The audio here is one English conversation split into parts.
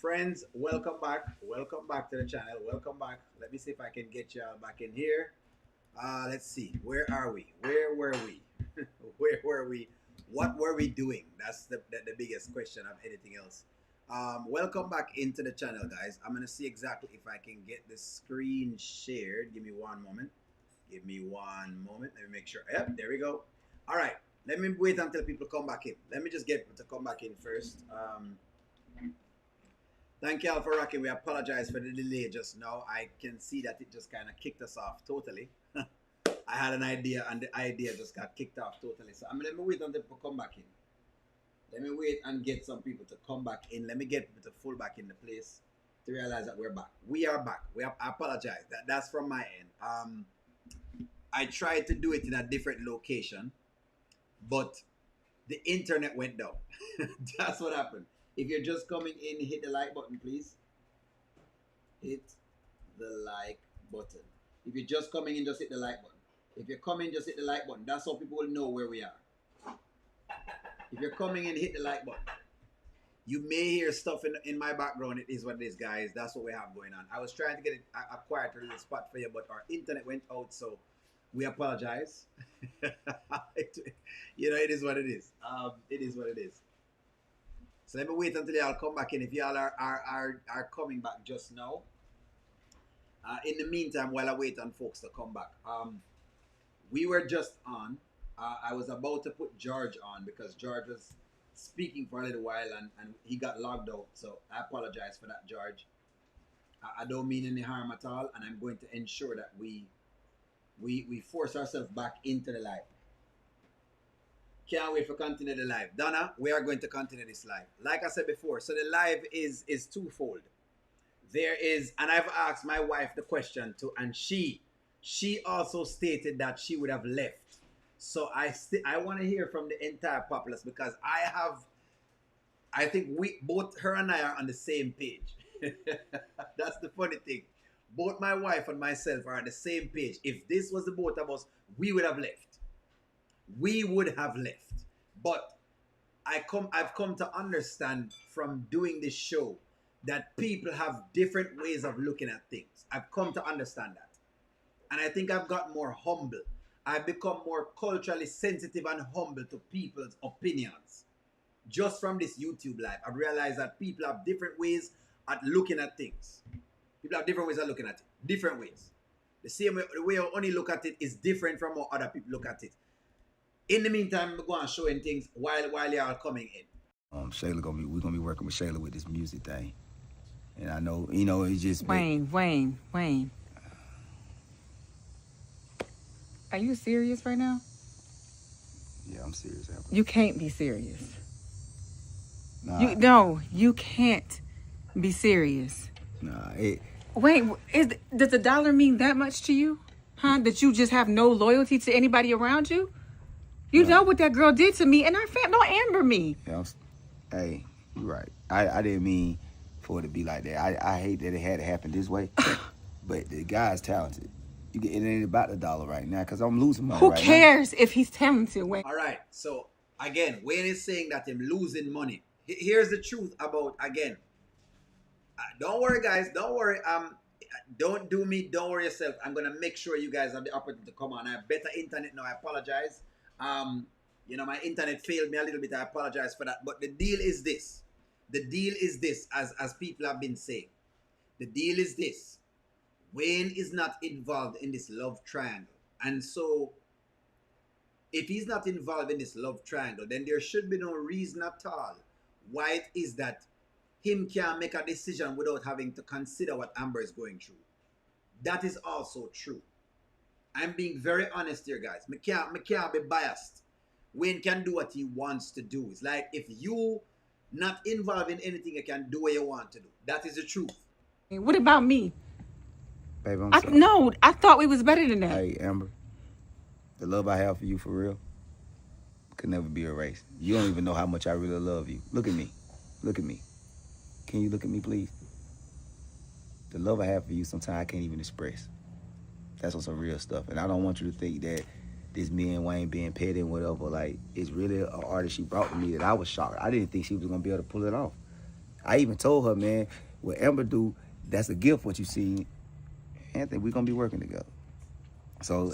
Friends, welcome back. Welcome back to the channel. Welcome back. Let me see if I can get y'all back in here. Let's see. Where are we? Where were we? Where were we? What were we doing? That's the biggest question of anything else. Welcome back into the channel, guys. I'm going to see exactly if I can get the screen shared. Give me one moment. Give me one moment. Let me make sure. Yep, there we go. All right. Let me wait until people come back in. Let me just get people to come back in first. Thank you all for rocking. We apologize for the delay just now. I can see that it just kind of kicked us off totally. I had an idea and the idea just got kicked off totally. So let me wait until people come back in. Let me wait and get some people to come back in. Let me get people to full back in the place to realize that we're back. We are back. I apologize. That's from my end. I tried to do it in a different location, but the internet went down. That's what happened. If you're just coming in, hit the like button, please. Hit the like button. If you're just coming in, just hit the like button. If you're coming, just hit the like button. That's how people will know where we are. If you're coming in, hit the like button. You may hear stuff in my background. It is what it is, guys. That's what we have going on. I was trying to get a quieter little spot for you, but our internet went out, so we apologize. It is what it is. It is what it is. So let me wait until y'all come back in. If y'all are coming back just now. In the meantime, while I wait on folks to come back, we were just on. I was about to put George on because George was speaking for a little while and he got logged out. So I apologize for that, George. I don't mean any harm at all, and I'm going to ensure that we force ourselves back into the live. Can't wait for continue the live. Donna, we are going to continue this live. Like I said before, so the live is twofold. There is, and I've asked my wife the question too, and she also stated that she would have left. So I want to hear from the entire populace because I think both her and I are on the same page. That's the funny thing. Both my wife and myself are on the same page. If this was the both of us, we would have left. We would have left. But I've come to understand from doing this show that people have different ways of looking at things. I've come to understand that. And I think I've got more humble. I've become more culturally sensitive and humble to people's opinions. Just from this YouTube live, I've realized that people have different ways at looking at things. People have different ways of looking at it. Different ways. The same way, the way I only look at it is different from how other people look at it. In the meantime, we're going to showing things while y'all coming in. Shayla we're gonna be working with Shayla with this music thing. And I know, it's just Wayne. Are you serious right now? Yeah, I'm serious. You can't be serious. Nah. You can't be serious. Nah, Wait, does the dollar mean that much to you? Huh? That you just have no loyalty to anybody around you? You know what that girl did to me, and our family. Don't amber me. Yeah, hey, you're right. I didn't mean for it to be like that. I hate that it had to happen this way, but the guy's talented. It ain't about the dollar right now because I'm losing money. Who cares if he's talented, Wayne? All right. So again, Wayne is saying that him losing money. Here's the truth about again. Don't worry, guys. Don't worry. Don't do me. Don't worry yourself. I'm gonna make sure you guys have the opportunity to come on. I have better internet now. I apologize. My internet failed me a little bit. I apologize for that. But the deal is this. The deal is this, as people have been saying. The deal is this. Wayne is not involved in this love triangle. And so, if he's not involved in this love triangle, then there should be no reason at all why it is that him can't make a decision without having to consider what Amber is going through. That is also true. I'm being very honest here, guys. Me can't be biased. Wayne can do what he wants to do. It's like if you not involved in anything, you can do what you want to do. That is the truth. What about me? Baby, I'm sorry. No, I thought we was better than that. Hey, Amber, the love I have for you for real could never be erased. You don't even know how much I really love you. Look at me. Look at me. Can you look at me, please? The love I have for you, sometimes I can't even express. That's on some real stuff. And I don't want you to think that this me and Wayne being petty and whatever, like, it's really an artist she brought to me that I was shocked. I didn't think she was going to be able to pull it off. I even told her, man, what Amber do, that's a gift what you see. Anthony, we're going to be working together. So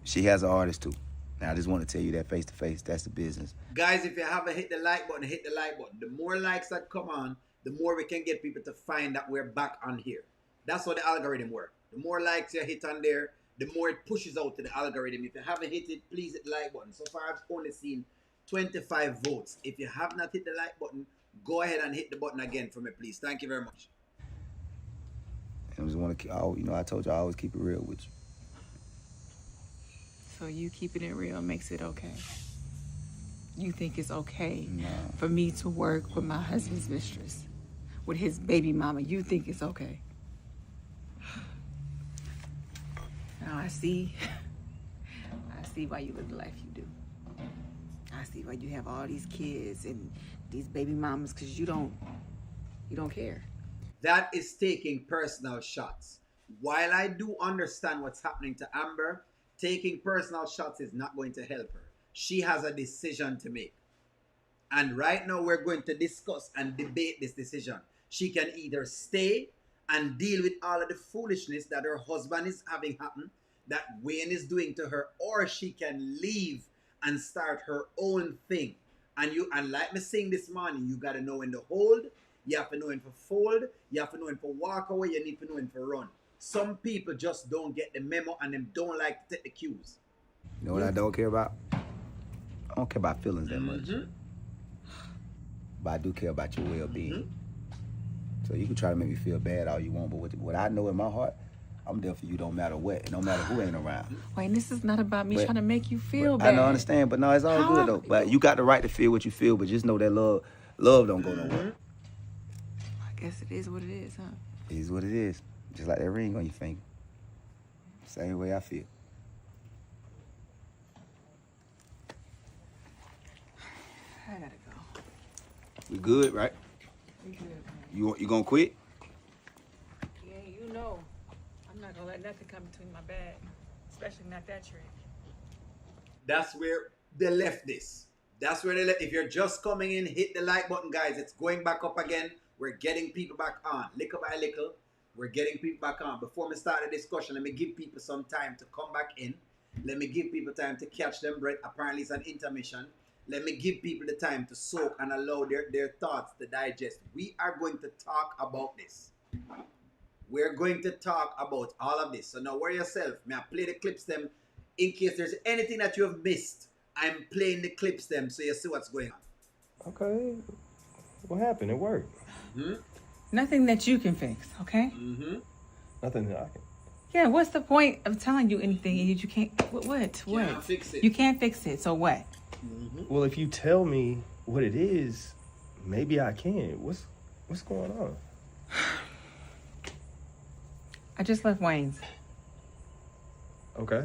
she has an artist too. Now I just want to tell you that face to face, that's the business. Guys, if you haven't hit the like button, hit the like button. The more likes that come on, the more we can get people to find that we're back on here. That's how the algorithm works. The more likes you hit on there, the more it pushes out to the algorithm. If you haven't hit it, please hit the like button. So far, I've only seen 25 votes. If you have not hit the like button, go ahead and hit the button again for me, please. Thank you very much. I just want to, I told you I always keep it real with you. So you keeping it real makes it okay. You think it's okay for me to work with my husband's mistress, with his baby mama. You think it's okay. Now I see why you live the life you do. I see why you have all these kids and these baby mamas, because you don't care. That is taking personal shots. While I do understand what's happening to Amber, taking personal shots is not going to help her. She has a decision to make. And right now we're going to discuss and debate this decision. She can either stay and deal with all of the foolishness that her husband is having happen, that Wayne is doing to her, or she can leave and start her own thing. And like me saying this morning, you got to know when to hold, you have to know when to fold, you have to know when to walk away, you need to know when to run. Some people just don't get the memo and them don't like to take the cues. You know what I don't care about? I don't care about feelings that much. But I do care about your well-being. So you can try to make me feel bad all you want, but what I know in my heart, I'm there for you no matter what, and no matter who ain't around. Wait, this is not about me trying to make you feel bad. I don't understand, but no, it's all good though. But you got the right to feel what you feel, but just know that love don't go nowhere. I guess it is what it is, huh? It is what it is. Just like that ring on your finger. Same way I feel. I gotta go. We good, right? We good, man. You gonna quit? Yeah, you know. I'm not gonna let nothing come between my bag. Especially not that trick. That's where they left this. That's where they left. If you're just coming in, hit the like button, guys. It's going back up again. We're getting people back on. Little by little, we're getting people back on. Before we start the discussion, let me give people some time to come back in. Let me give people time to catch them breath. Apparently it's an intermission. Let me give people the time to soak and allow their thoughts to digest. We are going to talk about this. We're going to talk about all of this. So now worry yourself. May I play the clips them in case there's anything that you have missed. I'm playing the clips them so you see what's going on. Okay. What happened? It worked. Nothing that you can fix, okay? Nothing that I can. Yeah, what's the point of telling you anything and you can't... What? Can't fix it. You can't fix it, so what? Well, if you tell me what it is, maybe I can. What's going on? I just left Wayne's. Okay.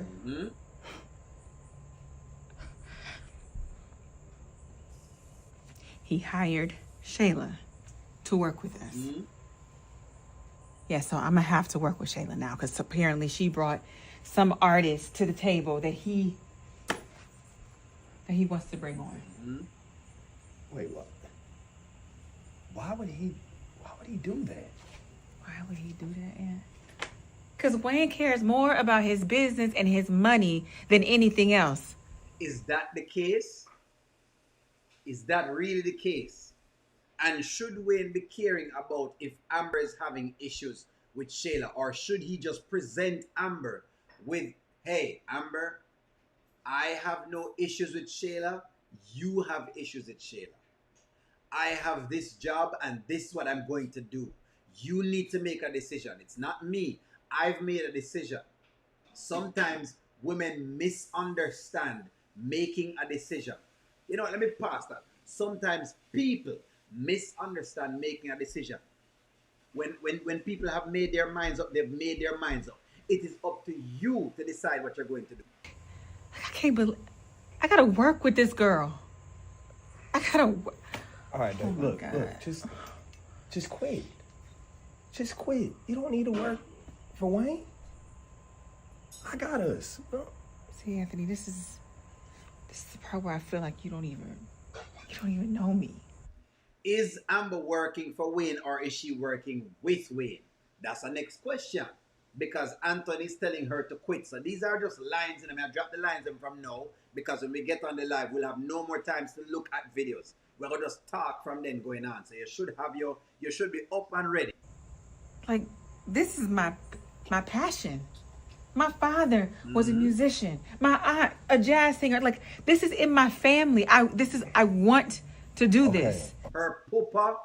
He hired Shayla to work with us. Yeah, so I'm gonna have to work with Shayla now because apparently she brought some artist to the table that he wants to bring on. Wait, what? Why would he do that? Why would he do that, Ann? Because Wayne cares more about his business and his money than anything else. Is that the case? Is that really the case? And should Wayne be caring about if Amber is having issues with Shayla? Or should he just present Amber with, hey, Amber, I have no issues with Shayla. You have issues with Shayla. I have this job and this is what I'm going to do. You need to make a decision. It's not me. I've made a decision. Sometimes women misunderstand making a decision. You know what, let me pass that. Sometimes people misunderstand making a decision. When people have made their minds up, they've made their minds up. It is up to you to decide what you're going to do. I can't believe... I gotta work with this girl. I gotta... All right, babe, look, just quit. Just quit. You don't need to work for Wayne. I got us. See, Anthony, this is the part where I feel like you don't even know me. Is Amber working for Wayne or is she working with Wayne? That's the next question. Because Anthony's telling her to quit. So these are just lines in them. I drop the lines in from now because when we get on the live, we'll have no more time to look at videos. We're gonna just talk from then going on. So you should be up and ready. Like, this is my passion. My father was a musician. My aunt, a jazz singer. Like, this is in my family. I want to do this. Her papa,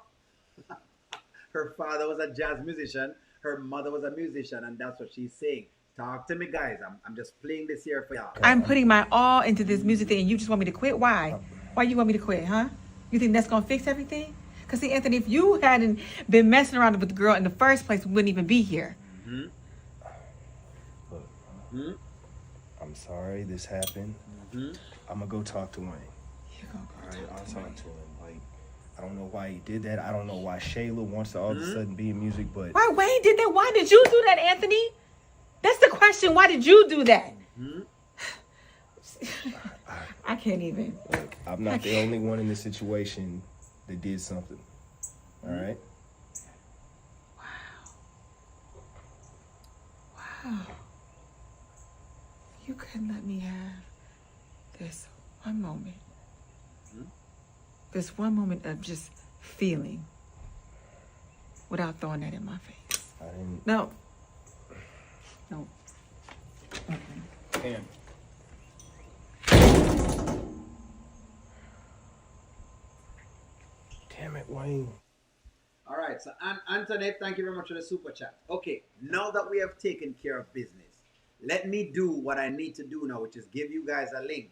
her father was a jazz musician. Her mother was a musician, and that's what she's saying. Talk to me, guys. I'm just playing this here for y'all. I'm putting my all into this music thing, and you just want me to quit? Why? Why you want me to quit, huh? You think that's gonna fix everything? Because see, Anthony, if you hadn't been messing around with the girl in the first place, we wouldn't even be here. Look, I'm sorry this happened. I'm gonna go talk to Wayne. You're gonna go. All right, I'll talk to him. Like, I don't know why he did that. I don't know why Shayla wants to all of a sudden be in music, but Why Wayne did that? Why did you do that, Anthony? That's the question. Why did you do that? I can't even. look, I'm not the only one in this situation that did something. All right. Wow. You couldn't let me have this one moment. This one moment of just feeling without throwing that in my face. I didn't. No. Damn. Damn it, Wayne. All right, so Antoinette, thank you very much for the super chat. Okay, now that we have taken care of business, let me do what I need to do now, which is give you guys a link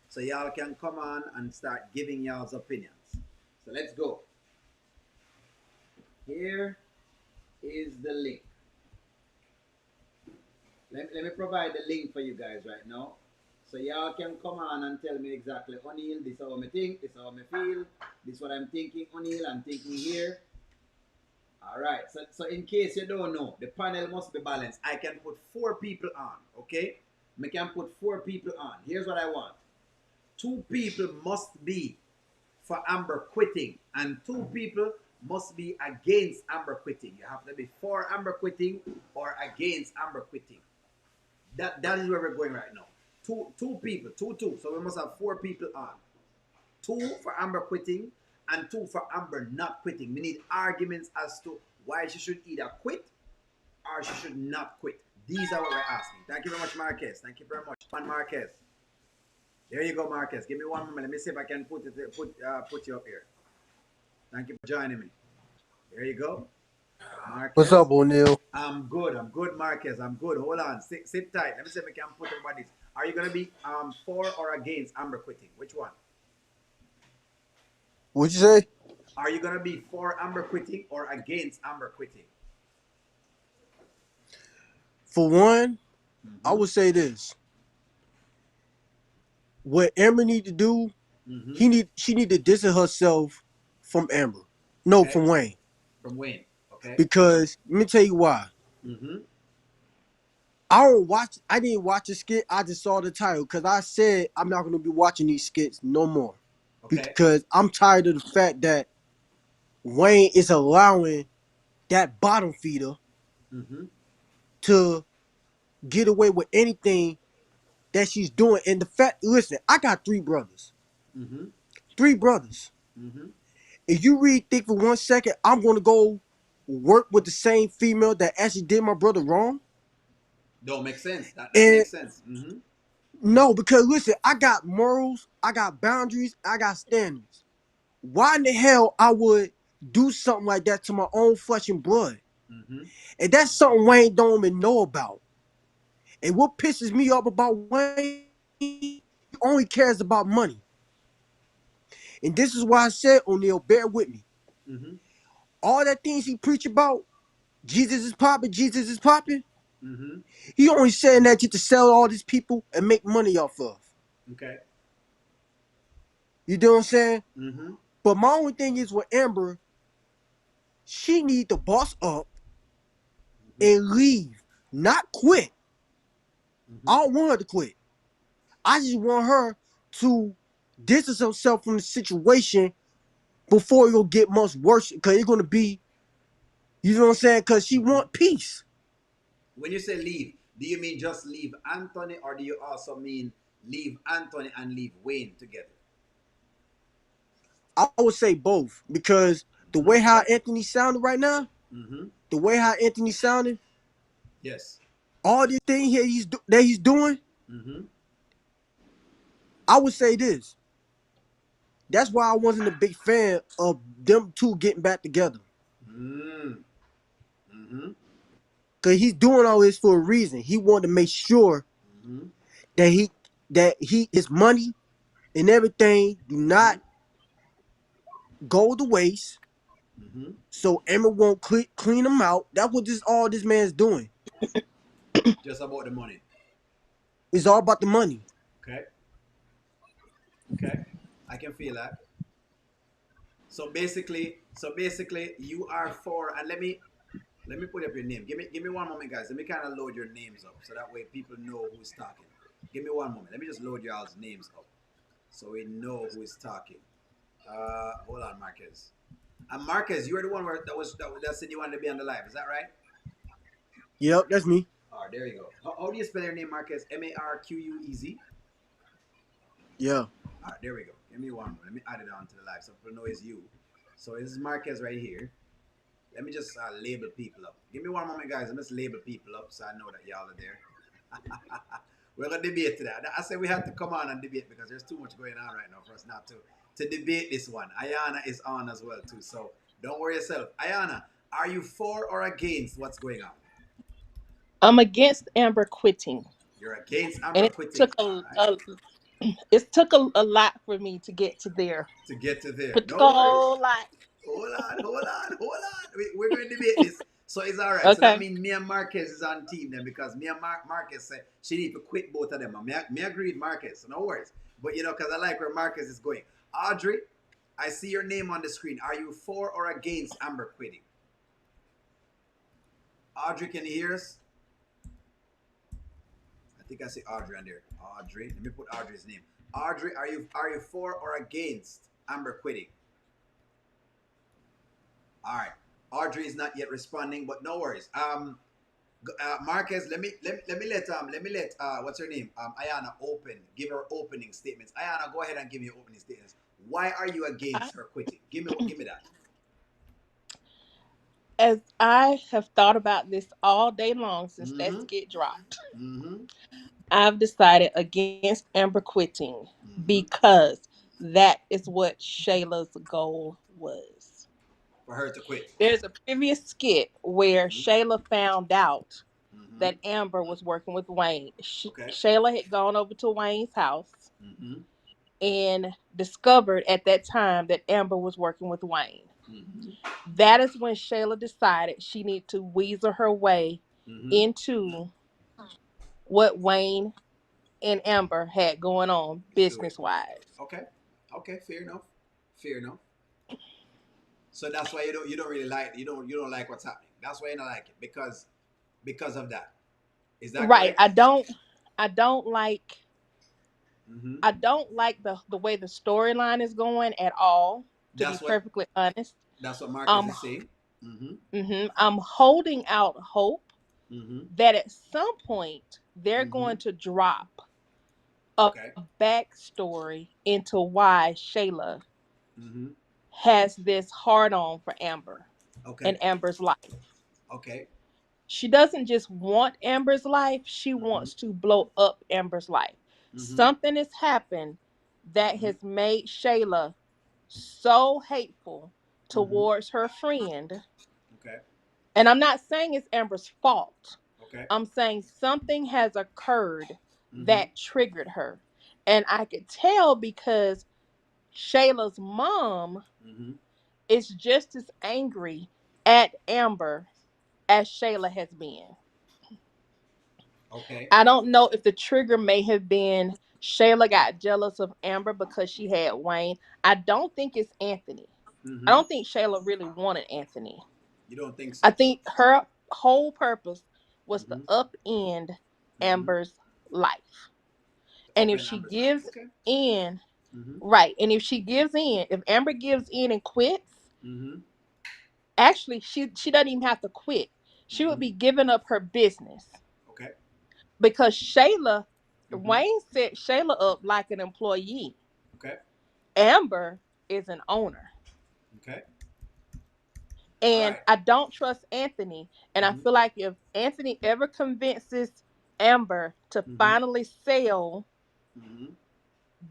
so y'all can come on and start giving y'all's opinions. So let's go. Here is the link. Let me provide the link for you guys right now. So y'all can come on and tell me exactly, O'Neal, this is how I think, this is how I feel, this is what I'm thinking, O'Neal, I'm thinking here. Alright, so in case you don't know, the panel must be balanced. I can put 4 people on, okay? I can put 4 people on. Here's what I want. 2 people must be for Amber quitting, and 2 people must be against Amber quitting. You have to be for Amber quitting or against Amber quitting. That is where we're going right now. Two people, two. So we must have 4 people on. 2 for Amber quitting and 2 for Amber not quitting. We need arguments as to why she should either quit or she should not quit. These are what we're asking. Thank you very much, Marquez. Thank you very much, Marquez. There you go, Marquez. Give me one moment. Let me see if I can put you up here. Thank you for joining me. There you go. Marquez. What's up, O'Neal? I'm good, Marquez. I'm good. Hold on. Sit tight. Let me see if I can put everybody's. Are you going to be for or against Amber quitting? Which one? What'd you say? Are you going to be for Amber quitting or against Amber quitting? For one, I would say this. What Amber need to do, she need to distance herself from Amber. No, from Wayne. From Wayne, okay. Because let me tell you why. I didn't watch the skit. I just saw the title because I said I'm not going to be watching these skits no more. Okay. Because I'm tired of the fact that Wayne is allowing that bottom feeder to get away with anything that she's doing. And the fact, listen, I got 3 brothers. 3 brothers. If you really think for 1 second I'm going to go work with the same female that actually did my brother wrong? Don't make sense. That makes sense. No, because listen, I got morals, I got boundaries, I got standards. Why in the hell I would do something like that to my own flesh and blood? And that's something Wayne don't even know about. And what pisses me off about Wayne, he only cares about money. And this is why I said, O'Neal, bear with me. All that things he preach about, Jesus is popping, he only saying that just to sell all these people and make money off of. Okay. You know what I'm saying? But my only thing is with Amber, she need to boss up and leave, not quit. I don't want her to quit. I just want her to distance herself from the situation before it'll get much worse. Cause it's gonna be, you know what I'm saying? Cause she Mm-hmm. want peace. When you say leave, do you mean just leave Anthony, or do you also mean leave Anthony and leave Wayne together? I would say both because the Mm-hmm. way how Okay. Anthony sounded right now, Mm-hmm. the way how Anthony sounded, Yes. all this thing here that he's doing, Mm-hmm. I would say this. That's why I wasn't a big fan of them two getting back together. Mm. Mm-hmm. Cause he's doing all this for a reason. He wanted to make sure Mm-hmm. that he his money and everything do Mm-hmm. not go to waste. Mm-hmm. So Emma won't clean him out. That's what all this man's doing. Just about the money. It's all about the money. Okay. Okay. I can feel that. So basically, you are for, and let me put up your name. Give me one moment, guys. Let me kind of load your names up so that way people know who's talking. Give me one moment. Let me just load y'all's names up so we know who is talking. Hold on, Marquez. And Marquez, you were the one that said you wanted to be on the live. Is that right? Yep, that's me. All right, there you go. How do you spell your name, Marquez? Marquez. Yeah. All right, there we go. Give me one moment. Let me add it on to the live so people know it's you. So this is Marquez right here. Let me just label people up. Give me one moment, guys. I'm just label people up so I know that y'all are there. We're gonna debate today. I said we had to come on and debate because there's too much going on right now for us not to debate this one. Ayanna is on as well too, so don't worry yourself. Ayanna, are you for or against what's going on? I'm against Amber quitting, You're against and Amber it quitting. took All right. it took a lot for me to get to there. To get to there. It took No a worries. whole lot. Hold on. We're going to debate this. So it's all right. So that Okay. means me and Marquez is on team then because me and Marquez said she need to quit both of them. And me agree with Marquez, so no worries. But because I like where Marquez is going. Audrey, I see your name on the screen. Are you for or against Amber quitting? Audrey, can you hear us? I think I see Audrey on there. Audrey, let me put Audrey's name. Audrey, are you for or against Amber quitting? All right. Audrey is not yet responding, but no worries. Marquez, let me let what's her name? Ayanna give her opening statements. Ayanna, go ahead and give me your opening statements. Why are you against her quitting? Give me that. As I have thought about this all day long since that Mm-hmm. skit dropped, Mm-hmm. I've decided against Amber quitting Mm-hmm. because that is what Shayla's goal was. For her to quit. There's a previous skit where Mm-hmm. Shayla found out Mm-hmm. that Amber was working with Wayne. Okay. Shayla had gone over to Wayne's house Mm-hmm. and discovered at that time that Amber was working with Wayne. Mm-hmm. That is when Shayla decided she needed to weasel her way Mm-hmm. into what Wayne and Amber had going on It's doing. business wise. Okay. Okay. Fair enough. Fair enough. So that's why you don't really like you don't like what's happening. That's why you don't like it because of that. Is that Right. correct? I don't like Mm-hmm. I don't like the way the storyline is going at all, to be That's what perfectly honest. that's what Marcus Um is saying. Mm-hmm. I'm holding out hope Mm-hmm. that at some point they're Mm-hmm. going to drop a Okay. backstory into why Shayla Mm-hmm. has this hard on for Amber Okay. and Amber's life. Okay. She doesn't just want Amber's life, she Mm-hmm. wants to blow up Amber's life. Mm-hmm. Something has happened that Mm-hmm. has made Shayla so hateful Mm-hmm. towards her friend. Okay. And I'm not saying it's Amber's fault. Okay. I'm saying something has occurred Mm-hmm. that triggered her. And I could tell because Shayla's mom Mm-hmm. is just as angry at Amber as Shayla has been. Okay. I don't know if the trigger may have been Shayla got jealous of Amber because she had Wayne. I don't think it's Anthony. I Mm-hmm. don't think Shayla really wanted Anthony. You don't think I so? think her whole purpose was to Mm-hmm. upend Mm-hmm. Amber's life. To And if open she Amber's life. gives Okay. in Mm-hmm. Right. And if she gives in, if Amber gives in and quits, Mm-hmm. actually she doesn't even have to quit. She would Mm-hmm. be giving up her business Okay. because Shayla, Mm-hmm. Wayne set Shayla up like an employee. Okay. Amber is an owner. Okay. All And right. I don't trust Anthony. And I Mm-hmm. feel like if Anthony ever convinces Amber to Mm-hmm. finally sell Mm-hmm.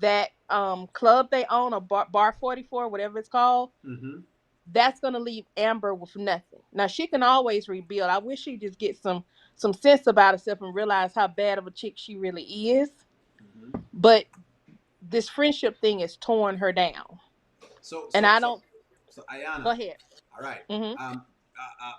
that club they own, or bar 44, whatever it's called, Mm-hmm. that's gonna leave Amber with nothing. Now she can always rebuild. I wish she just get some sense about herself and realize how bad of a chick she really is. Mm-hmm. But this friendship thing is torn her down. So And so I so don't so go Ayanna. ahead. All right. Mm-hmm.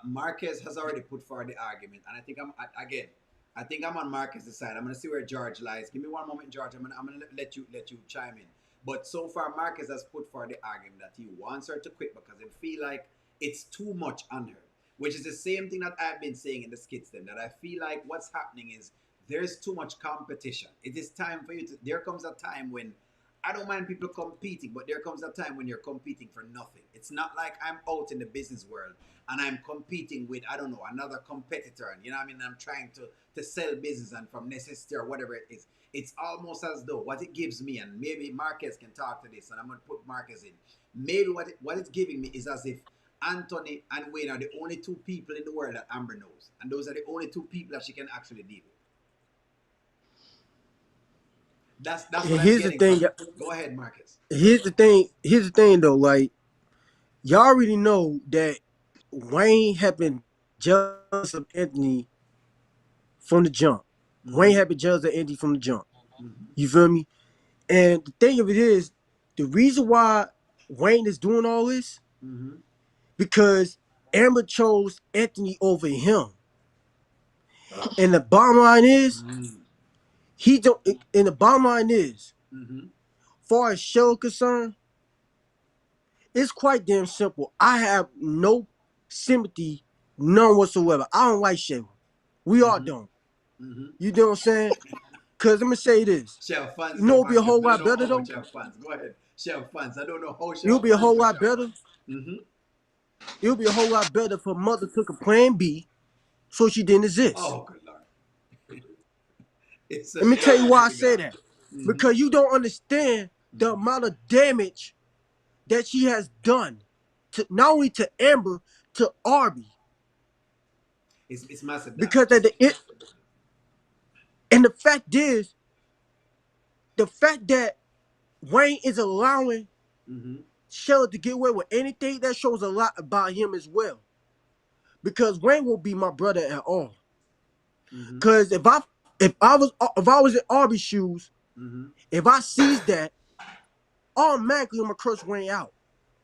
Marquez has already put forward the argument, and I think again. I think I'm on Marquez's side. I'm gonna see where George lies. Give me one moment, George. I'm gonna let you chime in. But so far, Marquez has put forward the argument that he wants her to quit because he feel like it's too much on her, which is the same thing that I've been saying in the skits. Then that I feel like what's happening is there's too much competition. It is time for you to. There comes a time when I don't mind people competing, but there comes a time when you're competing for nothing. It's not like I'm out in the business world and I'm competing with, I don't know, another competitor. And you know what I mean? I'm trying to sell business and from necessity or whatever it is. It's almost as though what it gives me, and maybe Marquez can talk to this, and I'm going to put Marquez in. Maybe what it's giving me is as if Anthony and Wayne are the only two people in the world that Amber knows. And those are the only two people that she can actually deal with. That's what I'm Here's the getting from thing. it. Go ahead, Marcus. Here's the thing. Here's the thing, though. Like, y'all already know that Wayne had been jealous of Anthony from the jump. Wayne had Mm-hmm. been jealous of Anthony from the jump. Mm-hmm. You feel me? And the thing of it is, the reason why Wayne is doing all this Mm-hmm. because Amber chose Anthony over him. And the bottom line is, Mm-hmm. he don't. And the bottom line is, Mm-hmm. far as show concerned, it's quite damn simple. I have no sympathy, none whatsoever. I don't like Shayla. We all Mm-hmm. don't. Mm-hmm. You know what I'm saying? Cause let me say this. She have fans You know though, it'll be a Marcus. whole I don't lot know better how much though. she have fans. Go ahead. She have fans. I don't know how she It'll have be a fans, whole but she lot have better. fans. Mm-hmm. It'll be a whole lot better if her mother took a plan B so she didn't exist. Oh, good lord. It's a Let me tell you shame, why I mighty say God. that. Mm-hmm. Because you don't understand the Mm-hmm. amount of damage that she has done to not only to Amber, to Arby. It's massive Because damage. at the end, and the fact that Wayne is allowing Mm-hmm. Shella to get away with anything, that shows a lot about him as well. Because Wayne won't be my brother at all. Mm-hmm. Cause if I was in Arby's shoes, Mm-hmm. if I sees that, automatically I'm gonna curse Wayne out.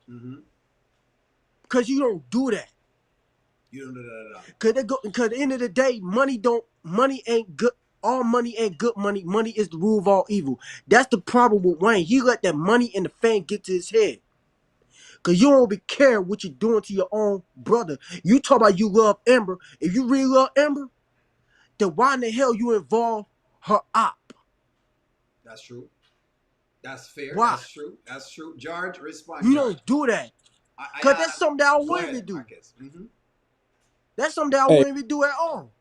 Mm-hmm. Cause you don't do that. You don't do that at all. Cause at the end of the day, money ain't good. All money ain't good money. Money is the rule of all evil. That's the problem with Wayne. He let that money and the fame get to his head. Cause you don't be care what you're doing to your own brother. You talk about you love Amber. If you really love Amber, then why in the hell you involve her op? That's true. That's fair. Why? That's true. That's true. George, respond, You George. don't do that. Cause I that's something that I go wouldn't ahead, even do. Marcus. Mm-hmm. That's something that I Hey, wouldn't even do at all.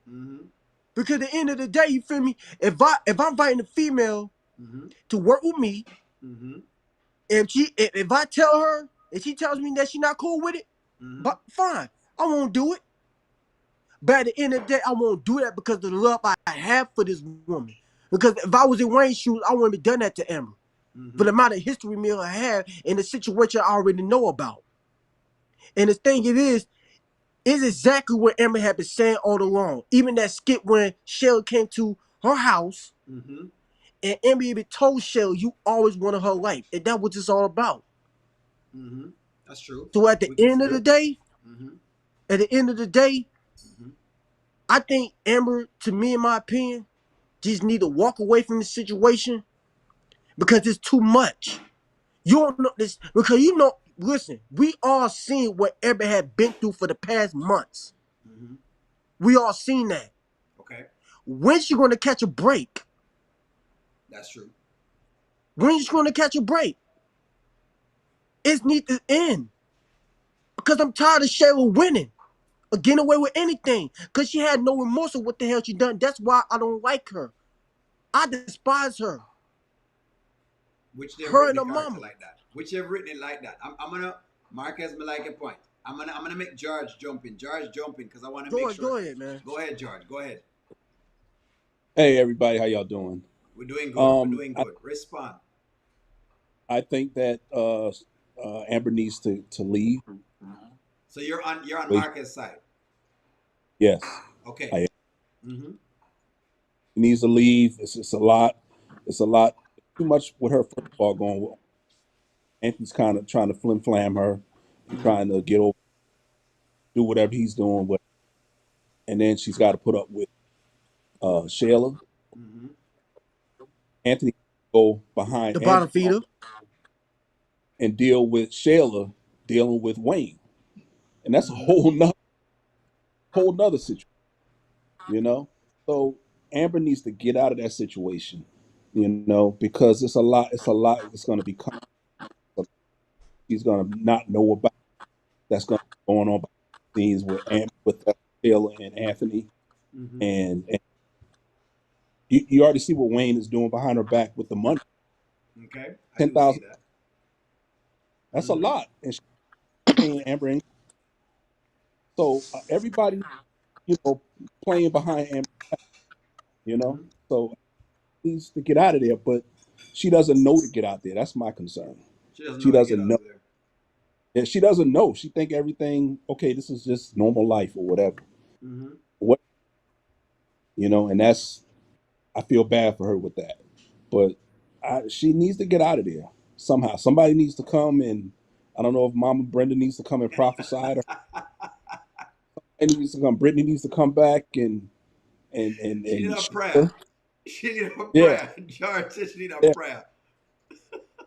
Mm-hmm. Because at the end of the day, you feel me? If I'm inviting a female Mm-hmm. to work with me, Mm-hmm. if I tell her and she tells me that she's not cool with it, Mm-hmm. but fine, I won't do it. But at the end of the day, I won't do that because of the love I have for this woman. Because if I was in Wayne's shoes, I wouldn't have done that to Amber. For Mm-hmm. the amount of history me I have in the situation I already know about. And the thing it is exactly what Amber had been saying all along. Even that skit when Shell came to her house Mm-hmm. and Amber even told Shell you always wanted her life. And that's what it's all about. Mm-hmm. That's true. So at the We can end see of the that. day, Mm-hmm. at the end of the day, Mm-hmm. I think Amber, to me, in my opinion, just need to walk away from the situation because it's too much. You don't know this because you know. Listen, we all seen what Amber had been through for the past months. Mm-hmm. We all seen that. Okay. When's she going to catch a break? That's true. When you going to catch a break? It needs to end. Because I'm tired of Shayla winning or getting away with anything. Because she had no remorse of what the hell she done. That's why I don't like her. I despise her. Which they've Her written and the her character mama. like that. Which they've written it like that. I'm gonna Marquez me like a point. I'm gonna make George jump in. George jump in because I want to make George, sure. go ahead, man. Go ahead, George. Go ahead. Hey everybody, how y'all doing? We're doing good. We're doing I, good. Respond. I think that Amber needs to leave. So you're on Wait, Marquez side. yes, Okay. I am. Mm-hmm. She needs to leave. It's a lot. It's a lot. Too much with her football going. Anthony's kind of trying to flim flam her and Mm-hmm. trying to get over, do whatever he's doing. And then she's got to put up with Shayla. Mm-hmm. Anthony go behind The Amber bottom feeder. and deal with Shayla dealing with Wayne, and that's a Mm-hmm. whole nother situation. You know, so Amber needs to get out of that situation. You know, because it's a lot. It's a lot. It's going to be. She's going to not know about. That's going to be going on behind the scenes with Taylor and Anthony, Mm-hmm. and you already see what Wayne is doing behind her back with the money. Okay. I do see 10,000. that. That's a Mm-hmm. lot, and she's paying Amber. So everybody, playing behind Amber. You know, Mm-hmm. so needs to get out of there, but she doesn't know to get out there. That's my concern. She doesn't She know to get doesn't out know. of there. Yeah, she doesn't know. She think everything okay. This is just normal life or whatever. Mm-hmm. What and that's I feel bad for her with that. But she needs to get out of there somehow. Somebody needs to come and I don't know if Mama Brenda needs to come and prophesy to her. And needs to come. Brittany needs to come back She need and a show prayer. her. She need a Yeah, prayer. George said she need a yeah, prayer.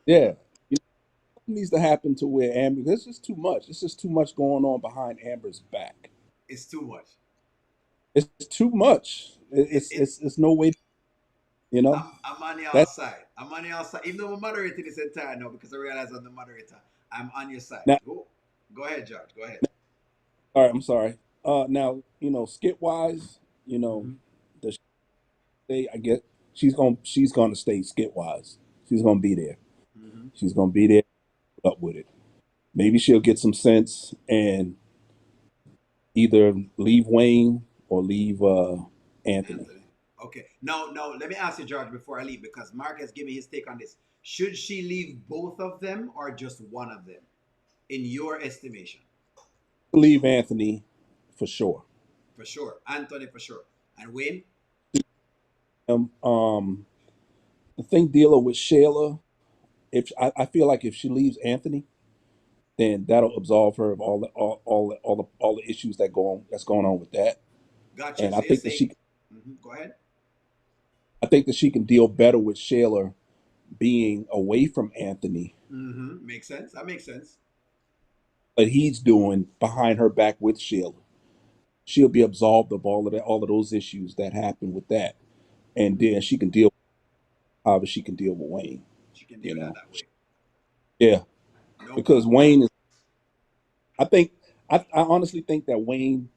yeah. Something needs to happen to where Amber. This is too much. This is too much going on behind Amber's back. It's too much. It's too much. It, it It's no way. You know I'm on your that side. I'm on your side. Even though I'm moderating this entire now because I realize I'm the moderator. I'm on your side. now. Go ahead, George. Go ahead. All right, I'm sorry. Now skit wise, Mm-hmm. the stay. I guess she's gonna stay skit wise. She's gonna be there. Mm-hmm. She's gonna be there. Put up with it. Maybe she'll get some sense and either leave Wayne or leave Anthony. Anthony. Okay. Now, let me ask you, George, before I leave, because Mark has given his take on this. Should she leave both of them or just one of them, in your estimation? Leave Anthony for sure. For sure. Anthony, for sure. And Wayne? Um, um, the thing dealing with Shayla, if I feel like if she leaves Anthony, then that'll absolve her of all the issues that's going on with that. Gotcha. And So you're saying, go ahead. I think that she can deal better with Shayla being away from Anthony, Mm-hmm. Makes sense. That makes sense. but he's doing behind her back with Shayla. She'll be absolved of all of those issues that happen with that, and Mm-hmm. then she can deal however she can deal with Wayne. She can You deal with that know, that way. yeah, No because problem. Wayne is. I think I honestly think that Wayne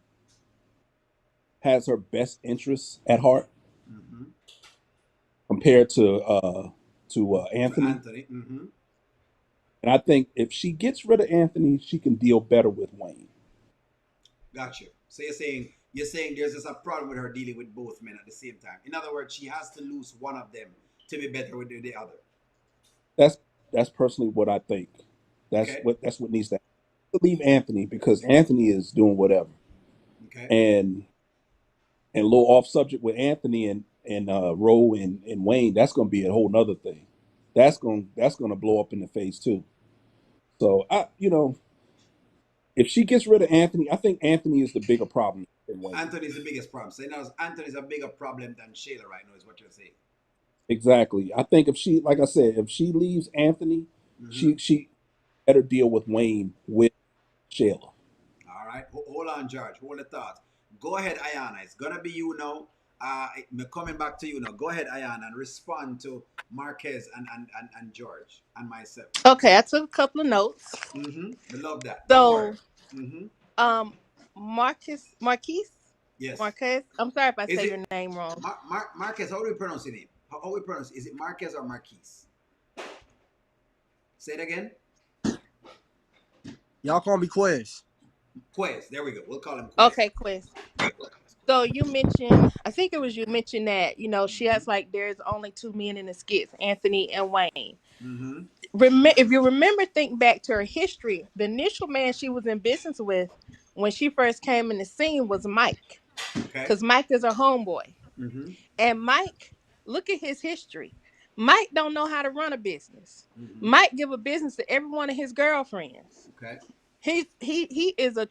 has her best interests at heart Mm-hmm. compared to To Anthony. Anthony. Mm-hmm. And I think if she gets rid of Anthony, she can deal better with Wayne. Gotcha. So you're saying there's just a problem with her dealing with both men at the same time. In other words, she has to lose one of them to be better with the other. That's that's personally what I think. Okay. That's what needs to leave Anthony because Anthony is doing whatever. Okay. And a little off subject with Anthony and Roe and Wayne, that's gonna be a whole nother thing. That's gonna blow up in the face too. So if she gets rid of Anthony, I think Anthony is the bigger problem than Wayne. Anthony's the biggest problem. So now Anthony's a bigger problem than Shayla right now, is what you're saying. Exactly. I think if she, like I said, if she leaves Anthony, Mm-hmm. she better deal with Wayne with Shayla. All right. Hold on, George. Hold the thought. Go ahead, Ayanna. It's gonna be you now. Coming back to you now. Go ahead, Ayan, and respond to Marquez and George and myself. Okay, I took a couple of notes. Mm-hmm. We love that. Don't worry. So, Mm-hmm. um, Marquise, Yes. Marquez. I'm sorry if I Is say it your name wrong. Marquez? How do we pronounce your name? How we pronounce? Is it Marquez or Marquise? Say it again. Y'all call me Quez. Quez. There we go. We'll call him Quez. Okay, Quest. So you mentioned, I think it was you mentioned that she Mm-hmm. has like there's only two men in the skits, Anthony and Wayne. Mm-hmm. If you remember, think back to her history. The initial man she was in business with when she first came in the scene was Mike, Okay. because Mike is her homeboy. Mm-hmm. And Mike, look at his history. Mike don't know how to run a business. Mm-hmm. Mike give a business to every one of his girlfriends. Okay. He is a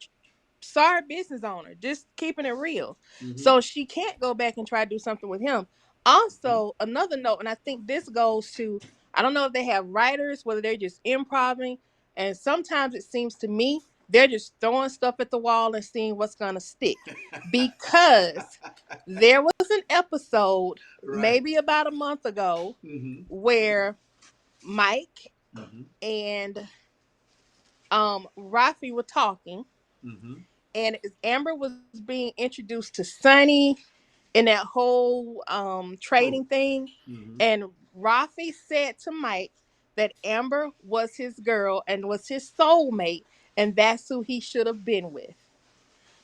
sorry business owner, just keeping it real. Mm-hmm. So she can't go back and try to do something with him. Mm-hmm. Also, another note, and I think this goes to, I don't know if they have writers, whether they're just improving, and sometimes it seems to me they're just throwing stuff at the wall and seeing what's gonna stick. Because there was an episode Right. maybe about a month ago Mm-hmm. where Mike Mm-hmm. and Rafi were talking, Mm-hmm. and as Amber was being introduced to Sonny in that whole Oh. trading thing, Mm-hmm. and Rafi said to Mike that Amber was his girl and was his soulmate, and that's who he should have been with.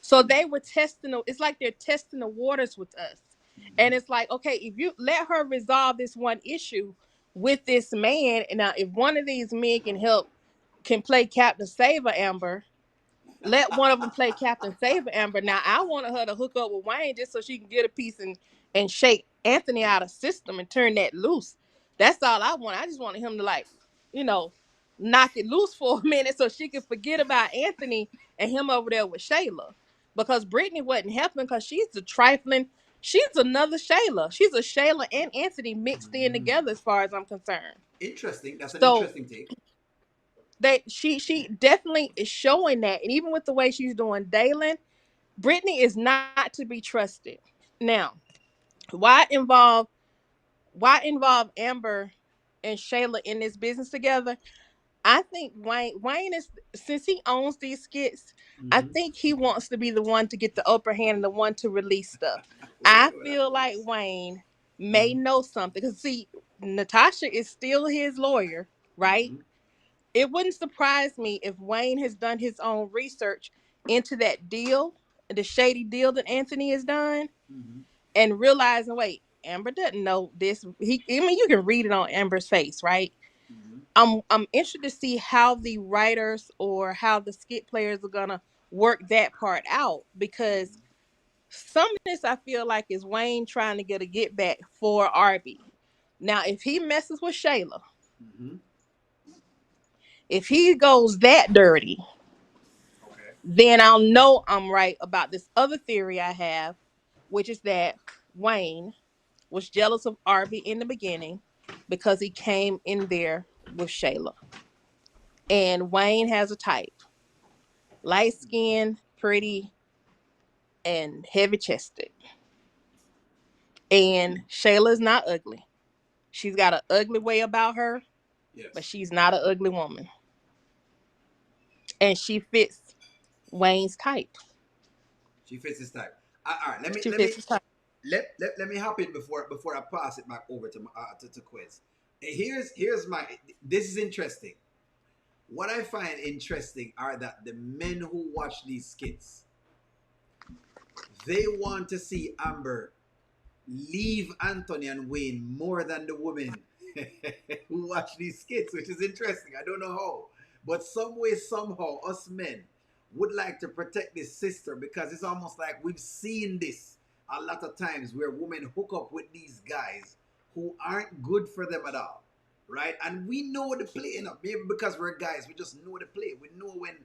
So they were it's like they're testing the waters with us. Mm-hmm. And it's like, okay, if you let her resolve this one issue with this man, and now if one of these men can play Captain Saver Amber, let one of them play Captain Saver Amber. Now I wanted her to hook up with Wayne just so she can get a piece and shake Anthony out of system and turn that loose. That's all I want. I just wanted him to you know, knock it loose for a minute so she could forget about Anthony and him over there with Shayla. Because Brittany wasn't helping because she's the trifling, she's another Shayla. She's a Shayla and Anthony mixed in Mm. together as far as I'm concerned. Interesting. That's an So interesting take. she definitely is showing that. And even with the way she's doing Dalen, Brittany is not to be trusted. Now, why involve why involve Amber and Shayla in this business together? I think Wayne is, since he owns these skits, I Mm-hmm. think he wants to be the one to get the upper hand and the one to release stuff. We'll I see what feel like happens. Wayne may Mm-hmm. know something. Because see, Natasha is still his lawyer, right? Mm-hmm. It wouldn't surprise me if Wayne has done his own research into that deal, the shady deal that Anthony has done, Mm-hmm. and realizing, wait, Amber doesn't know this. I mean, you can read it on Amber's face, right? Mm-hmm. I'm interested to see how the writers or how the skit players are gonna work that part out, because some of this I feel like is Wayne trying to get back for Arby. Now, if he messes with Shayla, Mm-hmm. if he goes that dirty, Okay. then I'll know I'm right about this other theory I have, which is that Wayne was jealous of Arby in the beginning because he came in there with Shayla. And Wayne has a type: light skinned, pretty, and heavy chested. And Shayla's not ugly. She's got an ugly way about her, but Yes. she's not an ugly woman. And she fits Wayne's type. She fits his type. All right. Let me She let fits me his type. let me hop in before I pass it back over to Quiz. Here's my. This is interesting. What I find interesting are that the men who watch these skits, they want to see Amber leave Anthony and Wayne more than the women who watch these skits, which is interesting. I don't know how, but some way, somehow, us men would like to protect this sister, because it's almost like we've seen this a lot of times where women hook up with these guys who aren't good for them at all, right? And we know the play enough. Maybe because we're guys, we just know the play. We know when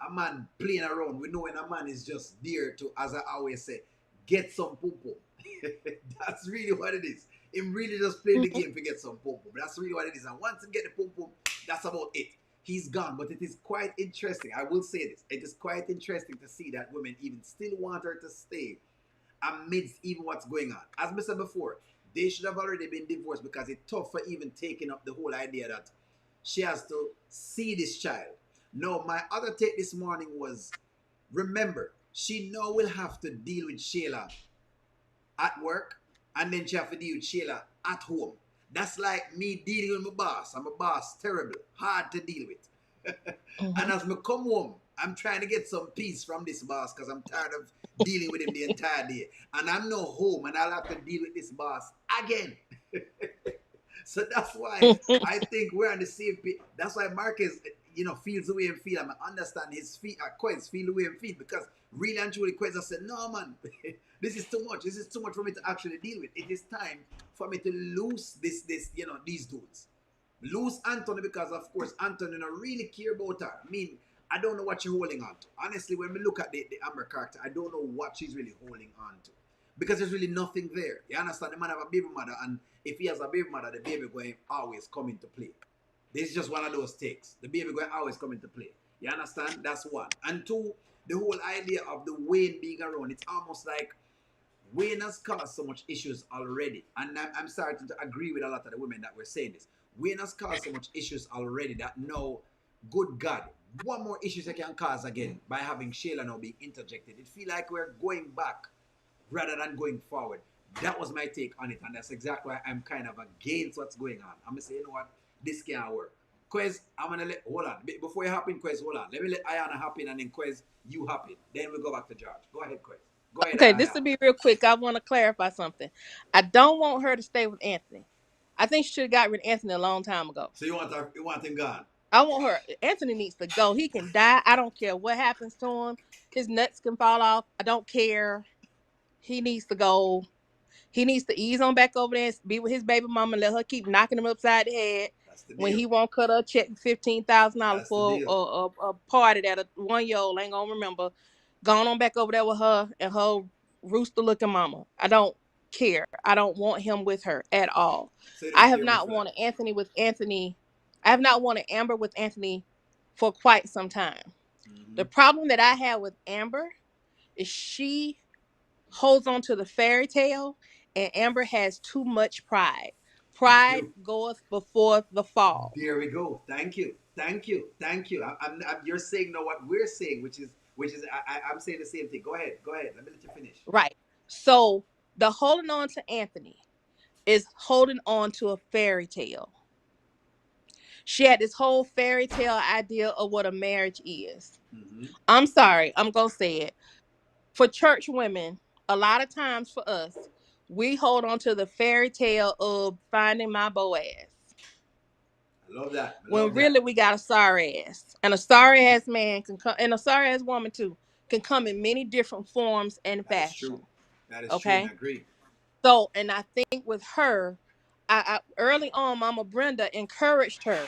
a man playing around. We know when a man is just there to, as I always say, get some poo poo. That's really what it is. Him really just playing the Mhm. game to get some pum pum. That's really what it is. And once he get the pum pum, that's about it. He's gone. But it is quite interesting. I will say this. It is quite interesting to see that women even still want her to stay amidst even what's going on. As I said before, they should have already been divorced because it's tough for even taking up the whole idea that she has to see this child. No, my other take this morning was, remember, she now will have to deal with Shayla at work, and then she have to deal with Shayla at home. That's like me dealing with my boss. I'm a boss, terrible, hard to deal with. And as me come home, I'm trying to get some peace from this boss because I'm tired of dealing with him the entire day. And I'm no home, and I'll have to deal with this boss again. So that's why I think we're on the same page. That's why Marquez, feels the way he feels. I understand his feet, Quez feel the way he feels, because really and truly, Quez has said, no, man, this is too much. This is too much for me to actually deal with. It is time for me to lose these dudes. Lose Anthony, because, of course, Anthony don't really care about her. I mean, I don't know what she's holding on to. Honestly, when we look at the Amber character, I don't know what she's really holding on to. Because there's really nothing there. You understand? The man have a baby mother, and if he has a baby mother, the baby going always come into play. This is just one of those takes. The baby going always come into play. You understand? That's one. And two, the whole idea of the Wayne being around, it's almost like Wayne has caused so much issues already. And I'm starting to agree with a lot of the women that were saying this. Wayne has caused so much issues already that now, good God, one more issue they can cause again by having Shayla now being interjected. It feel like we're going back rather than going forward. That was my take on it, and that's exactly why I'm kind of against what's going on. I'm gonna say, you know what, this can't work. Quez, I'm gonna hold on. Before you hop in, Quez, hold on. Let me let Ayanna hop in, and then Quez, you hop in. Then we go back to George. Go ahead, Quez. Go ahead, Okay, this Ayanna. will be real quick. I want to clarify something. I don't want her to stay with Anthony. I think she should have got rid of Anthony a long time ago. So you want him gone? I want her. Anthony needs to go. He can die. I don't care what happens to him. His nuts can fall off. I don't care. He needs to go. He needs to ease on back over there and be with his baby mama and let her keep knocking him upside the head. That's the When deal. he won't cut her a check $15,000 That's the for deal. a party that a 1-year-old ain't gonna remember. Gone on back over there with her and her rooster looking mama. I don't care. I don't want him with her at all. So you I don't have care much not for that. wanted Anthony with Anthony. I have not wanted Amber with Anthony for quite some time. The problem that I have with Amber is she holds on to the fairy tale, and Amber has too much pride. Thank Pride you. goeth before the fall. There we go. Thank you. Thank you. Thank you. You're saying now what we're saying, which is I'm saying the same thing. Go ahead. Go ahead. Let me let you finish. Right. So the holding on to Anthony is holding on to a fairy tale. She had this whole fairy tale idea of what a marriage is. I'm sorry, I'm going to say it. For church women, a lot of times for us, we hold on to the fairy tale of finding my Boaz. I love that. I When love really that. we got a sorry ass. And a sorry ass man can come, and a sorry ass woman too, can come in many different forms and That is fashion. true. That is true, and I Okay. agree. So, and I think with her, I early on, Mama Brenda encouraged her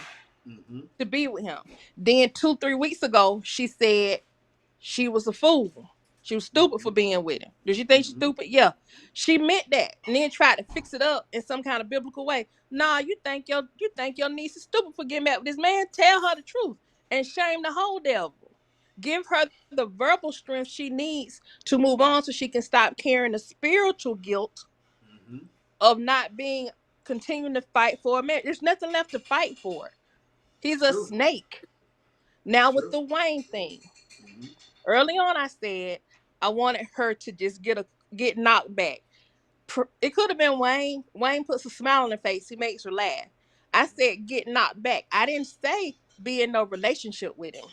to be with him. Then 2-3 weeks ago, she said she was a fool. She was stupid for being with him. Did you think she's stupid? Yeah. She meant that. And then tried to fix it up in some kind of biblical way. Nah, you think your niece is stupid for getting mad with this man? Tell her the truth and shame the whole devil. Give her the verbal strength she needs to move on so she can stop carrying the spiritual guilt of not being continuing to fight for a marriage. There's nothing left to fight for. He's It's a true. snake. It's Now with true. the Wayne thing. Early on, I said I wanted her to just get knocked back. It could have been Wayne. Wayne puts a smile on her face. He makes her laugh. I said get knocked back. I didn't say be in no relationship with him.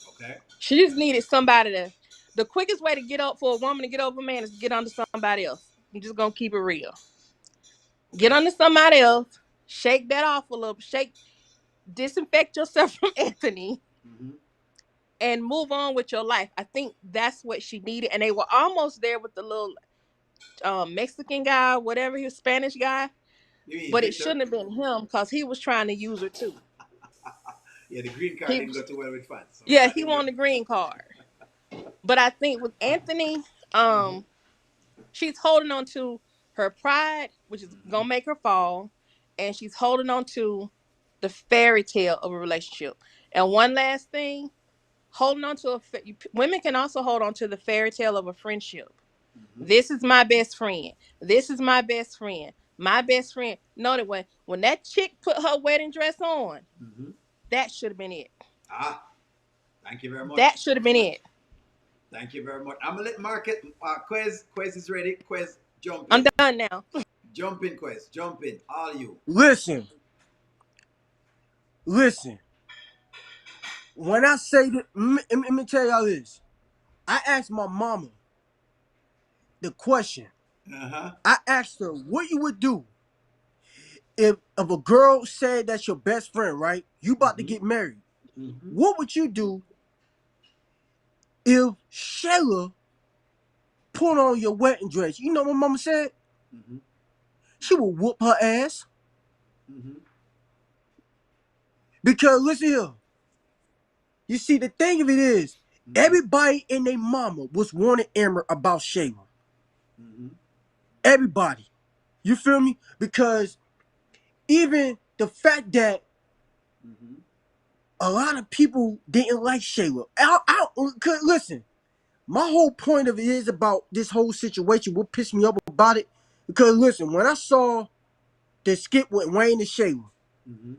Okay. She just needed somebody to. The quickest way to get up for a woman to get over a man is to get under somebody else. I'm just gonna keep it real. Get under somebody else. Shake that off a little. Disinfect yourself from Anthony and move on with your life. I think that's what she needed. And they were almost there with the little Mexican guy, whatever, he was Spanish guy. You mean But it Victor? shouldn't have been him because he was trying to use her too. Yeah, the green card He didn't go was, too well with fans. So yeah, that he didn't go. wanted the green card. But I think with Anthony, she's holding on to her pride, which is gonna make her fall, and she's holding on to the fairy tale of a relationship. And one last thing, holding on to women can also hold on to the fairy tale of a friendship. This is my best friend. This is my best friend. My best friend. Know that when that chick put her wedding dress on, that should have been it. Ah, thank you very That much. should have been it. Thank you very much. I'm gonna let Marquez. Quez is ready. Quez, jump I'm in. done now. Jump in, Quez. Jump in. All you. Listen, listen. When I say that, let me tell y'all this. I asked my mama the question. I asked her what you would do if a girl said that's your best friend, right? You about to get married. What would you do if Shayla put on your wedding dress? You know what mama said? She would whoop her ass. Because listen here. You see, the thing of it is, everybody and their mama was warning Amber about Shayla. Everybody. You feel me? Because even the fact that a lot of people didn't like Shayla. Listen, my whole point of it is about this whole situation. What pissed me off about it? Because listen, when I saw the skit with Wayne and Shayla,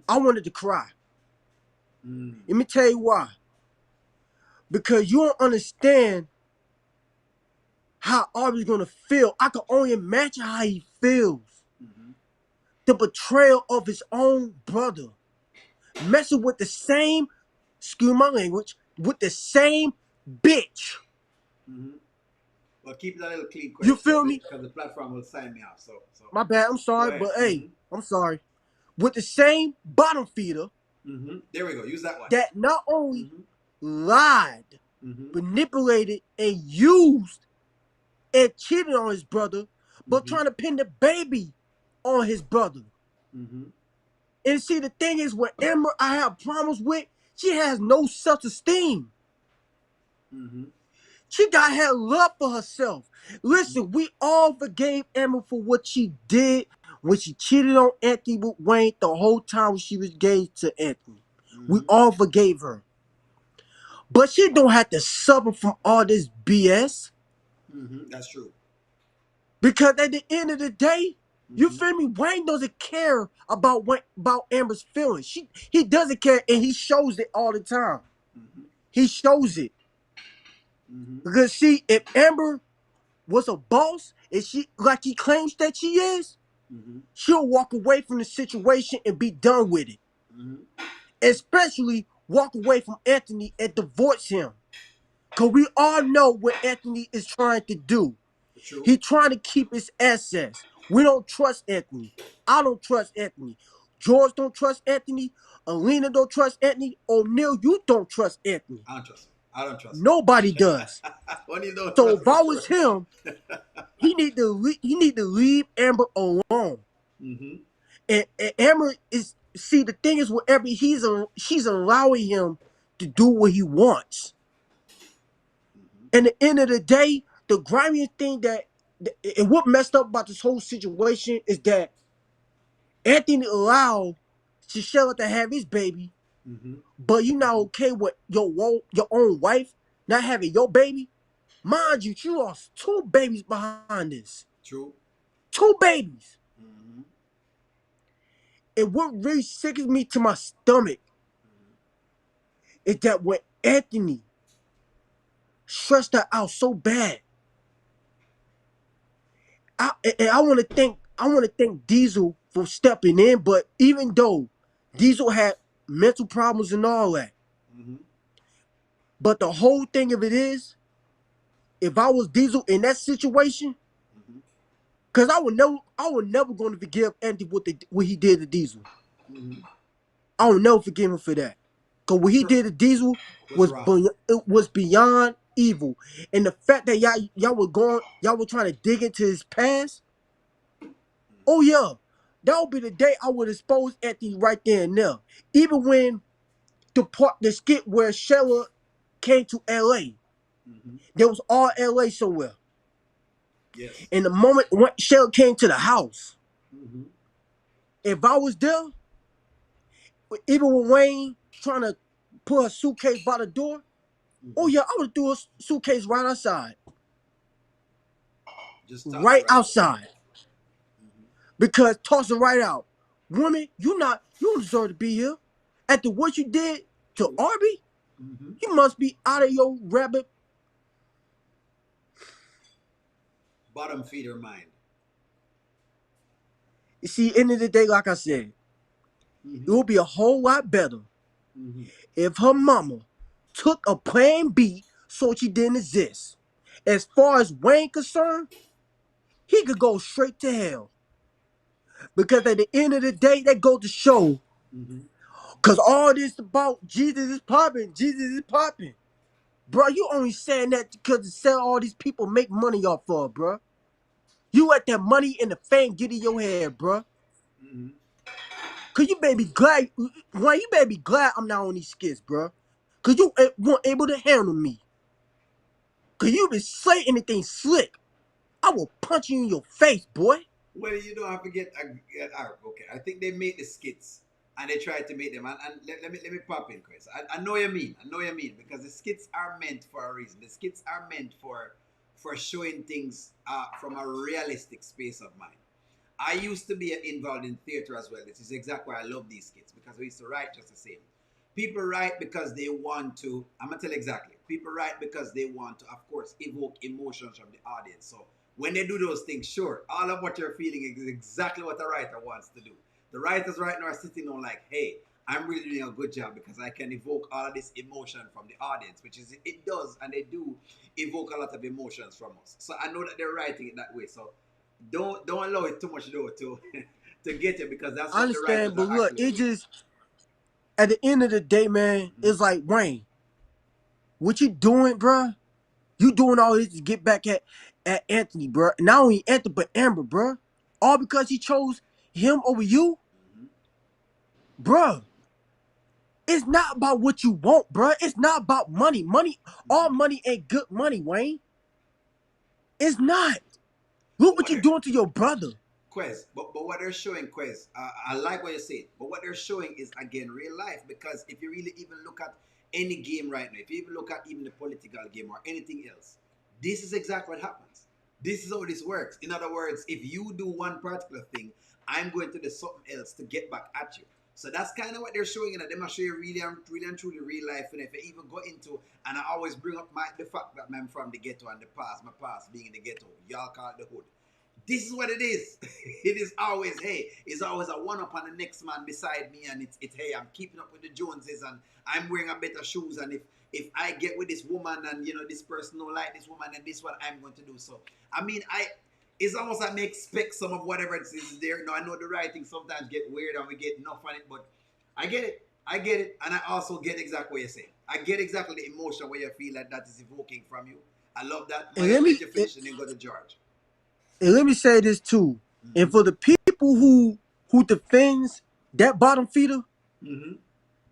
I wanted to cry. Let me tell you why. Because you don't understand how Aubrey's gonna feel. I can only imagine how he feels. The betrayal of his own brother. Messing with the same, excuse my language, with the same bitch. Well, keep it a little clean, Quez. You feel me? Because the platform will sign me off. So. My bad, I'm sorry, but hey, I'm sorry. With the same bottom feeder. There we go. Use that one. That not only lied, manipulated, and used and cheated on his brother, but trying to pin the baby on his brother. And see, the thing is, when Amber I have problems with, she has no self-esteem. She got had love for herself. Listen, we all forgave Amber for what she did when she cheated on Anthony with Wayne the whole time she was engaged to Anthony. We all forgave her. But she don't have to suffer from all this BS. That's true. Because at the end of the day, you feel me? Wayne doesn't care about Amber's feelings. He doesn't care, and he shows it all the time. He shows it. Because see, if Amber was a boss, and she like he claims that she is, she'll walk away from the situation and be done with it. Especially walk away from Anthony and divorce him. Because we all know what Anthony is trying to do. True. He's trying to keep his assets. We don't trust Anthony. I don't trust Anthony. George don't trust Anthony. Alina don't trust Anthony. O'Neal, you don't trust Anthony. I don't trust him. I don't trust him. Nobody does. Don't So trust if I was him, he need to leave Amber alone. And Amber is, see, the thing is, whatever she's allowing him to do what he wants. And at the end of the day, the grimiest thing and what messed up about this whole situation is that Anthony allowed Shayla to have his baby, but you're not okay with your own wife not having your baby. Mind you, you lost 2 babies behind this. True. 2 babies. And what really sickens me to my stomach is that when Anthony stressed her out so bad, I want to thank Diesel for stepping in. But even though Diesel had mental problems and all that, but the whole thing of it is, if I was Diesel in that situation, because I would never going to forgive Anthony what he did to Diesel. I will never forgive him for that. Because what he did to Diesel was beyond evil. And the fact that y'all were trying to dig into his past. Oh yeah, that would be the day I would expose Anthony right there and there. Even when the skit where Shayla came to LA, there was all LA somewhere. Yes. And the moment when Shayla came to the house, if I was there, even with Wayne trying to put a suitcase by the door, oh yeah, I would have threw a suitcase right outside. Just toss it right right out. outside. Because toss it right out. Woman, you don't deserve to be here. After what you did to True. Arby, Mm-hmm. you must be out of your rabbit. Bottom feeder mind. You see, end of the day, like I said, it Mm-hmm. would be a whole lot better Mm-hmm. if her mama took a plan B so she didn't exist. As far as Wayne concerned, he could go straight to hell. Because at the end of the day, that goes to show, Mm-hmm. because all this about Jesus is popping, Jesus is popping. Bro, you only saying that because to sell all these people make money off of, bro. You let that money and the fame get in your head, bro. Mm-hmm. Cause you better be glad, why you better be glad I'm not on these skits, bro. Cause you weren't able to handle me. Cause you been say anything slick, I will punch you in your face, boy. Well, you don't have to get okay. I think they made the skits and they tried to make them. And let me pop in, Chris. I know what you mean. I know what you mean because the skits are meant for a reason. The skits are meant for showing things from a realistic space of mind. I used to be involved in theater as well. This is exactly why I love these skits because we used to write just the same. People write because they want to. I'm gonna tell you exactly. People write because they want to, of course, evoke emotions from the audience. So when they do those things, sure, all of what you're feeling is exactly what a writer wants to do. The writers right now are sitting on like, hey, I'm really doing a good job because I can evoke all of this emotion from the audience, which is it does, and they do evoke a lot of emotions from us. So I know that they're writing it that way. So don't allow it too much though to to get you because that's I what the understand, writers but are look, actually it doing. just at the end of the day, man, Mm-hmm. it's like Wayne, what you doing, bro? You doing all this to get back at Anthony, bro. Not only Anthony, but Amber, bro. All because he chose him over you, Mm-hmm. bro. It's not about what you want, bro. It's not about money. All Mm-hmm. money ain't good money, Wayne. It's not. Look But what what you they're doing to your brother. Quez, but what they're showing, Quez, I like what you're saying, but what they're showing is again real life because if you really even look at any game right now, if you even look at even the political game or anything else, this is exactly what happens. This is how this works. In other words, if you do one particular thing, I'm going to do something else to get back at you. So that's kind of what they're showing, and they must show you really and truly real life. And if you even go into, and I always bring up the fact that I'm from the ghetto and the past, my past being in the ghetto, y'all call it the hood. This is what it is. It is always, hey, it's always a one up on the next man beside me, and it's hey, I'm keeping up with the Joneses, and I'm wearing a better shoes, and if I get with this woman, and this person don't like this woman, and this is what I'm going to do. So I mean, it's almost like me expect some of whatever it is there. Now I know the writing sometimes get weird and we get enough on it, but I get it. I get it, and I also get exactly what you're saying. I get exactly the emotion where you feel like that is evoking from you. I love that. And Maya, let let me you finish and then go to George. and let me say this too. And Mm-hmm. for the people who defends that bottom feeder, Mm-hmm.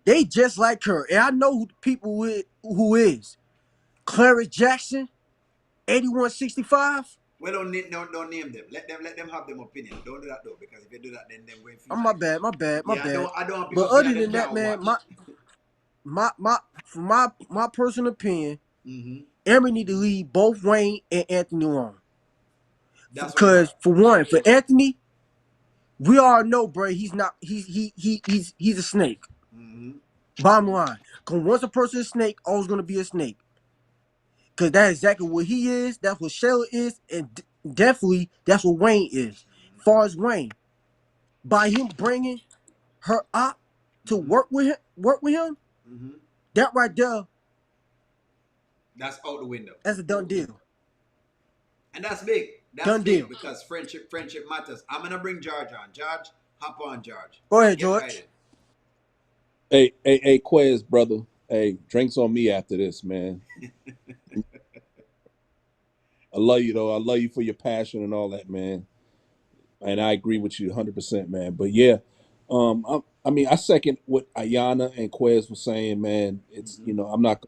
they just like her. And I know who the people who is. Clarence Jackson, 8165. Well, don't name them. Let them have them opinion. Don't do that though, because if you do that, then them going to Oh, feel my like, bad, my bad, my yeah, I bad. don't want But people feel other like them than that, can't man, watch. for my personal opinion, Mm-hmm. Amber need to leave both Wayne and Anthony alone. That's what it's Because at. for one, for Anthony, we all know, bro, he's not he's a snake. Mm-hmm. Bottom line. Cause once a person is a snake, always gonna be a snake. Cause that's exactly what he is, that's what Shayla is, and definitely that's what Wayne is. Far as Wayne, by him bringing her up to Mm-hmm. work with him, Mm-hmm. that right there, That's out the window, that's a done deal. and that's big. That's Done big deal. because friendship matters. I'm gonna bring George on. George, hop on, George. Go ahead, Get right in. George. Hey, Quez, brother. Hey, drinks on me after this, man. I love you though. I love you for your passion and all that, man. And I agree with you 100%, man. But yeah, I mean, I second what Ayanna and Quez were saying, man. It's Mm-hmm. I'm not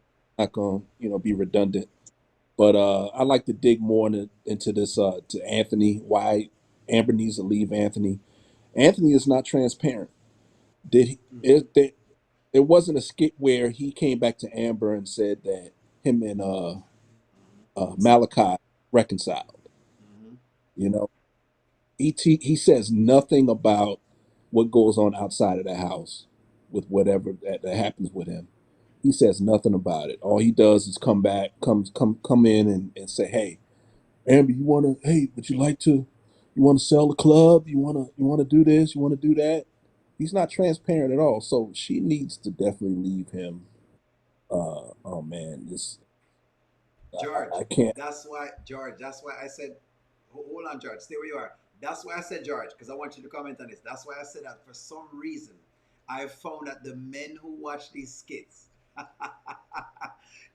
gonna be redundant, but I like to dig more into this to Anthony. Why Amber needs to leave Anthony. Anthony is not transparent. Did he? Mm-hmm. There wasn't a skit where he came back to Amber and said that him and Malachi reconciled. You know, he says nothing about what goes on outside of the house with whatever that happens with him. He says nothing about it. All he does is come in and say, "Hey, Amber, would you like to, you want to sell the club? You want to do this? You want to do that?" He's not transparent at all. So she needs to definitely leave him. Oh man, this George, I can't. that's why I said, hold on, George, stay where you are. That's why I said, George, because I want you to comment on this. That's why I said that for some reason, I found that the men who watch these skits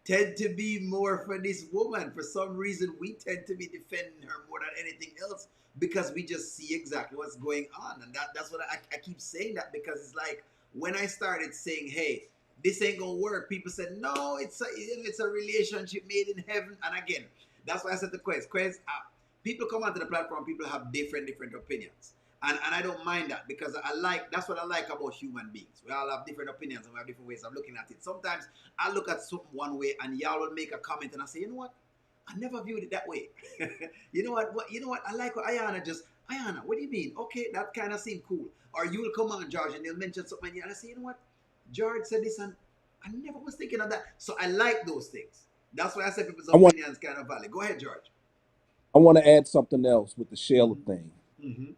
tend to be more for this woman. For some reason, we tend to be defending her more than anything else because we just see exactly what's going on. And that's what I keep saying that because it's like when I started saying, hey, this ain't gonna work. People said, no, it's a relationship made in heaven. And again, that's why I said to Quez, people come onto the platform, people have different opinions. And I don't mind that because that's what I like about human beings. We all have different opinions and we have different ways of looking at it. Sometimes I look at something one way and y'all will make a comment and I say, you know what? I never viewed it that way. You know what? You know what? I like what Ayanna, what do you mean? Okay, that kind of seemed cool. Or you will come on, George, and they'll mention something and I say, you know what? George said this and I never was thinking of that. So I like those things. That's why I said people's I want opinions kind of valid. Go ahead, George. I want to add something else with the Shayla Mm-hmm. thing. Mm-hmm.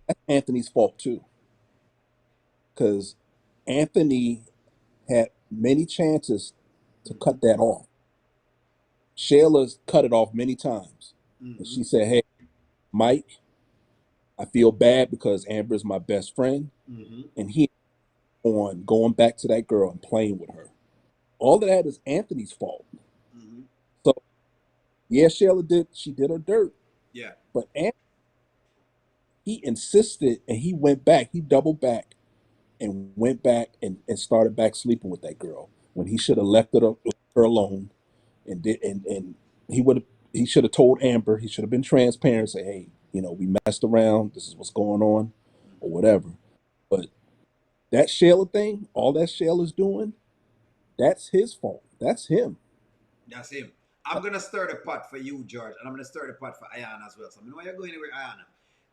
That's Anthony's fault too, because Anthony had many chances to cut that off. Shayla's cut it off many times, and Mm-hmm. she said, "Hey, Mike, I feel bad because Amber is my best friend, Mm-hmm. and he on going back to that girl and playing with her. All of that is Anthony's fault. Mm-hmm. So yeah, she did her dirt, Yeah. but he insisted and he went back, he doubled back and went back and started back sleeping with that girl when he should have her alone and did and he should have told Amber, he should have been transparent, say, hey, we messed around, this is what's going on, or whatever. But that Shayla thing, all that Shayla's doing, that's his fault. That's him. That's him. I'm gonna stir the pot for you, George, and I'm gonna stir the pot for Ayanna as well. So I know you're going anywhere, Ayanna.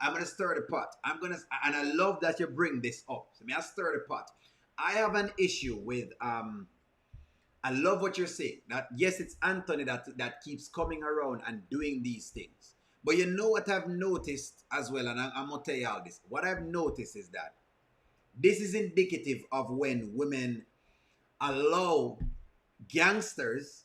I'm gonna stir the pot. And I love that you bring this up. So I stir the pot. I have an issue with I love what you're saying. That yes, it's Anthony that keeps coming around and doing these things. But you know what I've noticed as well, and I'm gonna tell you all this. What I've noticed is that this is indicative of when women allow gangsters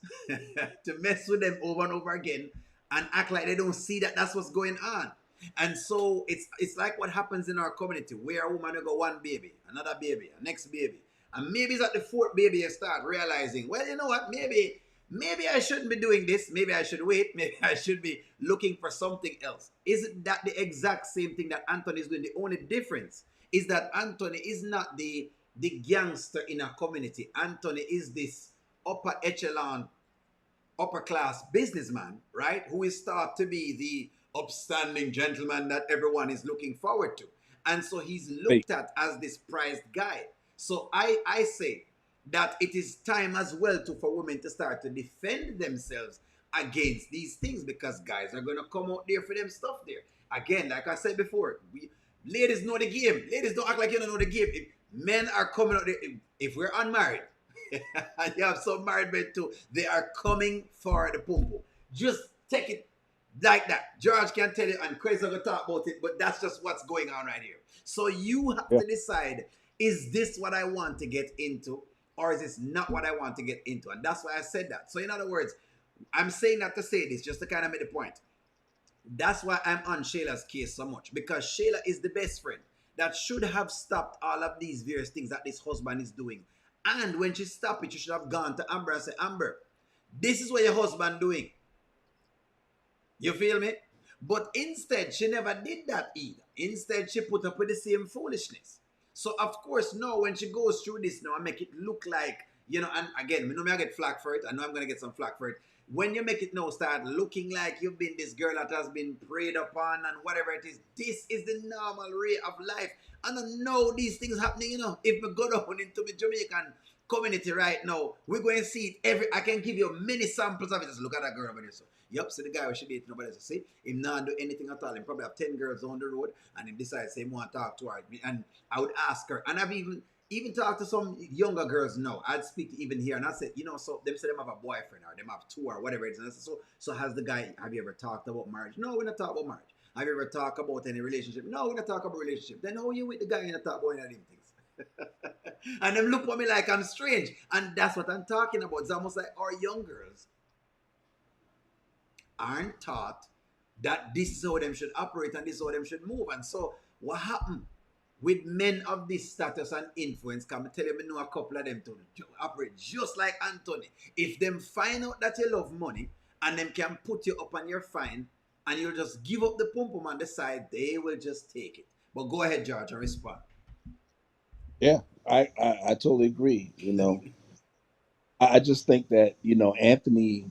to mess with them over and over again and act like they don't see that that's what's going on. And so it's like what happens in our community where a woman will go one baby, another baby, a next baby. And maybe it's at the fourth baby you start realizing, well, you know what, maybe I shouldn't be doing this. Maybe I should wait. Maybe I should be looking for something else. Isn't that the exact same thing that Anthony is doing? The only difference is that Anthony is not the gangster in a community. Anthony is this upper echelon, upper class businessman, right? Who is thought to be the upstanding gentleman that everyone is looking forward to. And so he's Hey, looked at as this prized guy. So I say that it is time as well for women to start to defend themselves against these things because guys are going to come out there for them stuff there. Again, like I said before, ladies know the game. Ladies don't act like you don't know the game. If men are coming out there, if we're unmarried, and you have some married men too, they are coming for the pum pum. Just take it like that. George can tell you, and Chris are going to talk about it, but that's just what's going on right here. So you have yeah, to decide, is this what I want to get into, or is this not what I want to get into? And that's why I said that. So in other words, I'm saying that to say this, just to kind of make the point. That's why I'm on Shayla's case so much, because Shayla is the best friend that should have stopped all of these various things that this husband is doing. And when she stopped it, she should have gone to Amber and said, Amber, this is what your husband doing. You feel me? But instead, she never did that either. Instead, she put up with the same foolishness. So, of course, now when she goes through this now, I make it look like, and again, I get flack for it. I know I'm going to get some flack for it. When you make it now start looking like you've been this girl that has been preyed upon and whatever it is, this is the normal way of life. And I know these things happening, if we go down into the Jamaican community right now. We're going to see it every. I can give you many samples of it. Just look at that girl over there. So, yep, so the guy we should date nobody else. See, him not do anything at all. He probably have 10 girls on the road, and he decides he want to talk to her. And I would ask her, and I've even talked to some younger girls now. I'd speak even here, and I said, so them say them have a boyfriend or them have two or whatever it is. And I said, so has the guy? Have you ever talked about marriage? No, we're not talking about marriage. Have you ever talked about any relationship? No, we're not talking about relationship. Then how you with the guy and not talk about any of them things? And them look at me like I'm strange. And that's what I'm talking about. It's almost like our young girls aren't taught that this is how them should operate and this is how them should move. And so what happened with men of this status and influence? Can I tell you, I know a couple of them to operate just like Anthony. If them find out that you love money and them can put you up on your fine and you'll just give up the pum pum and decide, they will just take it. But go ahead, George, and respond. Yeah, I totally agree. I just think that Anthony,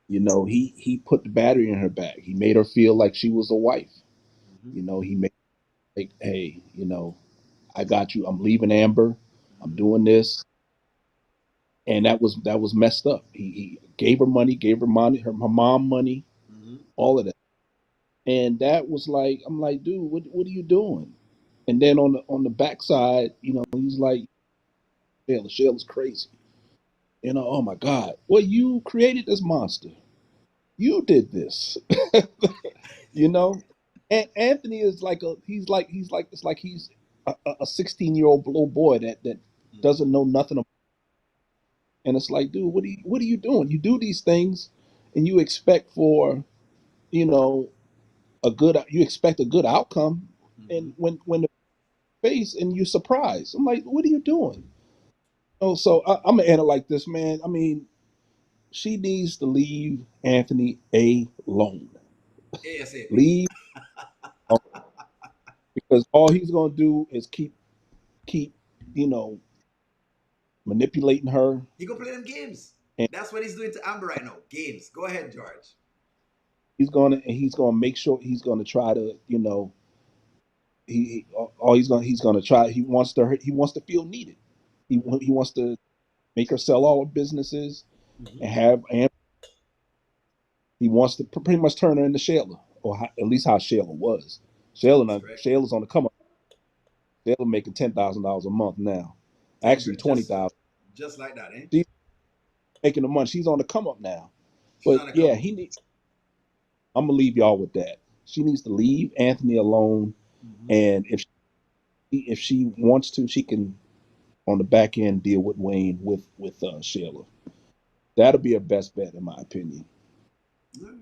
he put the battery in her back. He made her feel like she was a wife. He made like, hey, I got you. I'm leaving Amber. I'm doing this, and that was messed up. He gave her money, her mom money, Mm-hmm. all of that, and that was like, I'm like, dude, what are you doing? And then on the backside, he's like, Shayla's crazy. Oh my God. Well, you created this monster. You did this. you know? And Anthony is like it's like he's a 16-year-old little boy that doesn't know nothing about, and it's like, dude, what are you doing? You do these things and you expect for, you know, you expect a good outcome, Mm-hmm. and when the face and you're surprised. I'm like, what are you doing? Oh, so I'm gonna end it like this, man. I mean, she needs to leave Anthony alone. ASAP. Leave, because all he's gonna do is keep you know manipulating her, He gonna play them games. and That's what he's doing to Amber right now. Games. Go ahead, George. he's gonna make sure he's gonna try to all he's gonna try, he wants to feel needed. He wants to make her sell all her businesses Mm-hmm. and he wants to pretty much turn her into Shayla, or at least how Shayla was. That's correct. Shayla's on the come up. Shayla making $10,000 a month now, actually twenty Just thousand. just like that, eh? She's making the money. She's on the come up now. She's But on the come yeah, up. I'm gonna leave y'all with that. She needs to leave Anthony alone, Mm-hmm. and if she wants to, she can on the back end deal with Wayne with Shayla. That'll be her best bet, in my opinion. All right.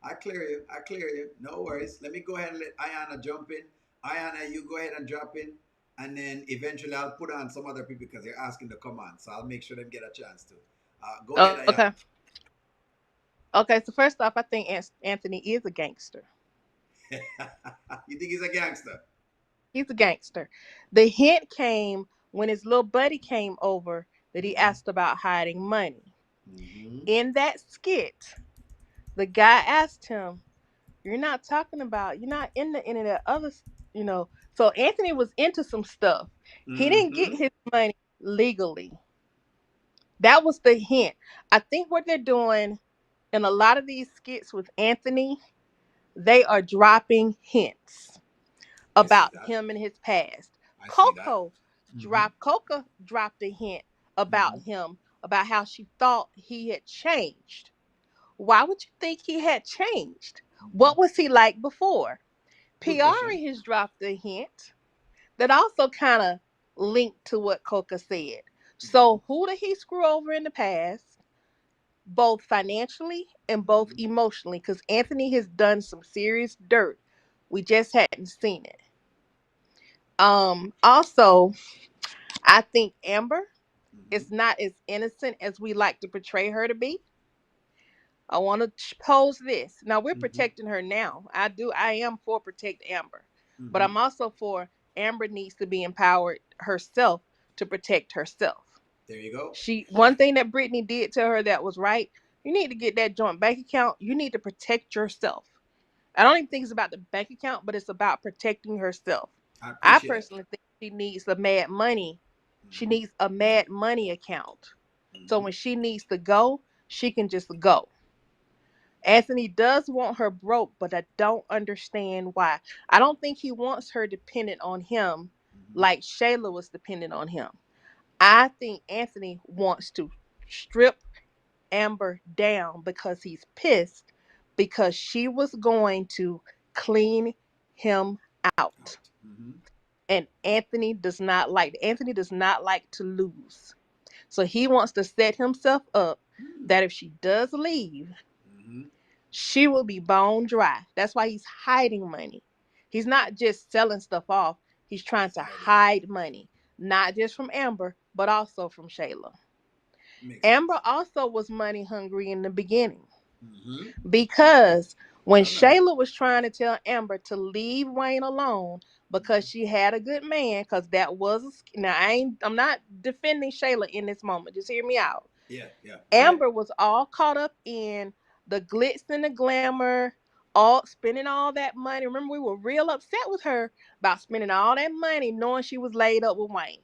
I clear you. I clear you. No worries. Let me go ahead and let Ayanna jump in. Ayanna, you go ahead and drop in. And then eventually I'll put on some other people because they're asking to come on. So I'll make sure them get a chance to. Go ahead, Ayanna. Okay. Okay. So first off, I think Anthony is a gangster. You think he's a gangster? He's a gangster. The hint came when his little buddy came over that he Mm-hmm. asked about hiding money. Mm-hmm. In that skit, the guy asked him, you're not into any of that other, you know. So Anthony was into some stuff. He didn't get Mm-hmm. his money legally. That was the hint. I think what they're doing in a lot of these skits with Anthony, they are dropping hints I see about that. him and his past. I see that. Mm-hmm. Coca dropped a hint about Mm-hmm. him, about how she thought he had changed. Why would you think he had changed? Mm-hmm. What was he like before? Good question. Piari has dropped a hint that also kind of linked to what Coca said. Mm-hmm. So who did he screw over in the past, both financially and both Mm-hmm. emotionally? Because Anthony has done some serious dirt. We just hadn't seen it. Also, I think Amber Mm-hmm. is not as innocent as we like to portray her to be. I want to pose this. Now we're Mm-hmm. protecting her now. I am for protect Amber. But Mm-hmm. I'm also for Amber needs to be empowered herself to protect herself. There you go. She one thing that Brittany did to her that was right. You need to get that joint bank account. You need to protect yourself. I don't even think it's about the bank account, but it's about protecting herself. I I appreciate that. personally think she needs the mad money She needs a mad money account. So Mm-hmm. when she needs to go, she can just go. Anthony does want her broke, but I don't understand why. I don't think he wants her dependent on him Mm-hmm. like Shayla was dependent on him. I think Anthony wants to strip Amber down because he's pissed because she was going to clean him out. Out. Mm-hmm. And Anthony does not like to lose. So he wants to set himself up that if she does leave, Mm-hmm. she will be bone dry. That's why he's hiding money. He's not just selling stuff off. He's trying He's to hiding. hide money, not just from Amber, but also from Shayla. Makes Amber sense. also was money hungry in the beginning Mm-hmm. because when I remember. Shayla was trying to tell Amber to leave Wayne alone because Mm-hmm. she had a good man, because that was now I'm not defending Shayla in this moment. Just hear me out. Yeah, yeah. Go ahead. Amber was all caught up in the glitz and the glamour, all spending all that money. Remember, we were real upset with her about spending all that money, knowing she was laid up with Wayne.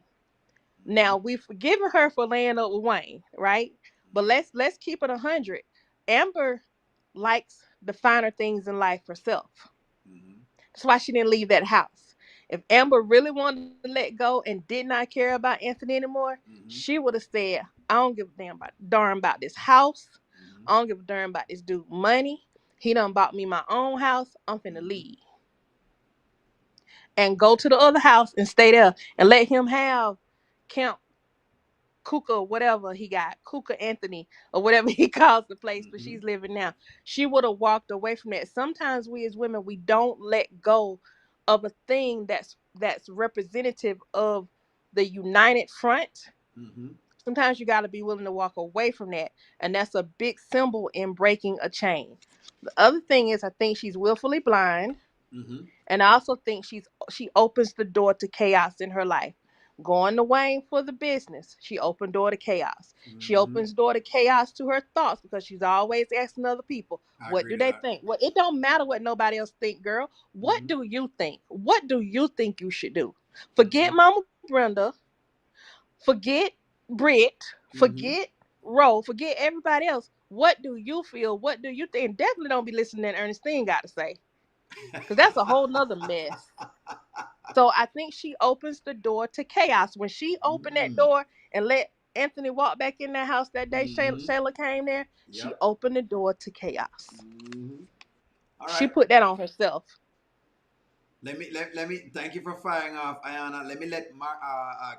Mm-hmm. Now we've forgiven her for laying up with Wayne, right? But Mm-hmm. let's keep it 100. Amber likes the finer things in life herself. Mm-hmm. That's why she didn't leave that house. If Amber really wanted to let go and did not care about Anthony anymore, Mm-hmm. she would have said, I don't give a darn about this house. Mm-hmm. I don't give a darn about this dude money. He done bought me my own house. I'm finna Mm-hmm. leave. And go to the other house and stay there and let him have Count Kuka, whatever he got, Kuka Anthony, or whatever he calls the place where Mm-hmm. she's living now. She would have walked away from that. Sometimes we as women, we don't let go of a thing that's representative of the united front. Mm-hmm. Sometimes you got to be willing to walk away from that, and that's a big symbol in breaking a chain. The other thing is, I think she's willfully blind. Mm-hmm. And I also think she opens the door to chaos in her life. Going to Wayne for the business, she opened door to chaos. She Mm-hmm. opens door to chaos to her thoughts because she's always asking other people, I what agree do to they that. think? Well, it don't matter what nobody else think, girl. What Mm-hmm. do you think? What do you think you should do? Mm-hmm. Forget Mama Brenda, forget Britt, Mm-hmm. forget Ro, forget everybody else. What do you feel? What do you think? And definitely don't be listening to Ernestine got to say, because that's a whole nother mess. So I think she opens the door to chaos. When she opened that Mm. door and let Anthony walk back in that house that day Mm-hmm. Shayla came there, she Yep. opened the door to chaos. Mm-hmm. All She right. put that on herself. Let me thank you for firing off, Ayanna. Let me let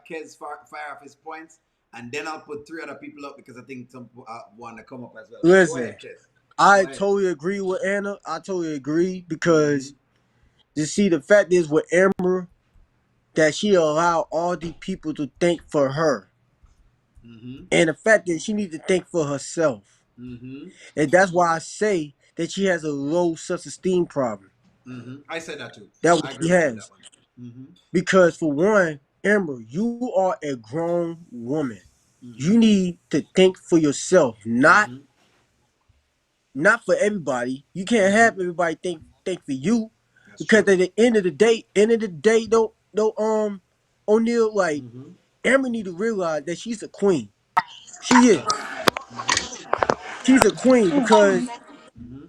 Kez fire off his points, and then I'll put three other people up because I think some want to come up as well. So go Listen, ahead, Kez. Go I ahead. totally agree with Anna. I totally agree Mm-hmm. because you see the fact is with Amber that she allowed all these people to think for her. Mm-hmm. And the fact that she needs to think for herself. Mm-hmm. And that's why I say that she has a low self-esteem problem. Mm-hmm. I said that too. That's I what agree she with you with that has. one. Mm-hmm. Because for one, Amber, you are a grown woman. You Mm-hmm. need to think for yourself, not Mm-hmm. not for everybody. You can't Mm-hmm. have everybody think for you. That's Because true. at the end of the day, don't O'Neal, like Mm-hmm. Amber need to realize that she's a queen. She is. Yes. Mm-hmm. She's a queen Mm-hmm.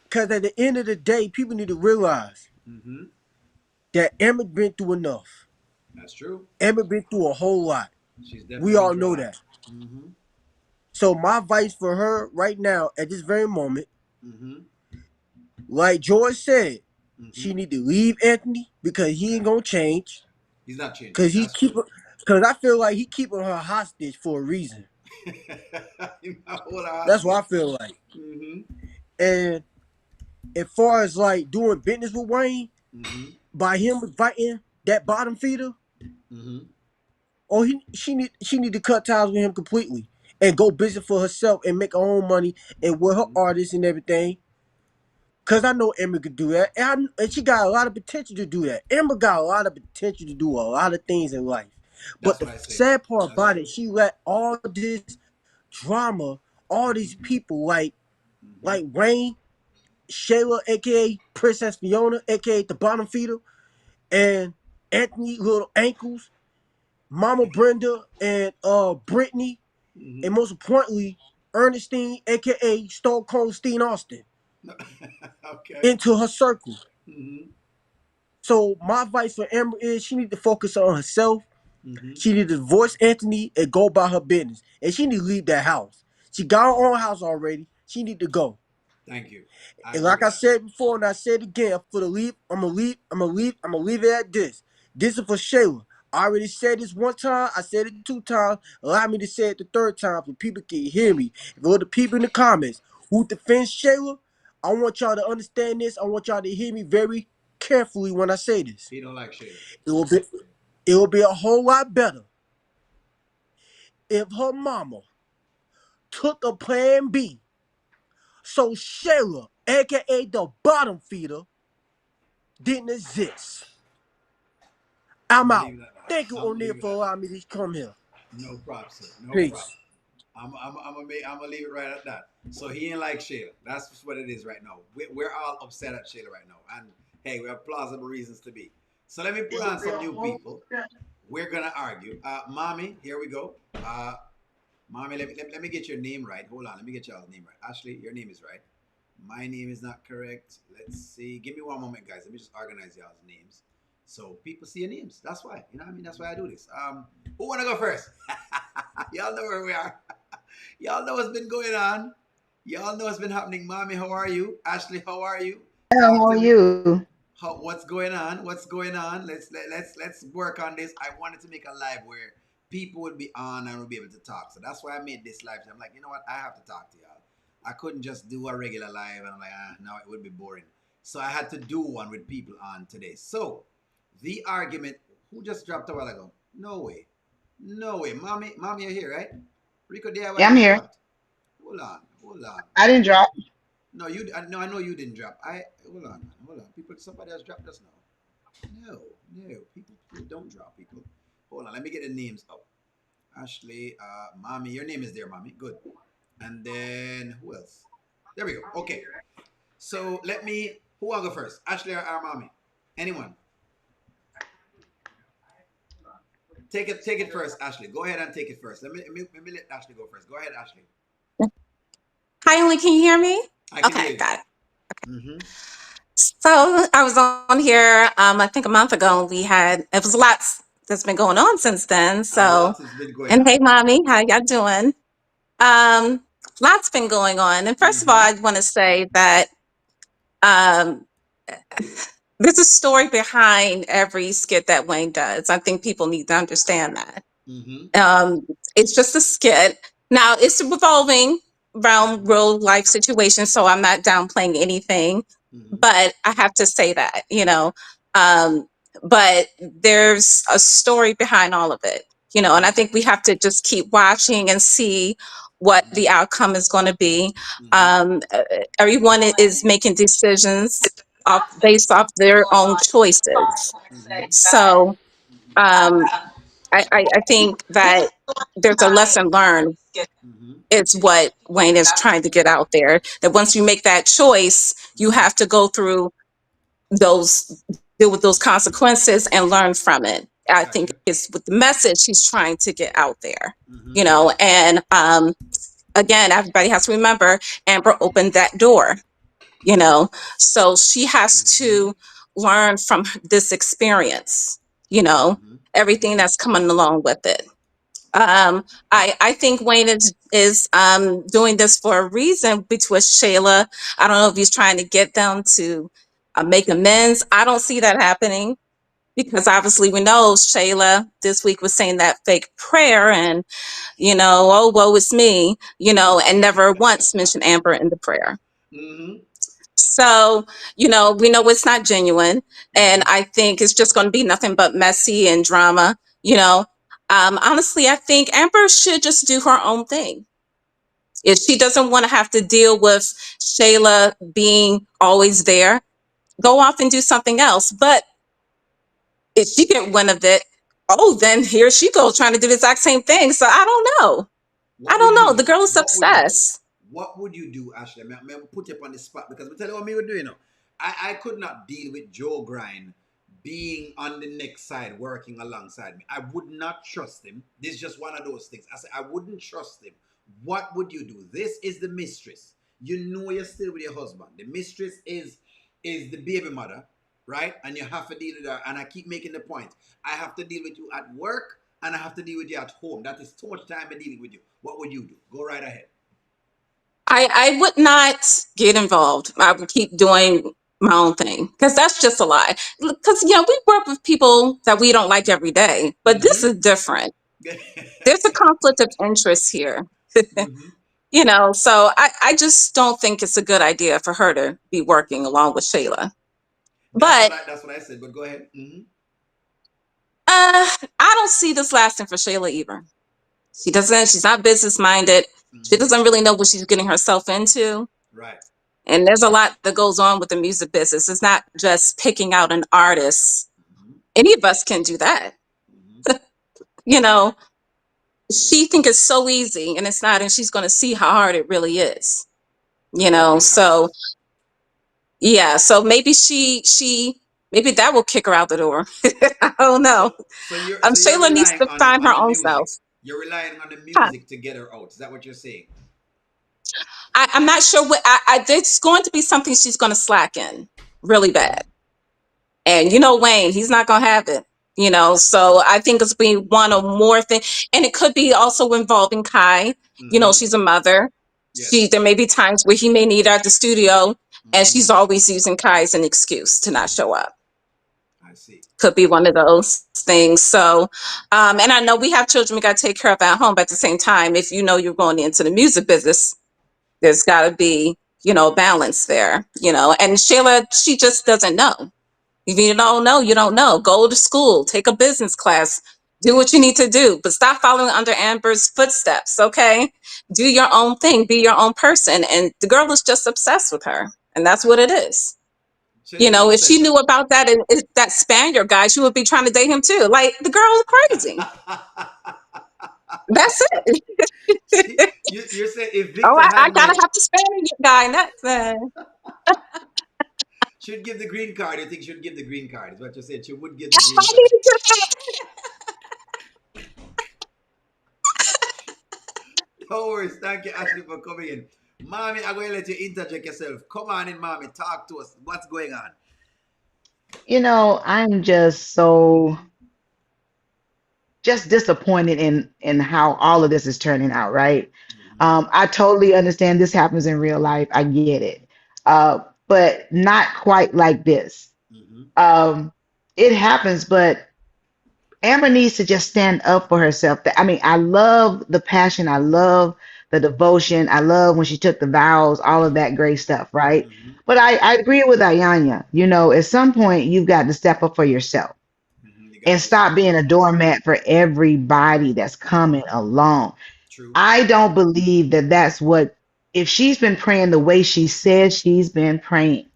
because at the end of the day, people need to realize Mm-hmm. that Amber been through enough. That's true. Amber been through a whole lot. She's We definitely been all through a know lot. that. Mm-hmm. So my advice for her right now, at this very moment, Mm-hmm. like George said, Mm-hmm. she need to leave Anthony because he ain't Okay. gonna change. He's not changing. Cause he That's keep true. cause I feel like he keeping her hostage for a reason. You know what I That's what I hostage. feel like. Mm-hmm. And as far as like doing business with Wayne, Mm-hmm. by him inviting that bottom feeder, Mm-hmm. or she need to cut ties with him completely and go business for herself and make her own money and with her Mm-hmm. artists and everything. Cause I know Emma could do that, and she got a lot of potential to do that. Emma got a lot of potential to do a lot of things in life. But That's the what I say. sad part That's about it, true. she let all this drama, all these Mm-hmm. people Mm-hmm. like Wayne, Shayla, aka Princess Fiona, aka the bottom feeder, and Anthony Little Ankles Mama Brenda and Brittany, and most importantly, Ernestine, aka Stone Cold Steen Austin, Okay. into her circle. Mm-hmm. So my advice for Amber is she need to focus on herself. Mm-hmm. She need to divorce Anthony and go about her business. And she need to leave that house. She got her own house already. She need to go. Thank you. I And agree like with I that. said before, and I said again, for the leave, I'm gonna leave it at this. This is for Shayla. I already said this one time, I said it 2 times. Allow me to say it the third time so people can hear me. If all the people in the comments who defend Shayla, I want y'all to understand this. I want y'all to hear me very carefully when I say this. He don't like Shayla. It will be it will be a whole lot better if her mama took a plan B. So Shayla, aka the bottom feeder, didn't exist. I'm I'm gonna out. leave it at that. Thank you, I'm gonna O'Neal, leave it for at allowing me to come here. that. No props, sir. No props. Peace. I'm gonna leave it right at that. So he ain't like Shayla. That's just what it is right now. We're all upset at Shayla right now, and hey, we have plausible reasons to be. So let me put on some new people. We're gonna argue. Mommy, here we go. Mommy, let me get your name right. Hold on, let me get y'all's name right. Ashley, your name is right. My name is not correct. Let's see. Give me one moment, guys. Let me just organize y'all's names so people see your names. That's why. You know what I mean? That's why I do this. Who wanna go first? Y'all know where we are. Y'all know what's been going on. Y'all know what's been happening. Mommy, how are you? Ashley, how are you? Talk How to are me. you? What's going on? What's going on? Let's work on this. I wanted to make a live where people would be on and would be able to talk. So that's why I made this live. I'm like, you know what? I have to talk to y'all. I couldn't just do a regular live and I'm like, now it would be boring. So I had to do one with people on today. So the argument, who just dropped a while ago? No way. No way. Mommy, you're here, right? Rico DIY Yeah, I'm just here. dropped. Hold on. I didn't drop. No, you. No, I know you didn't drop. Hold on. People, somebody else dropped us now. No. People don't drop. People, hold on. Let me get the names up. Ashley, mommy, your name is there, mommy. Good. And then who else? There we go. Okay. So let me. Who will go first? Ashley or mommy? Anyone? Take it first, Ashley. Go ahead and take it first. Let me let Ashley go first. Go ahead, Ashley. Hi, Emily, can you hear me? I can hear Okay, you. got it. Mm-hmm. So I was on here, I think a month ago, and we had, it was lots that's been going on since then. A So, lot has been going and on. hey, mommy, how y'all doing? Um, Lots been going on. And first of all, Mm-hmm. I want to say that um, there's a story behind every skit that Wayne does. I think people need to understand that. Mm-hmm. Um, it's just a skit. Now it's revolving around real life situations, so I'm not downplaying anything, Mm-hmm. but I have to say that, um, but there's a story behind all of it, and Mm-hmm. I think we have to just keep watching and see what the outcome is going to be. Mm-hmm. Everyone is making decisions based off their own choices. Mm-hmm. So, um, I think that there's a lesson learned. Mm-hmm. It's what Wayne is trying to get out there. That once you make that choice, you Mm-hmm. have to go through those, deal with those consequences and learn from it. I think Gotcha. it's with the message he's trying to get out there, Mm-hmm. and again, everybody has to remember Amber opened that door, so she has Mm-hmm. to learn from this experience, you know, Mm-hmm. everything Mm-hmm. that's coming along with it. I think Wayne is doing this for a reason between Shayla. I don't know if he's trying to get them to make amends. I don't see that happening because obviously we know Shayla this week was saying that fake prayer and oh woe is me, and never once mentioned Amber in the prayer. Mm-hmm. So, we know it's not genuine. And Mm-hmm. I think it's just going to be nothing but messy and drama. Honestly, I think Amber should just do her own thing. If she doesn't want to have to deal with Shayla being always there, go off and do something else. But if she get wind of it, oh, then here she goes trying to do the exact same thing. So I don't know. I What would don't you know. The do? girl is What would you do? obsessed. What would you do, Ashley? Me put you up on the spot because I tell you what me would do. I could not deal with Joe Grind being on the next side, working alongside me. I would not trust him. This is just one of those things. I said, I wouldn't trust him. What would you do? This is the mistress. You know you're still with your husband. The mistress is the baby mother, right? And you have to deal with her. And I keep making the point. I have to deal with you at work and I have to deal with you at home. That is too much time in dealing with you. What would you do? Go right ahead. I would not get involved. I would keep doing my own thing because that's just a lie. Because, we work with people that we don't like every day, but this Mm-hmm. is different. There's a conflict of interest here. Mm-hmm. So I just don't think it's a good idea for her to be working along with Shayla. But That's what I said. But go ahead. Mm-hmm. I don't see this lasting for Shayla either. She's not business minded. She Mm-hmm. doesn't really know what she's getting herself into. Right. And there's a lot that goes on with the music business. It's not just picking out an artist. Mm-hmm. Any of us can do that. Mm-hmm. You know, she think it's so easy and it's not, and she's going to see how hard it really is. Totally So honest. yeah, so maybe that will kick her out the door. I don't know. So you're Shayla needs relying to find her on the own self. music. You're relying on the Huh. music to get her out. Is that what you're saying? I'm not sure what it's going to be something she's going to slack in really bad. And Wayne, he's not gonna have it. So I think it's be one or more thing, and it could be also involving Kai. Mm-hmm. She's a mother. Yes. There may be times where he may need her at the studio, and Mm-hmm. she's always using Kai as an excuse to not show up. I see. Could be one of those things. So, and I know we have children we got to take care of at home, but at the same time, if you're going into the music business, there's got to be balance there. And Shayla, she just doesn't know. If you don't know, you don't know. Go to school, take a business class, do what you need to do, but stop following under Amber's footsteps, okay? Do your own thing, be your own person. And the girl is just obsessed with her. And that's what it is. She's an If she obsession. knew about that and that Spaniard guy, she would be trying to date him too. Like, the girl is crazy. That's it. You're saying if Oh, Victor I had gotta met, have the Spaniard guy. And that's should give the green card. You think she'd give the green card? Is what you're saying? She would give the green I card. need to get that. No worries. Thank you, Ashley, for coming in. Mommy, I'm going to let you interject yourself. Come on in, Mommy. Talk to us. What's going on? I'm just so just disappointed in how all of this is turning out, right? Mm-hmm. I totally understand this happens in real life. I get it. But not quite like this. Mm-hmm. It happens, but Amber needs to just stand up for herself. I mean, I love the passion. I love the devotion. I love when she took the vows, all of that great stuff, right? Mm-hmm. But I agree with Ayanna. At some point, you've got to step up for yourself Mm-hmm. You got and to stop being a doormat for everybody that's coming along. true. I don't believe that that's what, if she's been praying the way she said she's been praying,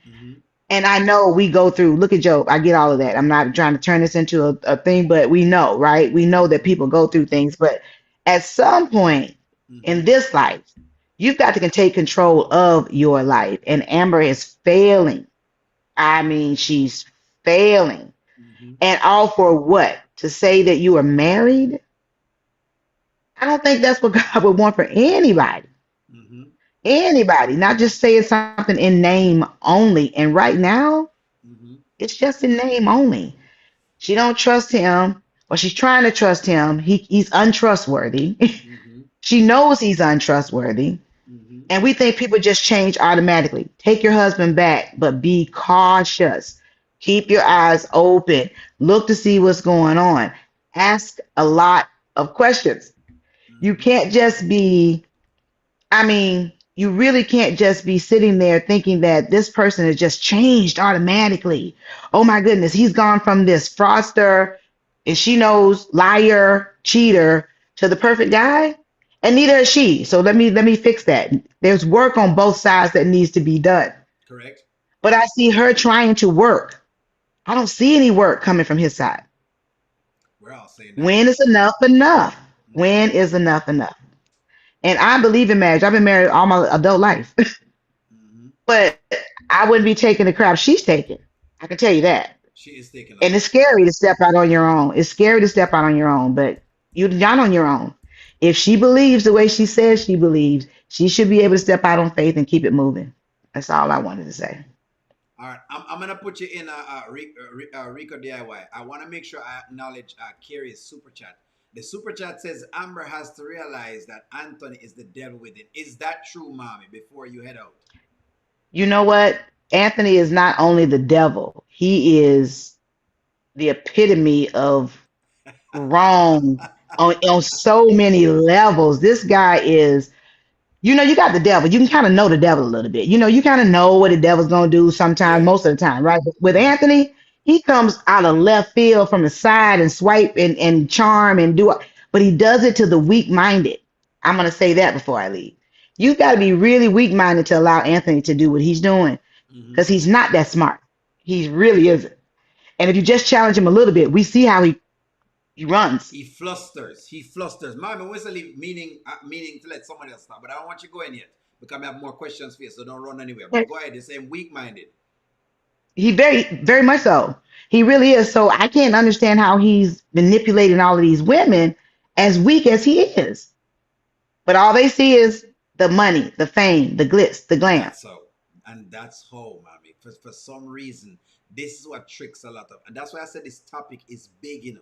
Mm-hmm. and I know we go through, look at Job. I get all of that. I'm not trying to turn this into a thing, but we know, right? We know that people go through things. But at some point Mm-hmm. in this life, you've got to take control of your life. And Amber is failing. I mean, she's failing. Mm-hmm. And all for what? To say that you are married? I don't think that's what God would want for anybody. Mm-hmm. Anybody, not just saying something in name only. And right now, Mm-hmm. it's just in name only. She don't trust him, or she's trying to trust him. He's untrustworthy. Mm-hmm. She knows he's untrustworthy. Mm-hmm. And we think people just change automatically. Take your husband back, but be cautious. Keep your eyes open. Look to see what's going on. Ask a lot of questions. You Mm-hmm. can't just be, I mean, you really can't just be sitting there thinking that this person has just changed automatically. Oh my goodness, he's gone from this fraudster, and she knows, liar, cheater, to the perfect guy. And neither is she. So let me fix that. There's work on both sides that needs to be done. Correct. But I see her trying to work. I don't see any work coming from his side. We're all saying that. When is enough enough? Mm-hmm. When is enough enough? And I believe in marriage. I've been married all my adult life. Mm-hmm. But I wouldn't be taking the crap she's taking. I can tell you that. She is taking a And lot. it's scary to step out on your own. It's scary to step out on your own, but you're not on your own. If she believes the way she says she believes, she should be able to step out on faith and keep it moving. That's all I wanted to say. All right, I'm gonna put you in Rico DIY. I want to make sure I acknowledge Carrie's super chat. The super chat says Amber has to realize that Anthony is the devil within. Is that true, mommy? Before you head out. You know what? Anthony is not only the devil, he is the epitome of wrong on so many levels. This guy is, you got the devil. You can kind of know the devil a little bit. You kind of know what the devil's going to do sometimes, Yeah. most of the time, right? But with Mm-hmm. Anthony, he comes out of left field from the side and swipe and charm and do, but he does it to the weak minded. I'm going to say that before I leave. You've got to be really weak minded to allow Anthony to do what he's doing Mm-hmm. because he's not that smart. He really isn't. And if you just challenge him a little bit, we see how he runs. He flusters. He flusters. Mommy, whistling meaning to let somebody else start. But I don't want you going yet because I have more questions for you. So don't run anywhere. But go ahead. The same weak minded. He very much so. He really is. So I can't understand how he's manipulating all of these women as weak as he is. But all they see is the money, the fame, the glitz, the glam. That's how. And that's how, mommy. For some reason, this is what tricks a lot of. And that's why I said this topic is big,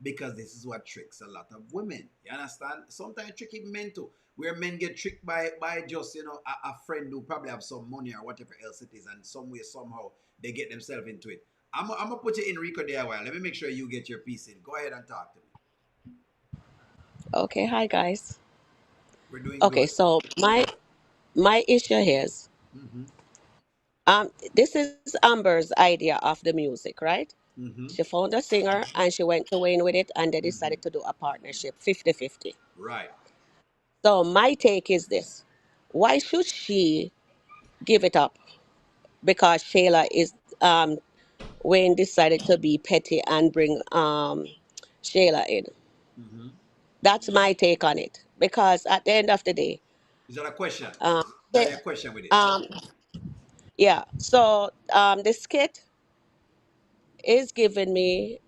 because this is what tricks a lot of women. You understand? Sometimes trick even men too. Where men get tricked by just, a friend who probably have some money or whatever else it is. And some way, somehow, they get themselves into it. I'm going to put you in Rico there a while. Let me make sure you get your piece in. Go ahead and talk to me. Okay, hi guys. We're doing Okay, good. so my issue is Mm-hmm. this is Amber's idea of the music, right? Mm-hmm. She found a singer and she went to Wayne with it and they Mm-hmm. decided to do a partnership 50-50. Right. So my take is this. Why should she give it up? Because Shayla is Wayne decided to be petty and bring Shayla in. Mm-hmm. That's my take on it. Because at the end of the day, Is that a question? um, That they- a question with it? um, yeah. So the skit is giving me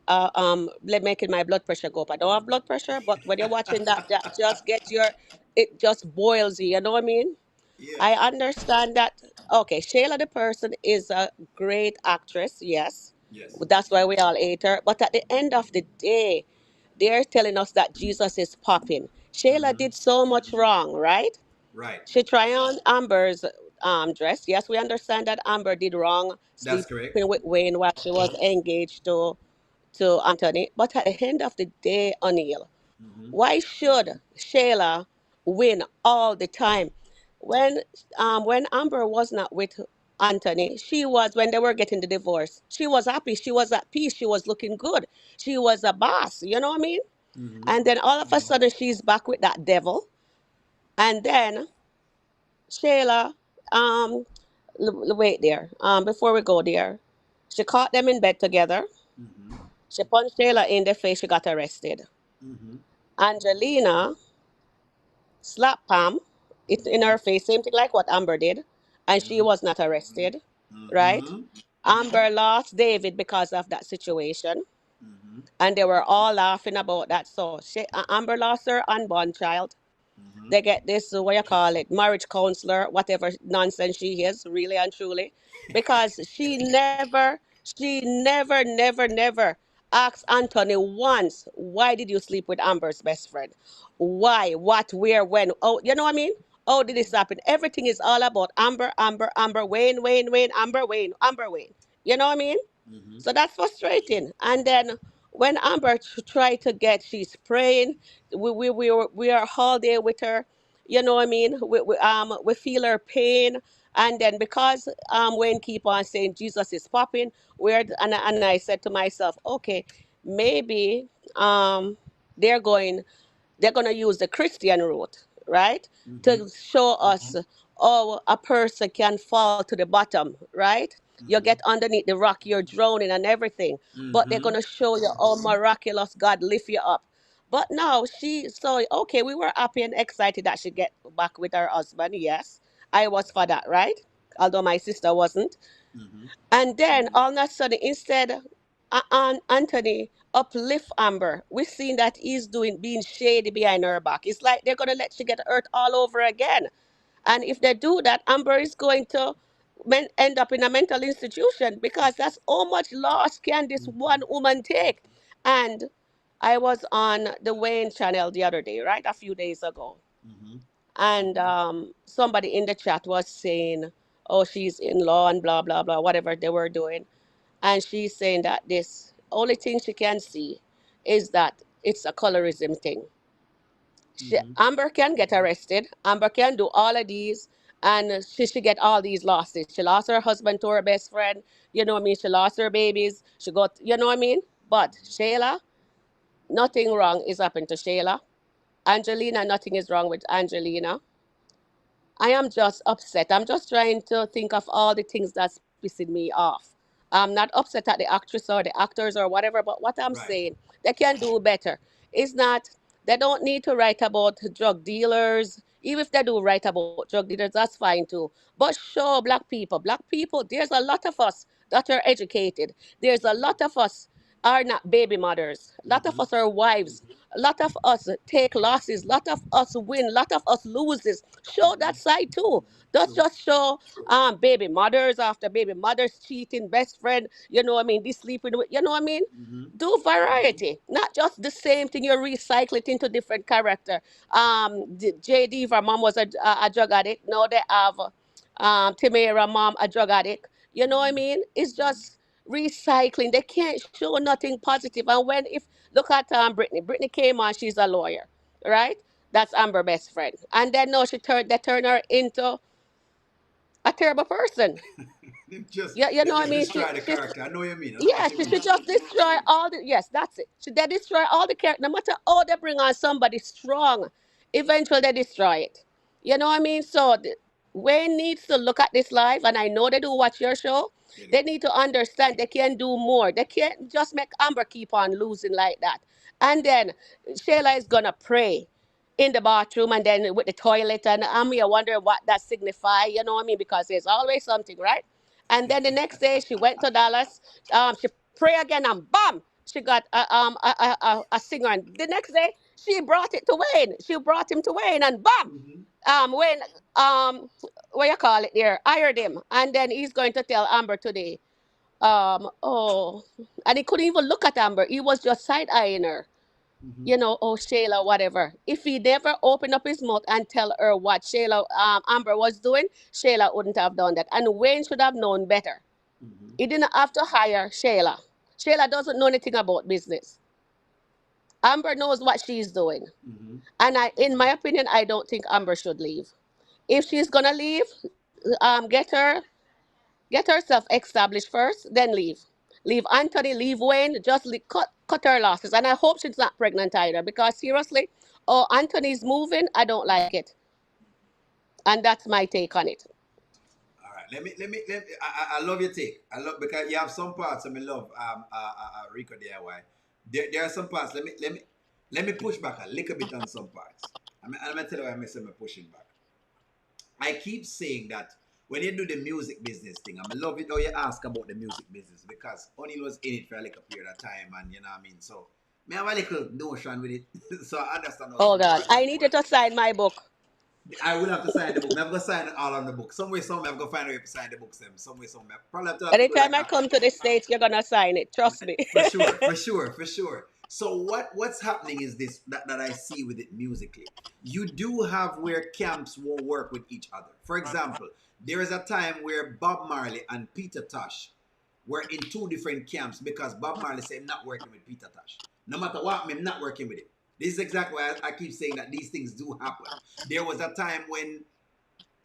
making my blood pressure go up. I don't have blood pressure, but when you're watching that, that just gets it just boils you. You know what I mean? Yeah. I understand that. Okay, Shayla the person is a great actress. Yes, Yes. that's why we all hate her. But at the end of the day, they're telling us that Jesus is popping. Shayla Mm-hmm. did so much wrong, right? Right. She tried on Amber's dress. Yes, we understand that Amber did wrong That's sleeping correct. with Wayne while she was engaged to Anthony. But at the end of the day, O'Neill, Mm-hmm. why should Shayla win all the time? When when Amber was not with Anthony, she was when they were getting the divorce. She was happy. She was at peace. She was looking good. She was a boss. You know what I mean? Mm-hmm. And then all of a sudden, she's back with that devil. And then Shayla, um, wait there. Before we go there, she caught them in bed together. Mm-hmm. She punched Shayla in the face. She got arrested. Mm-hmm. Angelina slapped Pam it in her face, same thing like what Amber did, and she Mm-hmm. was not arrested, right? Mm-hmm. Amber lost David because of that situation, Mm-hmm. and they were all laughing about that. So Amber lost her unborn child. Mm-hmm. They get this, what you call it, marriage counselor, whatever nonsense she is, really and truly, because she never asked Anthony once, why did you sleep with Amber's best friend? Why, what, where, when? Oh, you know what I mean? Oh, did this happen? Everything is all about Amber, Amber, Amber, Wayne, Wayne, Wayne, Amber, Wayne, Amber, Wayne. You know what I mean? Mm-hmm. So that's frustrating. And then when Amber tried to get, she's praying. We are all there with her. You know what I mean? We feel her pain. And then because Wayne keep on saying Jesus is popping, and I said to myself, okay, maybe um they're going they're going to use the Christian route, right? Mm-hmm. To show us how a person can fall to the bottom, right? You get underneath the rock, you're drowning and everything. But they're Mm-hmm. going to show you how miraculous God lift you up. But now so okay, we were happy and excited that she get back with her husband. Yes, I was for that, right? Although my sister wasn't. Mm-hmm. And then all of a sudden, instead, Anthony uplift Amber. We've seen that he's being shady behind her back. It's like they're gonna let she get hurt all over again. And if they do that, Amber is going to end up in a mental institution because that's how much loss can this one woman take. And I was on the Wayne channel the other day, right, a few days ago, Mm-hmm. and somebody in the chat was saying, "Oh, she's in law and blah blah blah," whatever they were doing, and she's saying that this only thing she can see is that it's a colorism thing. Mm-hmm. Amber can get arrested. Amber can do all of these, and she should get all these losses. She lost her husband to her best friend. You know what I mean? She lost her babies. She got, you know what I mean? But Shayla, nothing wrong is happened to Shayla. Angelina, nothing is wrong with Angelina. I am just upset. I'm just trying to think of all the things that's pissing me off. I'm not upset at the actress or the actors or whatever, but what I'm Right. saying, they can do better. It's not, they don't need to write about drug dealers. Even if they do write about drug dealers, that's fine too. But show black people, there's a lot of us that are educated. There's a lot of us are not baby mothers. A lot of Mm-hmm. us are wives. A lot of us take losses. A lot of us win. A lot of us loses. Show that side too. Don't True. just show baby mothers after baby mothers cheating, best friend, you know what I mean, this sleeping with, you know what I mean? Mm-hmm. Do variety, not just the same thing. You recycle it into different character. JD, her mom was a drug addict. Now they have Timera mom a drug addict. You know what I Mm-hmm. mean? It's just recycling. They can't show nothing positive. And when if look at Brittany. Brittany came on. She's a lawyer, right? That's Amber best friend. And then no, they turn her into a terrible person. Yeah, you They know what I just mean? destroy the character. I know what you mean. I know Yeah, what you she mean. should just destroy all the. Yes, that's it. Should they destroy all the character? No matter how they bring on somebody strong, eventually they destroy it. You know what I mean? So Wayne needs to look at this live, and I know they do watch your show. Get it. They need to understand they can do more. They can't just make Amber keep on losing like that. And then Shayla is gonna pray in the bathroom and then with the toilet, and I'm here wondering what that signify. You know what I mean? Because there's always something, right? And then the next day she went to Dallas. She pray again, and bam, she got a singer. And the next day she brought it to Wayne. She brought him to Wayne, and bam, Mm-hmm. Wayne, what you call it there, hired him, and then he's going to tell Amber today. Oh, and he couldn't even look at Amber. He was just side eyeing her. Mm-hmm. You know, oh Shayla, whatever. If he never opened up his mouth and tell her what Shayla, Amber was doing, Shayla wouldn't have done that. And Wayne should have known better. Mm-hmm. He didn't have to hire Shayla. Shayla doesn't know anything about business. Amber knows what she's doing. Mm-hmm. And in my opinion, I don't think Amber should leave. If she's gonna leave, get herself established first, then leave. Leave Anthony, leave Wayne, just cut her losses. And I hope she's not pregnant either, because seriously, oh, Anthony's moving, I don't like it. And that's my take on it. All right. Let me I love your take. I love because you have some parts of me love Rico DIY. There are some parts. Let me push back a little bit on some parts. I'm gonna tell you why I'm saying pushing back. I keep saying that when you do the music business thing, I love it how you ask about the music business because O'Neal was in it for a little period of time, and you know what I mean. So me have a little notion with it, so I understand how some Hold on. parts I of it need you work. to sign my book. I will have to sign the book. I'm gonna sign it all on the book. Some way, some I'm gonna find a way to sign the books. Them some way, some probably have to do Anytime like I a come to the States, you're gonna sign it. Trust me. for sure, for sure, for sure. So what's happening is this that I see with it musically. You do have where camps won't work with each other. For example, there is a time where Bob Marley and Peter Tosh were in two different camps because Bob Marley said I'm not working with Peter Tosh. No matter what, I'm not working with him. This is exactly why I keep saying that these things do happen. There was a time when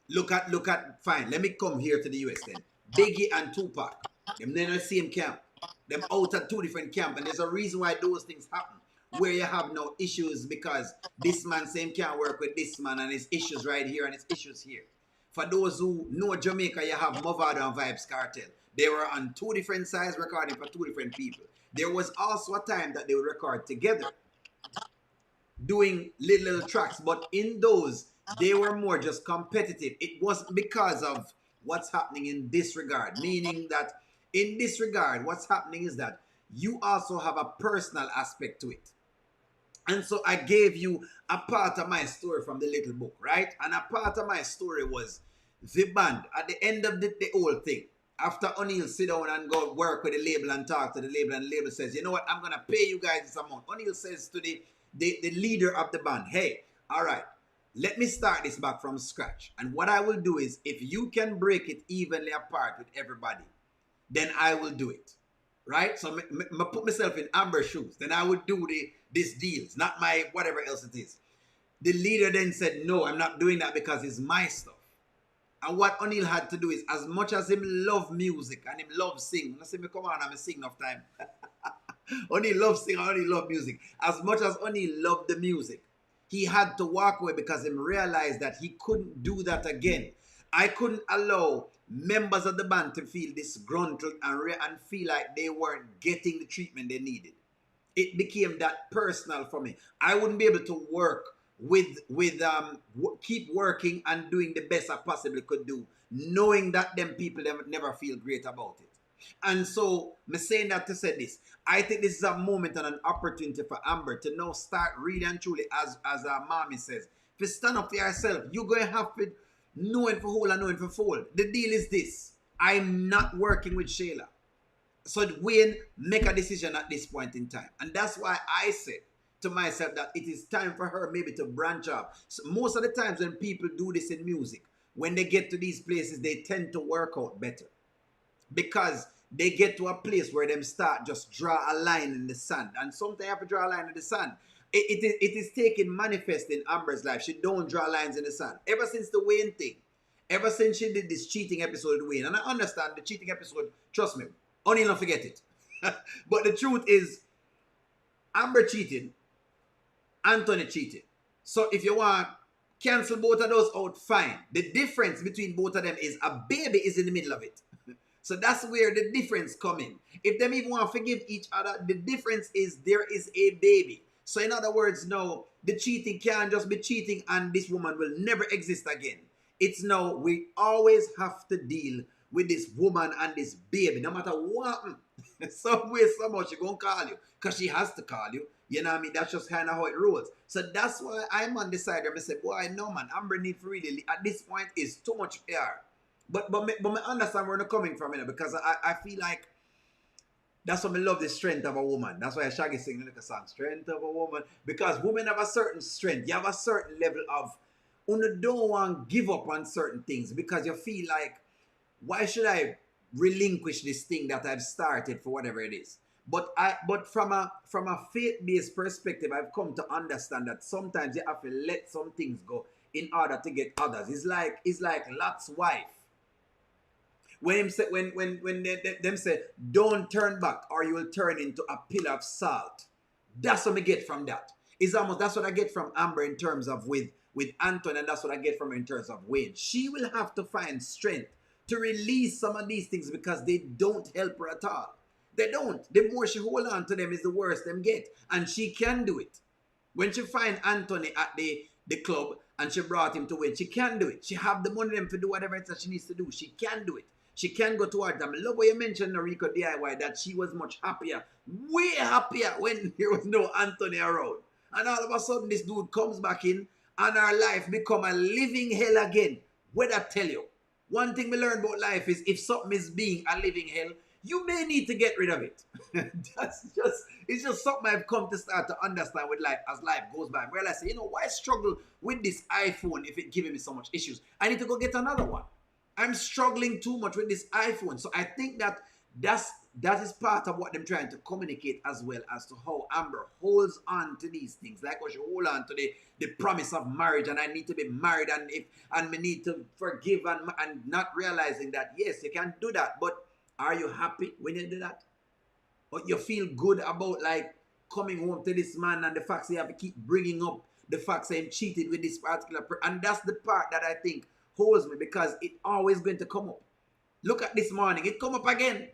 look at fine. Let me come here to the US then. Biggie and Tupac, them in the same camp. Them out at two different camp, and there's a reason why those things happen. Where you have no issues because this man same can't work with this man, and his issues right here and his issues here. For those who know Jamaica, you have Movado and Vibes Cartel. They were on two different sides recording for two different people. There was also a time that they would record together doing little tracks, but in those they were more just competitive. It wasn't because of what's happening in this regard, meaning that in this regard, what's happening is that you also have a personal aspect to it. And so I gave you a part of my story from the little book, right? And a part of my story was the band. At the end of the whole thing, after O'Neal sit down and go work with the label and talk to the label, and the label says, you know what, I'm going to pay you guys this amount. O'Neal says to the leader of the band, hey, all right, let me start this back from scratch. And what I will do is, if you can break it evenly apart with everybody, then I will do it. Right? So I put myself in Amber's shoes. Then I would do these deals, not my whatever else it is. The leader then said, no, I'm not doing that because it's my stuff. And what O'Neal had to do is, as much as him love music and him love sing, I say, me come on, I'm a sing enough time. O'Neal love sing, O'Neal love music. As much as O'Neal loved the music, he had to walk away because he realized that he couldn't do that again. I couldn't allow members of the band to feel disgruntled and feel like they weren't getting the treatment they needed. It became that personal for me. I wouldn't be able to work keep working and doing the best I possibly could do, knowing that them people never feel great about it. And so, I'm saying that to say this. I think this is a moment and an opportunity for Amber to now start really and truly, as our mommy says, if you stand up for yourself, you're going to have to know it for whole and know it for full. The deal is this. I'm not working with Shayla. So Wayne make a decision at this point in time. And that's why I said to myself that it is time for her maybe to branch out. So most of the times when people do this in music, when they get to these places, they tend to work out better. Because they get to a place where them start just draw a line in the sand. And sometimes you have to draw a line in the sand. It is taking manifest in Amber's life. She don't draw lines in the sand. Ever since the Wayne thing, ever since she did this cheating episode with Wayne, and I understand the cheating episode, trust me, only not forget it. But the truth is, Amber cheated, Anthony cheated. So if you want, cancel both of those out, fine. The difference between both of them is a baby is in the middle of it. So that's where the difference comes in. If them even want to forgive each other, the difference is there is a baby. So in other words, no, the cheating can't just be cheating and this woman will never exist again. It's now we always have to deal with this woman and this baby, no matter what. Some way, somehow she's going to call you because she has to call you. You know what I mean? That's just kind of how it rolls. So that's why I'm on the side where I say, boy, no man, Amber need for really, at this point, is too much air. But I understand where they're coming from, you know, because I feel like that's why I love the strength of a woman. That's why Shaggy sing the song, Strength of a Woman. Because women have a certain strength. You have a certain level of, you don't want to give up on certain things because you feel like, why should I relinquish this thing that I've started for whatever it is? But from a faith-based perspective, I've come to understand that sometimes you have to let some things go in order to get others. It's like Lot's wife. When them say, don't turn back or you will turn into a pillar of salt. That's what I get from that. It's almost, that's what I get from Amber in terms of with Anton, and that's what I get from her in terms of Wayne. She will have to find strength to release some of these things because they don't help her at all. They don't. The more she hold on to them is the worse them get. And she can do it. When she find Anthony at the club and she brought him to Wayne, she can do it. She have the money them to do whatever it is that she needs to do. She can do it. She can go towards them. I love what you mentioned, Noriko DIY, that she was much happier, way happier when there was no Anthony around. And all of a sudden, this dude comes back in and our life become a living hell again. What I tell you, one thing we learn about life is if something is being a living hell, you may need to get rid of it. It's just something I've come to start to understand with life as life goes by. I realize, you know, why struggle with this iPhone if it's giving me so much issues? I need to go get another one. I'm struggling too much with this iPhone. So I think that is part of what they're trying to communicate as well as to how Amber holds on to these things. Like how she hold on to the promise of marriage and I need to be married and we need to forgive and not realizing that, yes, you can do that. But are you happy when you do that? Or you feel good about like coming home to this man and the fact that you have to keep bringing up the fact that he cheated with this particular person. And that's the part that I think holds me because it always going to come up. Look at this morning, it come up again.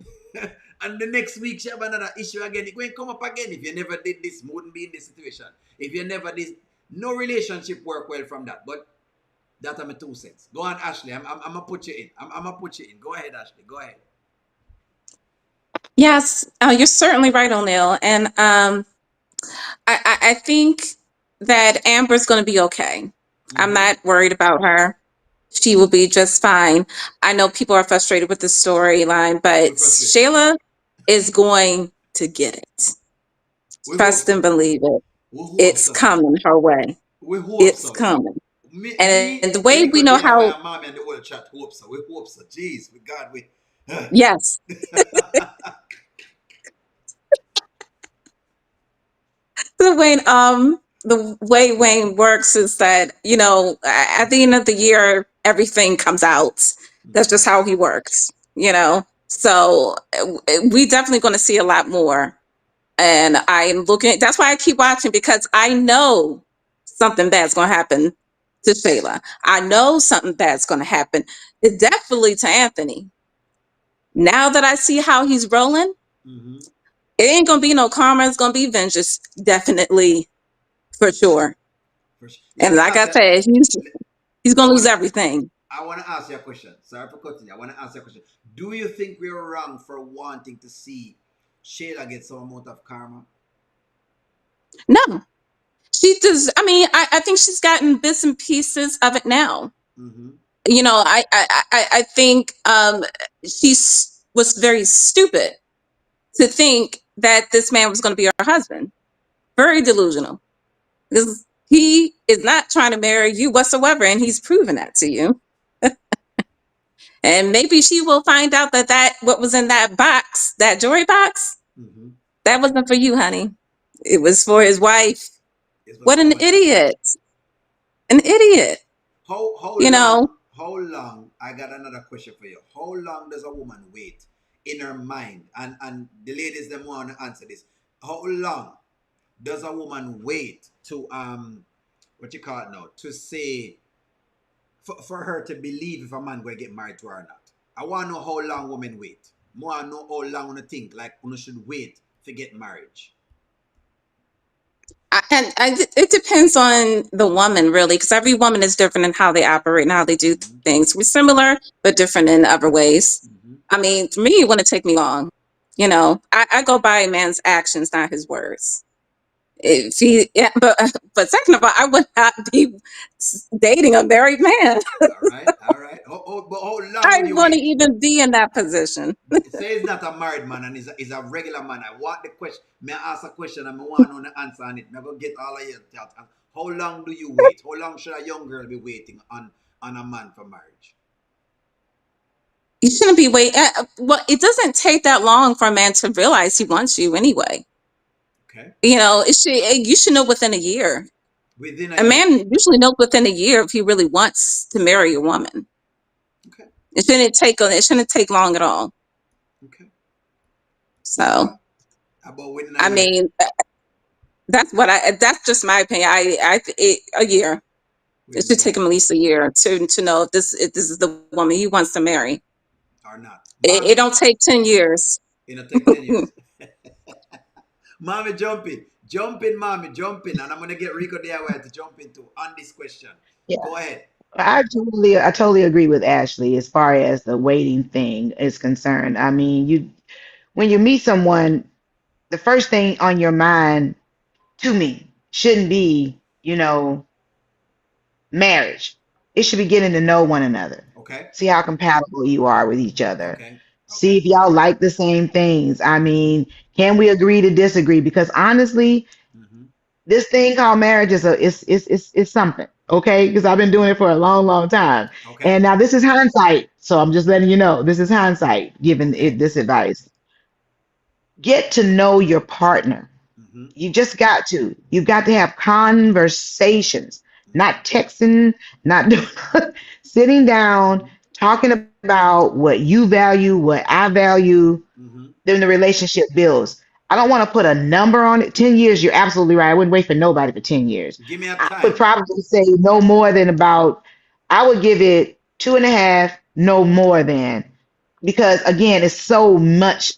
And the next week she have another issue again. It going to come up again. If you never did this, wouldn't be in this situation. If you never did, no relationship work well from that. But that are my 2 cents. Go on, Ashley. I'm going to put you in. I'm going to put you in. Go ahead, Ashley. Go ahead. Yes, you're certainly right, O'Neill. And I think that Amber's going to be okay. I'm Mm-hmm. not worried about her. She will be just fine. I know people are frustrated with the storyline, but We're frustrated. Shayla is going to get it. We hope Trust and so. believe it. We hope It's so. coming her way. We hope It's so. coming. Me, And the way we little know Jenna, how, my mom and the whole chat hope so. We hope so. Jeez, we God, we. yes, the way Wayne works is that, at the end of the year, everything comes out. That's just how he works. So we definitely going to see a lot more. And I'm looking, that's why I keep watching, because I know something bad's going to happen to Shayla. I know something bad's going to happen. It definitely to Anthony. Now that I see how he's rolling, Mm-hmm. it ain't going to be no karma. It's going to be vengeance. Definitely, for sure. For sure. Let And me like ask I you. said, he's I going to lose wanna. everything. I wanna ask you a question. Sorry for cutting you. I wanna ask you a question. Do you think we're wrong for wanting to see Shayla get some amount of karma? No, she does. I mean, I think she's gotten bits and pieces of it now. Mm-hmm. I think she was very stupid to think that this man was going to be her husband. Very delusional. Because he is not trying to marry you whatsoever, and he's proven that to you. And maybe she will find out that what was in that box, that jewelry box, Mm-hmm. that wasn't for you, honey. It was for his wife. It was What an someone else. idiot! An idiot. How You long? know, How long? I got another question for you. How long does a woman wait in her mind? And the ladies them want to answer this. How long does a woman wait to what you call it now, to say, for her to believe if a man going to get married to her or not? I want to know how long women wait. More I know how long you think like you should wait to get marriage. it depends on the woman, really, because every woman is different in how they operate and how they do Mm-hmm. things. We're similar, but different in other ways. Mm-hmm. I mean, for me, it wouldn't take me long. I go by a man's actions, not his words. If he, yeah, but second of all, I would not be dating a married man. All right, all right. But how long I would you want to wait? even be in that position. Say he's not a married man and he's a regular man. I want the question. May I ask a question and I want to know the answer on it. I'm going to get all of your thoughts. How long do you wait? How long should a young girl be waiting on a man for marriage? You shouldn't be waiting. Well, it doesn't take that long for a man to realize he wants you anyway. Okay. You should know within a year. Within a A year. man usually knows within a year if he really wants to marry a woman. Okay. It shouldn't take long at all. Okay. So, About within a I year. mean, that's just my opinion. A year. It Within should a take year. him at least a year to know if this is the woman he wants to marry. Or not. It Mommy, don't take 10 years. it'll take 10 years. Mommy, jump in. Jump in, mommy, jump in. And I'm going to get Rico DIY to jump into on this question. Yeah. Go ahead. I totally agree with Ashley as far as the waiting thing is concerned. I mean, when you meet someone, the first thing on your mind to me shouldn't be, marriage. It should be getting to know one another. Okay. See how compatible you are with each other. Okay. See Okay. if y'all like the same things. I Mm-hmm. mean, can we agree to disagree? Because honestly, Mm-hmm. this thing called marriage is something. Okay, because I've been doing it for a long, long time. Okay. And now this is hindsight. So I'm just letting you know this is hindsight giving it Okay. this advice. Get to know your partner. Mm-hmm. You just got to. You've got to have conversations, Mm-hmm. not texting, not doing, sitting down, talking about what you value, what I value, Mm-hmm. then the relationship builds. I don't want to put a number on it. 10 years, you're absolutely right. I wouldn't wait for nobody for 10 years. Give me a I would time. probably say no more than I would give it 2.5, no more than, because again, it's so much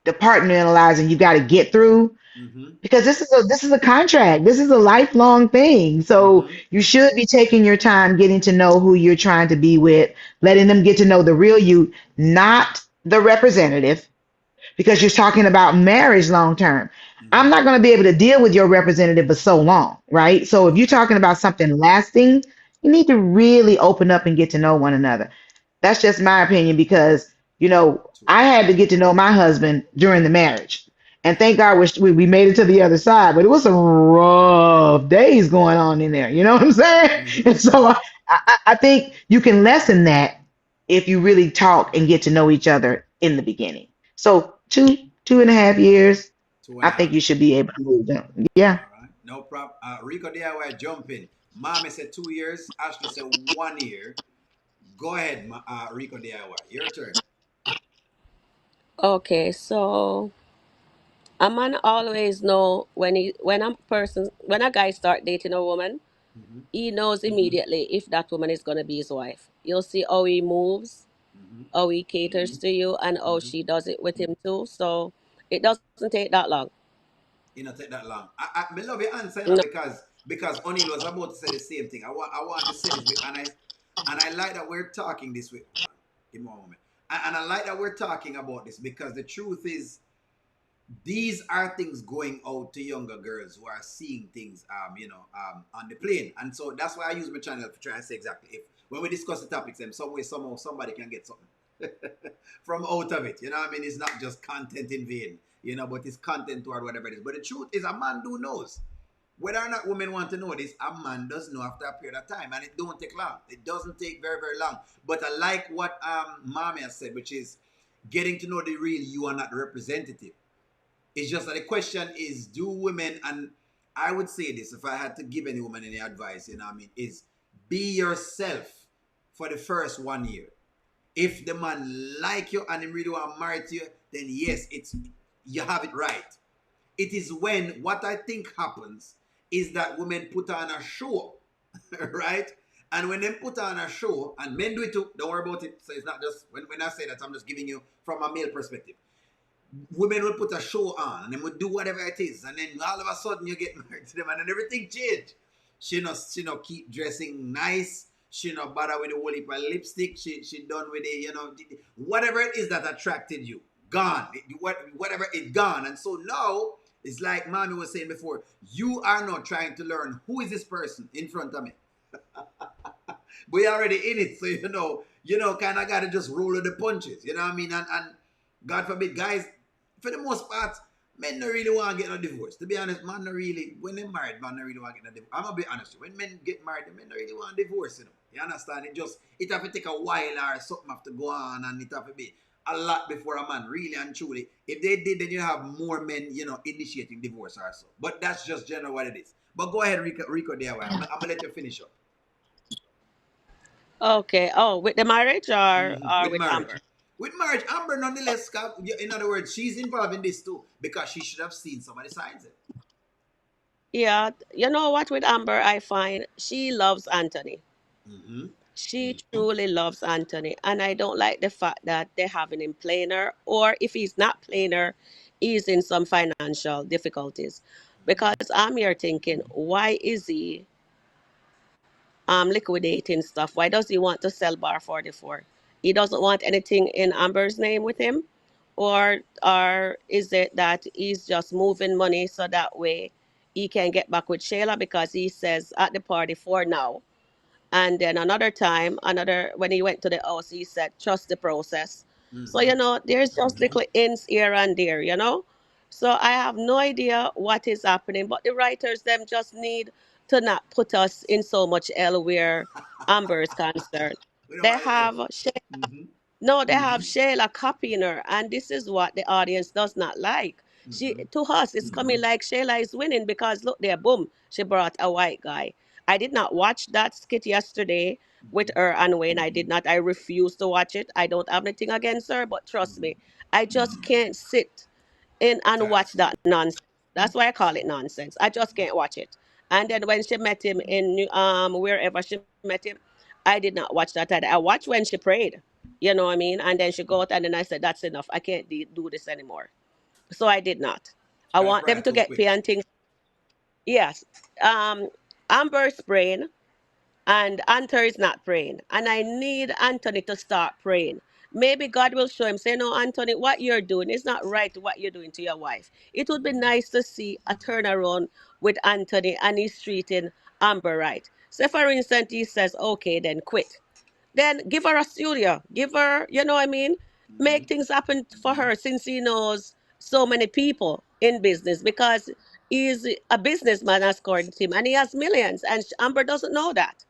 departmentalizing you got to get through, Mm-hmm. because this is a contract. This is a lifelong thing. So Mm-hmm. you should be taking your time getting to know who you're trying to be with, letting them get to know the real you, not the representative, because you're talking about marriage long term. I'm Mm-hmm. not going to be able to deal with your representative for so long, right? So if you're Okay. talking about something lasting, you need to really open up and get to know one another. That's just my opinion because, True. I had to get to know my husband during the marriage. And thank God we made it to the other side, but it was some rough days going on in there. You know what I'm saying? Mm-hmm. And so I think you can lessen that if you really talk and get to know each other in the beginning. So 2.5 years, Two and I a think half. you should be able to move them. Yeah. All right. No problem. Rico DIY jumping. Mommy said 2 years. Ashley said 1 year. Go ahead, Rico DIY. Your turn. Okay, so a man always know when a guy start dating a woman, Mm-hmm. he knows immediately if that woman is gonna be his wife. You'll see how he moves, Mm-hmm. how he caters to you, and how Mm-hmm. she does it with him too. So it doesn't take that long. It not take that long. I love your answer, No. because O'Neill was about to say the same thing. I want to say this, and I like that we're talking this way. Hold on, give me one moment. And I like that we're talking about this because the truth is, these are things going out to younger girls who are seeing things, on the plane, and so that's why I use my channel to try and say exactly if when we discuss the topics, them some way somehow somebody can get something from out of it. You know what I mean? It's not just content in vain, but it's content toward whatever it is. But the truth is, a man do knows. Whether or not women want to know this, a man does know after a period of time, and it don't take long. It doesn't take very, very long. But I like what Mommy has said, which is getting to know the real you are not the representative. It's just that the question is, do women, and I would say this if I had to give any woman any advice, is be yourself for the first 1 year. If the man like you and he really want to marry you, then yes, it's you have it right. It is when what I think happens is that women put on a show, right? And when they put on a show, and men do it too, don't worry about it. So it's not just when I say that, I'm just giving you from a male perspective. Women will put a show on and then will do whatever it is, and then all of a sudden you get married to them, and then everything change. She no keep dressing nice. She no bother with the whole heap of lipstick. She done with the whatever it is that attracted you, gone. Whatever it gone, and so now it's like Mommy was saying before. You are not trying to learn who is this person in front of me. We already in it, so kind of got to just roll with the punches. You know what I mean? And God forbid, guys, for the most part, men don't really want to get a divorce. To be honest, man, don't really, when they're married, man, don't really want to get a divorce. I'm going to be honest with you. When men get married, the men don't really want a divorce. You understand? It have to take a while or something have to go on, and it have to be a lot before a man, really and truly. If they did, then you have more men, initiating divorce or so. But that's just general what it is. But go ahead, Rico DIY. I'm going to let you finish up. Okay. Oh, with the marriage or With with marriage. Amber? With marriage, Amber, nonetheless, in other words, she's involved in this too because she should have seen some of the signs. Yeah. You know what? With Amber, I find she loves Anthony. Mm-hmm. She truly loves Anthony, and I don't like the fact that they're having him playing her, or if he's not playing her, he's in some financial difficulties. Because I'm here thinking, why is he liquidating stuff? Why does he want to sell Bar 44? He doesn't want anything in Amber's name with him, or is it that he's just moving money so that way he can get back with Shayla because he says at the party for now, and then another time, another when he went to the house, he said, trust the process. So, Mm-hmm. there's just little hints here and there. So I have no idea what is happening, but the writers them just need to not put us in so much hell where Amber is concerned. We don't They want it. have Mm-hmm. no, they have Shayla copying her, and this is what the audience does not like. She Mm-hmm. to us, it's coming like Shayla is winning because look there, boom, she brought a white guy. I did not watch that skit yesterday with her and Wayne. I did not. I refuse to watch it. I don't have anything against her, but trust me, I just can't sit in and watch Facts. that nonsense. That's why I call it nonsense. I just can't watch it. And then when she met him in wherever she met him, I did not watch that. I watched when she prayed. You know what I mean? And then she go out and then I said, that's enough. I can't do this anymore. So I did not. I Try to want them fry to too get quick. pay and things. Yes. Amber's praying and Anthony is not praying. And I need Anthony to start praying. Maybe God will show him, say, no, Anthony, what you're doing is not right, what you're doing to your wife. It would be nice to see a turnaround with Anthony and he's treating Amber right. So, for instance, he says, okay, then quit. Then give her a studio. Give her, you know what I mean? Mm-hmm. Make things happen for her since he knows so many people in business because he's a businessman, according to him, and he has millions. And Amber doesn't know that.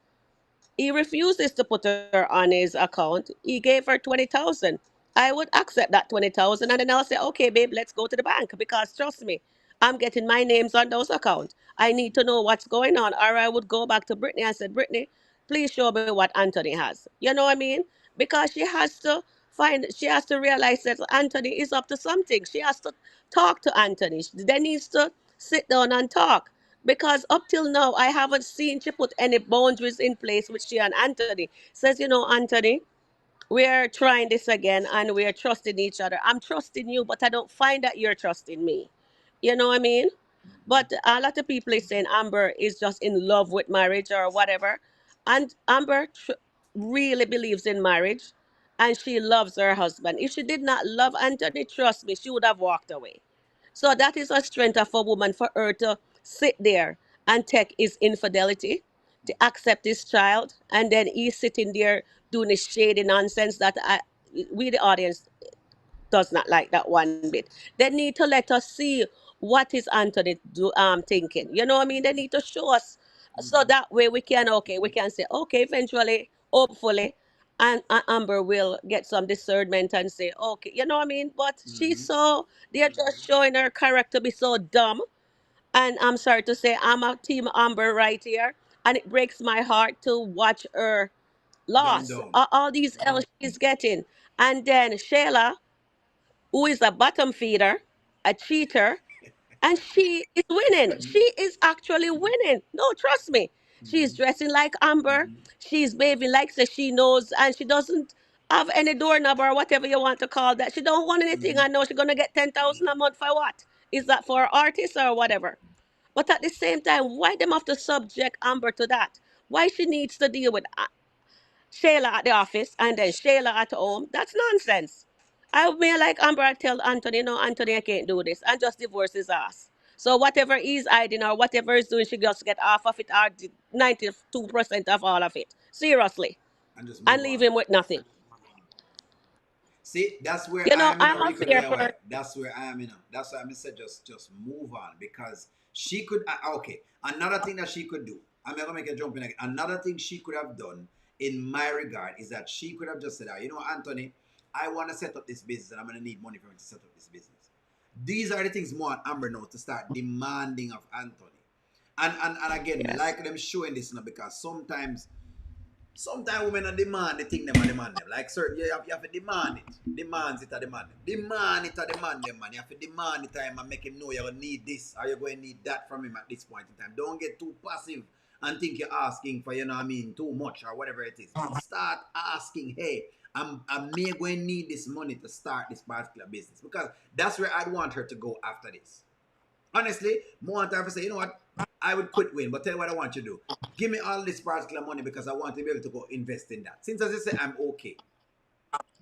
He refuses to put her on his account. He gave her 20,000. I would accept that 20,000 and then I'll say, okay, babe, let's go to the bank because trust me, I'm getting my names on those accounts. I need to know what's going on. Or I would go back to Brittany and said, Brittany, please show me what Anthony has. You know what I mean? Because she has to realize that Anthony is up to something. She has to talk to Anthony. They needs to sit down and talk because up till now I haven't seen she put any boundaries in place with she and Anthony. Says, you know, Anthony, we're trying this again and we're trusting each other. I'm trusting you, but I don't find that you're trusting me. You know what I mean? But a lot of people is saying Amber is just in love with marriage or whatever. And really believes in marriage and she loves her husband. If she did not love Anthony, trust me, she would have walked away. So that is a strength of a woman for her to sit there and take his infidelity, to accept his child, and then he's sitting there doing this shady nonsense that we, the audience, does not like that one bit. They need to let us see what is Anthony thinking. You know what I mean? They need to show us so Mm-hmm. that way we can say, okay, eventually, hopefully, and Amber will get some discernment and say, okay, you know what I mean? But Mm-hmm. they're just showing her character be so dumb. And I'm sorry to say, I'm a team Amber right here. And it breaks my heart to watch her Gone loss. down. All these L's she's getting. And then Shayla, who is a bottom feeder, a cheater, and she is winning. She is actually winning. No, trust me. She's Mm-hmm. dressing like Amber. Mm-hmm. She's behaving like so she knows, and she doesn't have any doorknob or whatever you want to call that. She don't want anything. Mm-hmm. I know she's gonna get 10,000 a month for what? Is that for artists or whatever? But at the same time, why them have to subject Amber to that? Why she needs to deal with Shayla at the office and then Shayla at home? That's nonsense. I may like Amber I tell Anthony, no, Anthony, I can't do this, and just divorce his ass. So whatever he's hiding or whatever he's doing, she just get half of it or 92% of all of it. Seriously. And just And move leave on. him with nothing. See, that's where You I know, am in I'm a a Rico fair person. DIY. That's where I am in a. That's why I said just move on because she could. Okay, another thing that she could do. I'm gonna make a jump in again. Another thing she could have done in my regard is that she could have just said, you know, Anthony, I want to set up this business and I'm gonna need money for me to set up this business. These are the things more Amber now to start demanding of Anthony. And again, me Yes. like them showing this now because sometimes women are demand the thing them and demand them. Like certain you have to demand it. Demands it or demand them. Demand it or demand them, man. You have to demand it time and make him know you're gonna need this or you're going to need that from him at this point in time. Don't get too passive and think you're asking for, you know what I mean, too much or whatever it is. Start asking, hey, I'm may going to need this money to start this particular business. Because that's where I'd want her to go after this. Honestly, more time to say, you know what, I would quit Win, but tell you what I want you to do. Give me all this particular money because I want to be able to go invest in that. Since as I say I'm okay,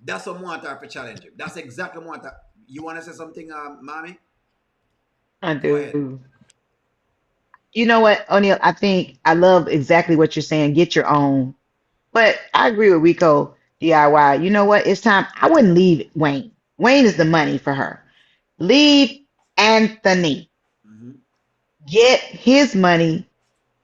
that's what more time for challenge him. That's exactly more time. You want to say something, mommy? I Go ahead. do. You know what, O'Neill? I think I love exactly what you're saying. Get your own. But I agree with Rico DIY. You know what? It's time. I wouldn't leave Wayne. Wayne is the money for her. Leave Anthony. Mm-hmm. Get his money.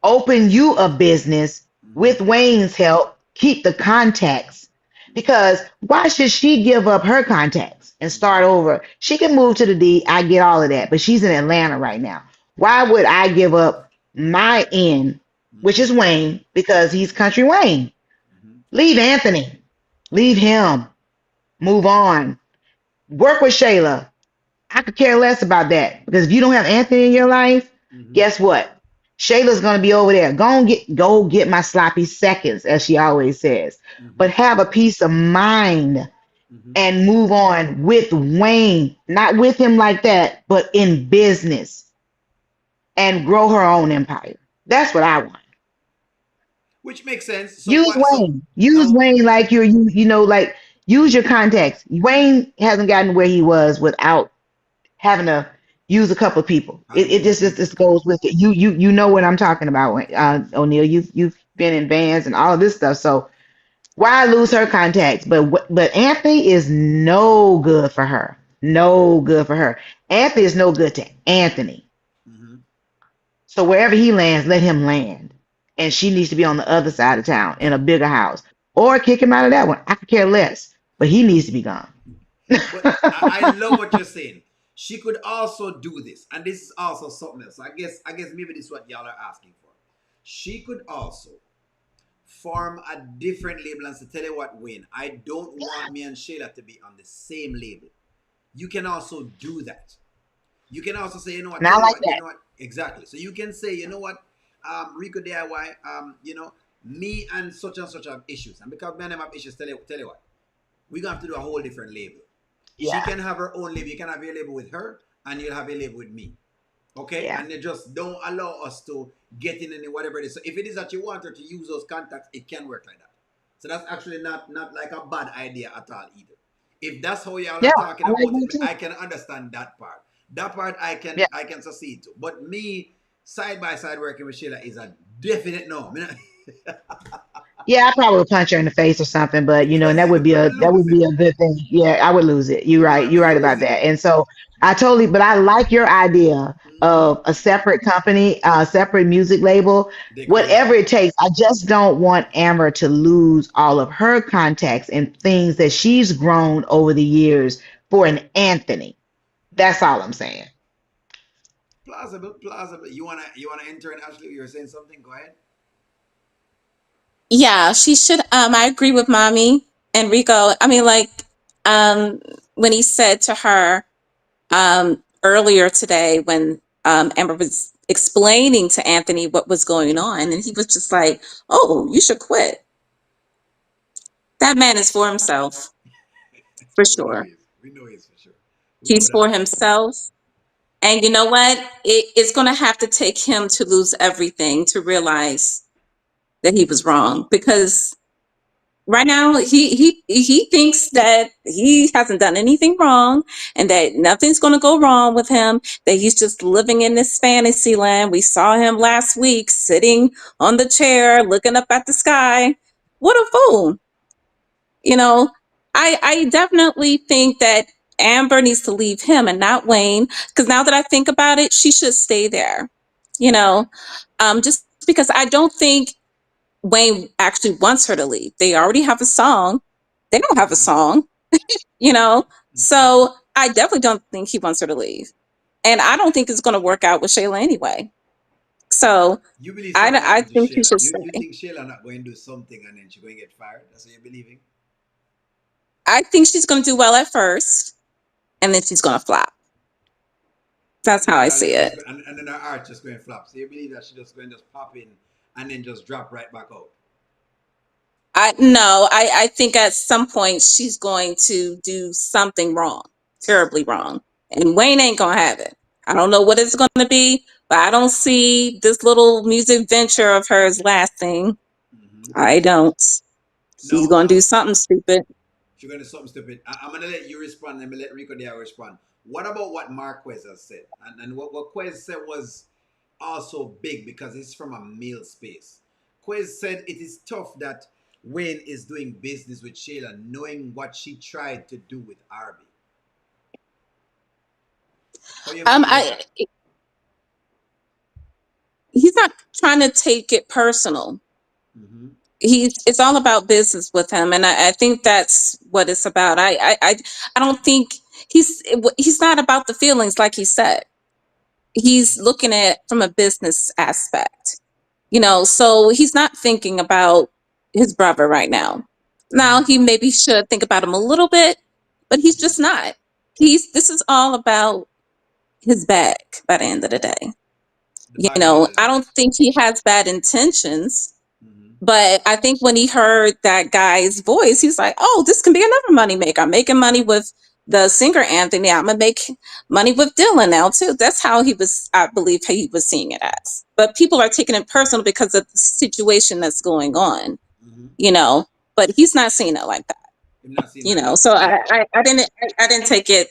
Open you a business Mm-hmm. with Wayne's help. Keep the contacts. Because why should she give up her contacts and start Mm-hmm. over? She can move to the D. I get all of that. But she's in Atlanta right now. Why would I give up my end, which Mm-hmm. is Wayne, because he's Country Wayne? Mm-hmm. Leave Anthony. Leave him. Move on. Work with Shayla. I could care less about that because if you don't have Anthony in your life, Mm-hmm. guess what? Shayla's gonna be over there. Go get my sloppy seconds, as she always says. Mm-hmm. But have a peace of mind Mm-hmm. and move on with Wayne, not with him like that, but in business and grow her own empire. That's what I want. Which makes sense. So Use what? So Wayne. Use now, Wayne like you know like Use your contacts. Wayne hasn't gotten where he was without having to use a couple of people. A It group of just people. goes with it. You know what I'm talking about, O'Neill. You've been in bands and all of this stuff. So why lose her contacts? But Anthony is no good for her. No good for her. Anthony is no good to Anthony. Hmm. So wherever he lands, let him land. And she needs to be on the other side of town in a bigger house. Or kick him out of that one. I could care less. But he needs to be gone. But I love what you're saying. She could also do this, and this is also something else. I guess maybe this is what y'all are asking for. She could also form a different label and say, tell you what, Wayne, I don't want me and Shayla to be on the same label. You can also do that. You can also say, you know what, tell Not you like what, you that. know what, exactly. So you can say, you know what, Rico DIY, me and such have issues. And because me and them have issues, tell you what, we're going to have to do a whole different label. She Yeah. can have her own label. You can have your label with her, and you'll have a label with me. Okay? Yeah. And they just don't allow us to get in any whatever it is. So if it is that you want her to use those contacts, it can work like that. So that's actually not like a bad idea at all either. If that's how y'all Yeah. are talking I like about that it, too. I can understand that part. That part Yeah. I can succeed to. But me side by side working with Sheila is a definite no. Yeah, I probably would punch her in the face or something, but and Because that you're would be gonna that lose would it. be a good thing. Yeah, I would lose it. You're You're right. gonna You're right lose about it. that. And so but I like your idea Mm-hmm. of a separate company, separate music label, They could do that. whatever it takes. I just don't want Amber to lose all of her contacts and things that she's grown over the years for an Anthony. That's all I'm saying. Plausible, plausible. You wanna enter and Ashley, you were saying something? Go ahead. Yeah, she should. I agree with mommy and Rico. I mean, like, um, when he said to her earlier today when Amber was explaining to Anthony what was going on, and he was just like, "Oh, you should quit." That man is for himself, for We know sure. he is. We know he is for sure. We know He's that for part. himself. And you know what? It's going to have to take him to lose everything to realize that he was wrong. Because right now, he thinks that he hasn't done anything wrong and that nothing's going to go wrong with him, that he's just living in this fantasy land. We saw him last week sitting on the chair, looking up at the sky. What a fool. You know, I definitely think that Amber needs to leave him and not Wayne, because now that I think about it, she should stay there. You know, just because I don't think Wayne actually wants her to leave. They already have a song. They don't have a Mm-hmm. song, you know. Mm-hmm. So I definitely don't think he wants her to leave, and I don't think it's going to work out with Shayla anyway. So You believe something I happened to think she Sheila. should You stay. think Sheila not going to do something and then she's going to get fired? That's what you're believing? I think she's going to do well at first, and then she's going to flop. That's how I And see then it. and then her art just going to flop. So you believe that she just going to just pop in and then just drop right back out? I no, I think at some point she's going to do something wrong, terribly wrong. And Wayne ain't gonna have it. I don't know what it's gonna be, but I don't see this little music venture of hers lasting. Mm-hmm. I don't. He's No, gonna do no. something stupid. She's going to do something stupid. I'm going to let you respond and let Rico there respond. What about what Marquez has said? And what Quez said was also big because it's from a male space. Quez said it is tough that Wayne is doing business with Shayla knowing what she tried to do with Arby. How you feel about I that? He's not trying to take it personal. Mm-hmm. It's all about business with him, and I think that's what it's about. I don't think he's not about the feelings like he said. He's looking at from a business aspect, so he's not thinking about his brother right now. Now Mm-hmm. he maybe should think about him a little bit, but he's Mm-hmm. just not. This is all about his bag by the end of the day. The bag at the end of the I day. don't think he has bad intentions, Mm-hmm. but I think when he heard that guy's voice, he's like, oh, this can be another money maker. I'm making money with the singer Anthony. I'm going to make money with Dylan now, too. That's how I believe, how he was seeing it as. But people are taking it personal because of the situation that's going on, Mm-hmm. you know, but he's not seeing it like that. I'm not seeing You her know, yet. so I didn't take it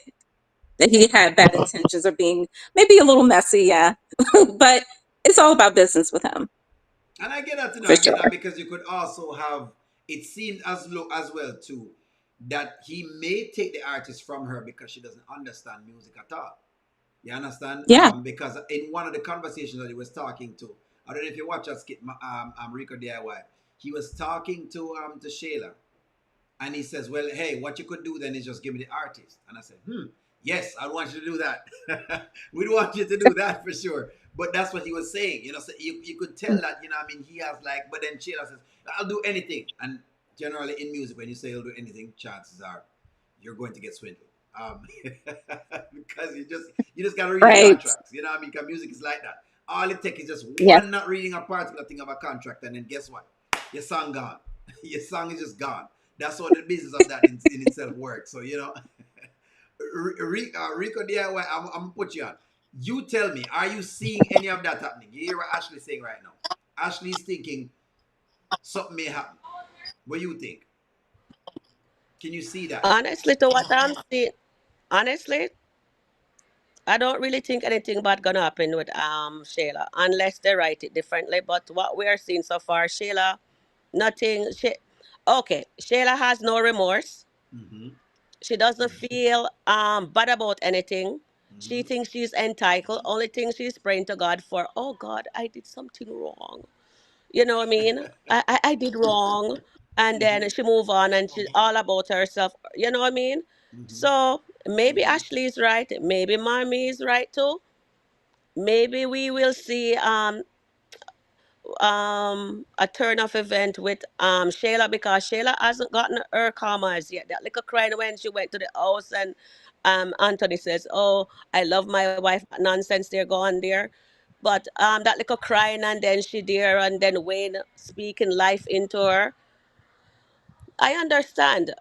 that he had bad intentions or being maybe a little messy, yeah. But it's all about business with him, And I get that, for I get that sure. because you could also have it seemed as low as well too that he may take the artist from her because she doesn't understand music at all. You understand? Yeah. Because in one of the conversations that he was talking to, I don't know if you watch that skit, Rico DIY. He was talking to Shayla, and he says, "Well, hey, what you could do then is just give me the artist." And I said, yes, I want you to do that. We'd want you to do that for sure. But that's what he was saying. So you could tell that, I mean, he has like, but then Sheila says, I'll do anything. And generally in music, when you say you'll do anything, chances are you're going to get swindled. Because you just gotta read the Right. contracts. You know what I mean? Because music is like that. All it takes is just Yes. one not reading a particular thing of a contract, and then guess what? Your song gone. Your song is just gone. That's how the business of that in itself works. So Rico DIY, I'm gonna put you on. You tell me, are you seeing any of that happening? You hear what Ashley's saying right now? Ashley's thinking something may happen. What do you think? Can you see that? Honestly, to what I'm seeing, honestly, I don't really think anything bad gonna happen with Shayla unless they write it differently. But what we are seeing so far, Shayla, nothing. Okay, Shayla has no remorse. Mm-hmm. She doesn't feel bad about anything. She Mm-hmm. thinks she's entitled. Only thing she's praying to God for, oh God, I did something wrong. You know what I mean? I did wrong. And then she move on and she's all about herself. You know what I mean? Mm-hmm. So maybe Ashley is right. Maybe mommy is right too. Maybe we will see a turn of event with Shayla because Shayla hasn't gotten her karmas yet. That little crying when she went to the house and Anthony says, "Oh, I love my wife." Nonsense, they're gone there. But that little crying and then she there and then Wayne speaking life into her. I understand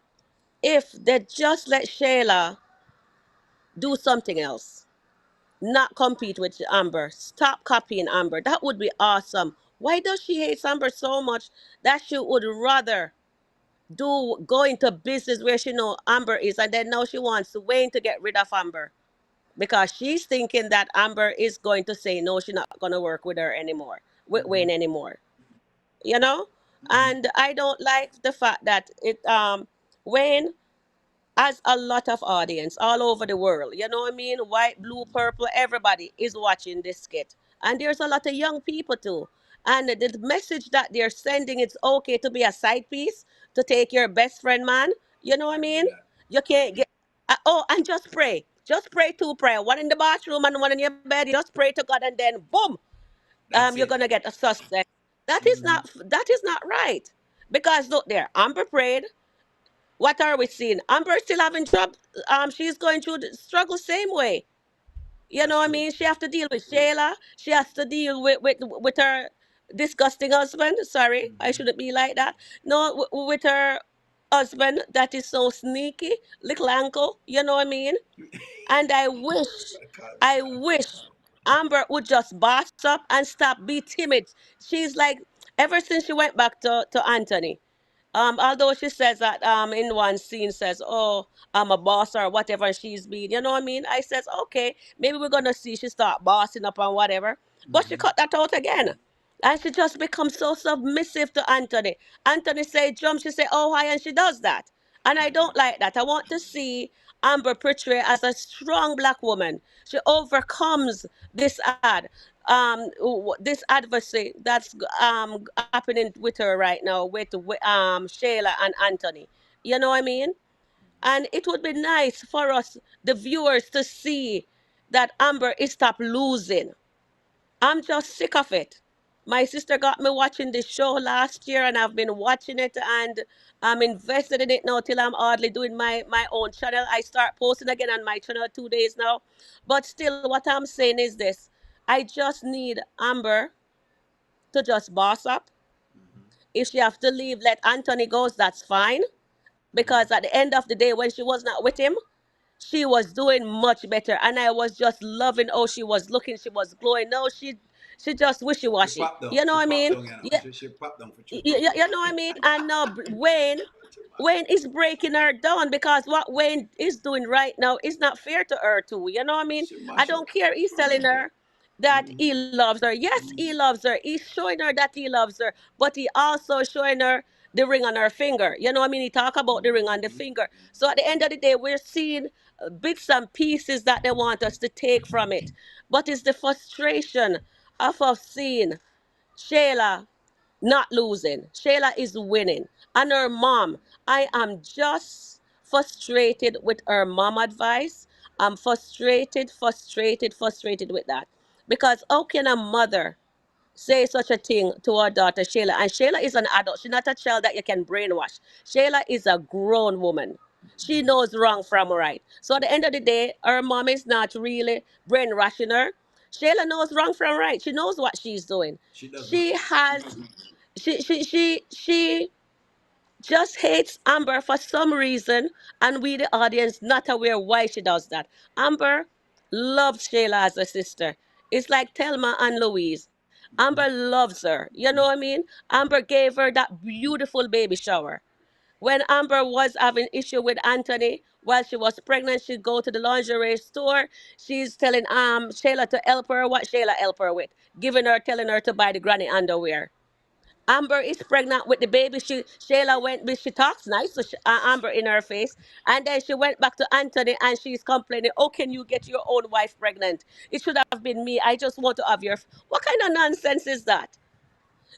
if they just let Shayla do something else, not compete with Amber. Stop copying Amber. That would be awesome. Why does she hate Amber so much that she would rather go into business where she know Amber is, and then now she wants Wayne to get rid of Amber because she's thinking that Amber is going to say no, she's not going to work with her anymore, with Mm-hmm. Wayne anymore. You know, Mm-hmm. and I don't like the fact that it Wayne has a lot of audience all over the world. You know what I mean? White, blue, purple, everybody is watching this skit. And there's a lot of young people too. And the message that they're sending, it's okay to be a side piece, to take your best friend man. You know what I I mean? hear that. You can't get. Oh, and just pray. Just pray two prayer. One in the bathroom and one in your bed. You just pray to God and then boom, That's you're it. gonna get a suspect. Mm-hmm. That is not right. Because look there, Amber prayed, what are we seeing? Amber still having trouble. She's going through the struggle same way. You know That's what I true. mean? She have to deal with Shayla. She has to deal with her disgusting husband. Sorry, I Mm-hmm. shouldn't be like that. No, with her husband that is so sneaky, little uncle. You know what I mean? And Call me I God. wish Amber would just boss up and stop be timid. She's like, ever since she went back to Anthony, although she says that in one scene says, "Oh, I'm a boss" or whatever, and she's being, you know what I mean? I says, okay, maybe we're gonna see she start bossing up and whatever, but she Mm-hmm. cut that out again, and she just becomes so submissive to Anthony. Anthony say jump, she say oh hi, and she does that, and I Mm-hmm. don't like that. I want to see Amber portray as a strong black woman. She overcomes this this adversary that's happening with her right now with Shayla and Anthony. You know what I mean? And it would be nice for us, the viewers, to see that Amber is stop losing. I'm just sick of it. My sister got me watching this show last year, and I've been watching it, and I'm invested in it now till I'm hardly doing my own channel. I start posting again on my channel 2 days now. But still, what I'm saying is this: I just need Amber to just boss up. Mm-hmm. If she have to leave, let Anthony goes, that's fine. Because Mm-hmm. at the end of the day, when she was not with him, she was doing much better, and I was just loving how she was looking. She was glowing. No, She just wishy She washy. popped down. You know She what I popped mean? down, you know. You, She popped down for you, truth. you know what I mean? And now Wayne is breaking her down because what Wayne is doing right now is not fair to her too. You know what I mean? She I mash up. don't care. He's telling her that Mm-hmm. he loves her. Yes, he loves her. He's showing her that he loves her, but he also showing her the ring on her finger. You know what I mean? He talk about the ring on the Mm-hmm. finger. So at the end of the day, we're seeing bits and pieces that they want us to take from it. But it's the frustration of us seeing Shayla not losing. Shayla is winning. And her mom, I am just frustrated with her mom advice. I'm frustrated with that. Because how can a mother say such a thing to her daughter Shayla? And Shayla is an adult. She's not a child that you can brainwash. Shayla is a grown woman. She knows wrong from right. So at the end of the day, her mom is not really brainwashing her. Shayla knows wrong from right. She knows what she's doing. She does not. She has she just hates Amber for some reason, and we, the audience, not aware why she does that. Amber loves Shayla as a sister. It's like Thelma and Louise. Amber loves her. You know what I mean? Amber gave her that beautiful baby shower. When Amber was having issue with Anthony while she was pregnant, she'd go to the lingerie store. She's telling Shayla to help her. What Shayla help her with? Giving her, telling her to buy the granny underwear. Amber is pregnant with the baby. Shayla went, she talks nice to Amber in her face. And then she went back to Anthony and she's complaining, oh, can you get your own wife pregnant? It should have been me. I just want to have your. What kind of nonsense is that?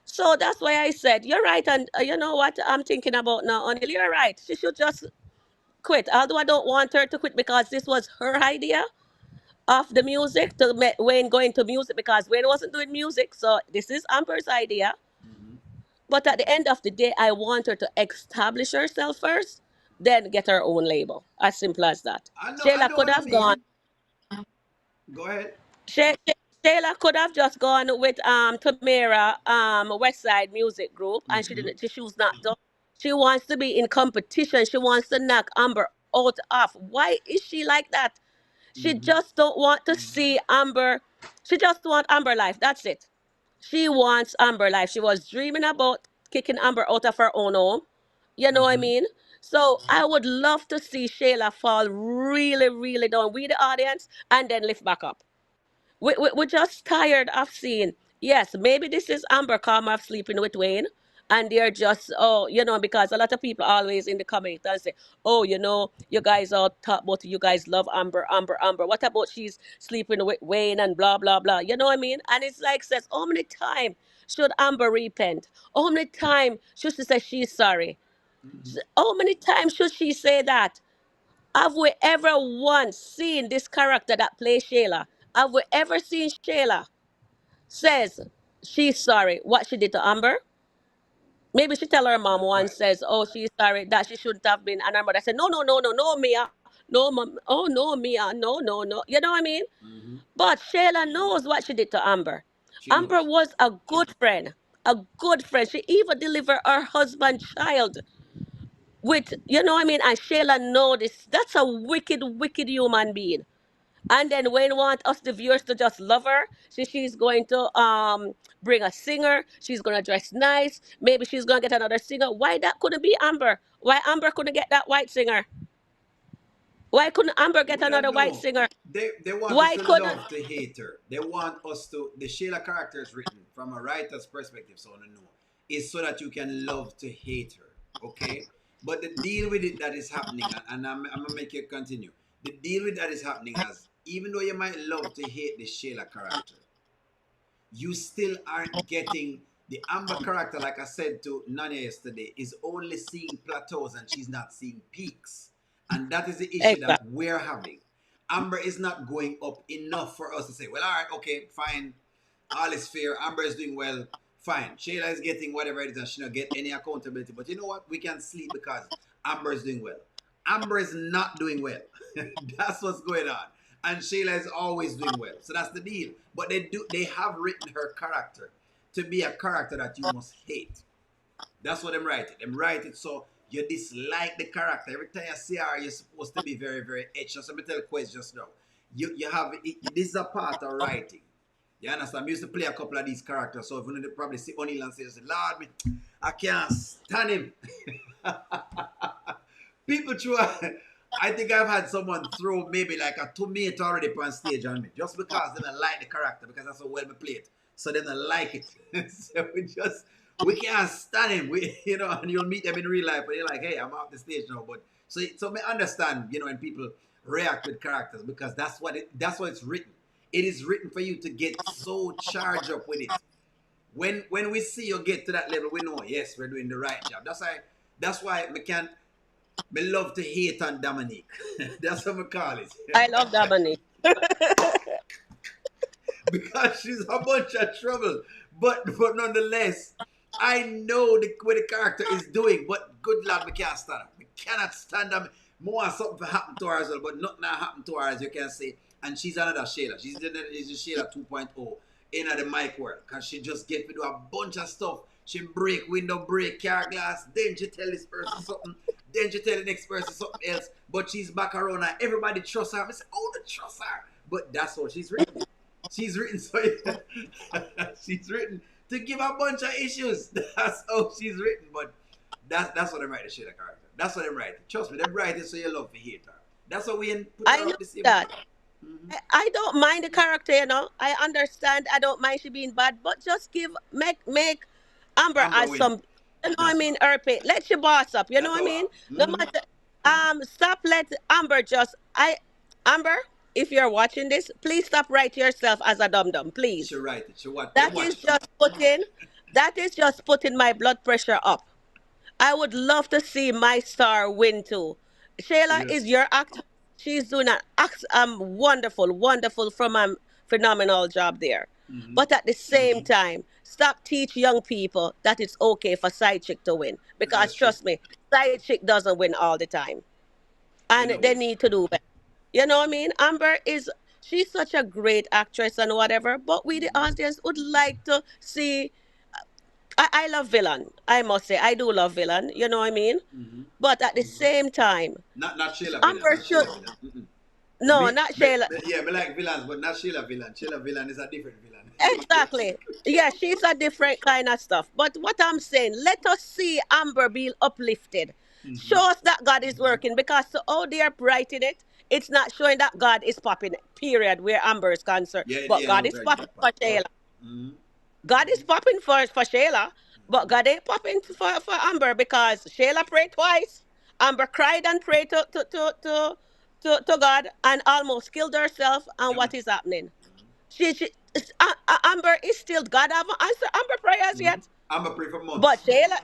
So that's why I said, you're right. And you know what I'm thinking about now, O'Neill? You're right. She should just quit. Although I don't want her to quit because this was her idea of the music to Wayne going to music because Wayne wasn't doing music. So this is Amber's idea. Mm-hmm. But at the end of the day, I want her to establish herself first, then get her own label. As simple as that. I Shayla know could what you have gone. mean. Go ahead. Shayla could have just gone with Tamara West Side Music Group, and she Mm-hmm. didn't. She was not done. She wants to be in competition. She wants to knock Amber out off. Why is she like that? She Mm-hmm. just don't want to see Amber. She just want Amber life. That's it. She wants Amber life. She was dreaming about kicking Amber out of her own home. You know what I Mm-hmm. mean? So I would love to see Shayla fall really, really down with the audience and then lift back up. We're just tired of seeing, yes, maybe this is Amber Karma of sleeping with Wayne. And they're just, oh, because a lot of people always in the comments and say, oh, you guys all talk about you guys love Amber, Amber, Amber. What about she's sleeping with Wayne and blah, blah, blah. You know what I mean? And it's like, says, how many times should Amber repent? How many times should she say she's sorry? Mm-hmm. How many times should she say that? Have we ever once seen this character that plays Shayla? Have we ever seen Shayla says she's sorry what she did to Amber? Maybe she tell her mom Right. once says, oh, she's sorry that she shouldn't have been. And her mother said, no, no, no, no, no, Mia. No, mom. Oh, no, Mia. No, no, no. You know what I mean? Mm-hmm. But Shayla knows what she did to Amber. She Amber knows. was a good friend. A good friend. She even delivered her husband child with, you know what I mean? And Shayla know this. That's a wicked, wicked human being. And then Wayne want us the viewers to just love her. She's going to bring a singer. She's gonna dress nice. Maybe she's gonna get another singer. Why that couldn't be Amber? Why Amber couldn't get that white singer? Why couldn't Amber get We don't another white know. singer? They want us Why to couldn't love to hate her. They want us to. The Shayla character is written from a writer's perspective, so to know is so that you can love to hate her. Okay, but the deal with it that is happening, and I'm gonna make it continue. The deal with that is happening as even though you might love to hate the Shayla character, you still aren't getting the Amber character, like I said to Nanya yesterday, is only seeing plateaus and she's not seeing peaks. And that is the issue that exactly? we're having. Amber is not going up enough for us to say, well, all right, okay, fine. All is fair. Amber is doing well. Fine. Shayla is getting whatever it is and she don't get any accountability. But you know what? We can sleep because Amber is doing well. Amber is not doing well. That's what's going on. And Shayla is always doing well. So that's the deal. But they have written her character to be a character that you must hate. That's what them write it. Them write it so you dislike the character. Every time you see her, you're supposed to be very, very edgy. So let me tell you quiz just now. You have this is a part of writing. You understand? I used to play a couple of these characters, so if you probably see O'Neill and say, Lord, me, I can't stand him. People try. I think I've had someone throw maybe like a tomato already on stage on me just because they don't like the character because that's how well we play it. So they don't like it. So we can't stand him. And you'll meet them in real life, but they're like, hey, I'm off the stage now. But so me understand, when people react with characters because that's what it's written. It is written for you to get so charged up with it. When we see you get to that level, we know yes, we're doing the right job. That's why we can't. Me love to hate on Dominique. That's what we call it. I love Dominic. Because she's a bunch of trouble. But nonetheless, I know what the character is doing. But good lad, we can't stand her. We cannot stand her. More something to happen to her as well, but nothing happened to her as you can say. And she's another Shayla. She's the Shayla 2.0 in the mic world. Because she just get to do a bunch of stuff. She break window, break car glass. Then she tell this person something. Then she tell the next person something else. But she's back around and everybody trusts her. I say, oh, they trust her. But that's what she's written. She's written she's written to give a bunch of issues. That's how she's written. But that's what I'm writing the Shayla character. That's what I'm writing. Trust me, them writing so you love to hate her. That's what we put I her know up the same. that. Mm-hmm. I don't mind the character, I understand. I don't mind she being bad, but just make Amber Amber as win. some, I mean, Erpe. Let your boss up. You know That's what I all. mean? No Mm-hmm. matter. Stop. Let Amber Amber. If you're watching this, please stop writing yourself as a dum dum, She please. write it. She what? Them That watch is it. just putting, that is just putting my blood pressure up. I would love to see my star win too. Shayla Yeah. is your actor. She's doing an wonderful, wonderful from phenomenal job there. Mm-hmm. But at the same time, stop teach young people that it's okay for side chick to win. Because That's true. trust me, side chick doesn't win all the time. You And know they it. need to do better. You know what I mean? Amber is, she's such a great actress and whatever, but we the Mm-hmm. audience would like to see, I love villain. I must say, I do love villain. You know what I mean? Mm-hmm. But at the same time, Not Sheila villain. Amber Not should, Sheila villain. Mm-mm. no, not Shayla. Yeah, me like villains, but not Sheila villain. Sheila villain is a different villain. Exactly. Yeah, she's a different kind of stuff. But what I'm saying, let us see Amber be uplifted. Mm-hmm. Show us that God is working because so how they are writing it, it's not showing that God is popping, period, where Amber is concerned. Yeah, But yeah, no, God is very popping good for part. Shayla. Mm-hmm. God is popping for Shayla, but God ain't popping for Amber because Shayla prayed twice. Amber cried and prayed to God and almost killed herself. And Yeah, man. what is happening? Amber is still God haven't answered Amber prayers Mm-hmm. yet. I'm a pray for But months. Shayla,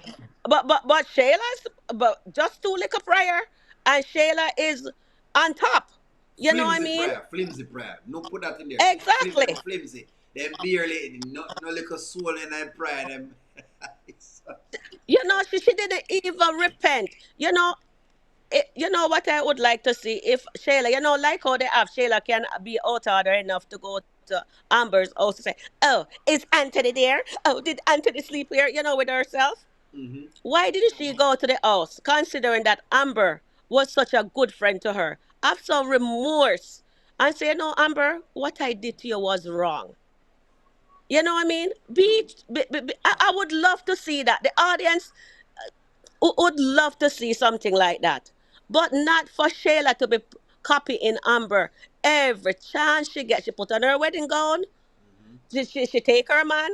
but Shayla's but just two little prayer, and Shayla is on top. You know what I Flimsy mean? prayer, flimsy prayer. No put that in there. Them Exactly. flimsy. Them barely no little soul in that prayer. Them. She didn't even repent. You know what I would like to see if Shayla, like how they have Shayla can be out order enough to go to Amber's house to say, oh, is Anthony there? Oh, did Anthony sleep here? With herself. Mm-hmm. Why didn't she go to the house, considering that Amber was such a good friend to her? Have some remorse and say, no, Amber, what I did to you was wrong. You know what I mean? I would love to see that. The audience would love to see something like that. But not for Shayla to be copying Amber every chance she gets. She put on her wedding gown. Mm-hmm. She take her man.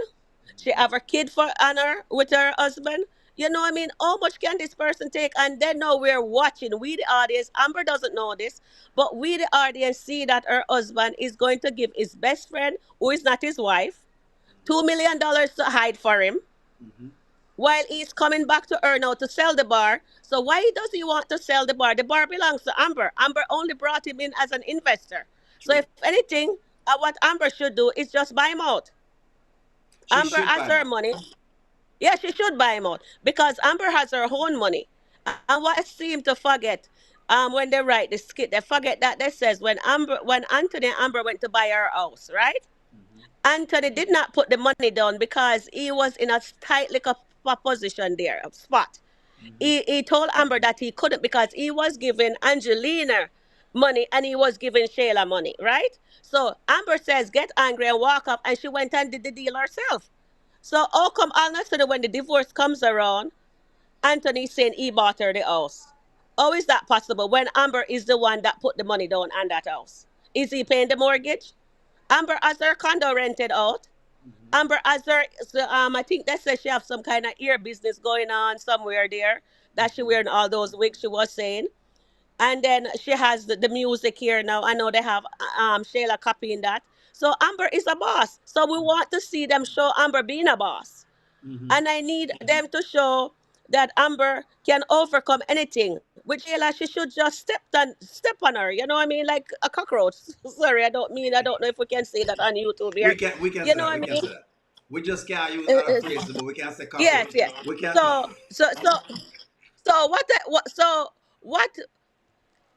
She Mm-hmm. have her kid for honor with her husband. You know what I mean? How much can this person take? And then now we're watching. We the audience, Amber doesn't know this, but we the audience see that her husband is going to give his best friend, who is not his wife, $2 million to hide for him Mm-hmm. while he's coming back to her now to sell the bar. So why does he want to sell the bar? The bar belongs to Amber. Amber only brought him in as an investor. So True. if anything, what Amber should do is just buy him out. She Amber should has buy him her out. money. Yeah, she should buy him out because Amber has her own money. And what I seem to forget, when they write the skit, they forget that they says when Anthony and Amber went to buy her house, right? Mm-hmm. Anthony did not put the money down because he was in a tight little position there, a spot. Mm-hmm. He told Amber that he couldn't because he was giving Angelina money and he was giving Shayla money, right? So Amber says, get angry and walk up, and she went and did the deal herself. So how come all of a sudden when the divorce comes around, Anthony saying he bought her the house? How is that possible when Amber is the one that put the money down on that house? Is he paying the mortgage? Amber has her condo rented out. Mm-hmm. Amber has her, so, I think they said she have some kind of ear business going on somewhere there that she Mm-hmm. wearing all those wigs she was saying. And then she has the music here now. I know they have Shayla copying that. So Amber is a boss. So we want to see them show Amber being a boss. Mm-hmm. And I need them to show that Amber can overcome anything. With Shayla, she should just step on her. You know what I mean? Like a cockroach. Sorry, I don't know if we can say that on YouTube here. We can You say know that. what We I can mean? say that. We just can't use Uh, other uh, phrases, but we can say yes, cockroach. yes. We can. So what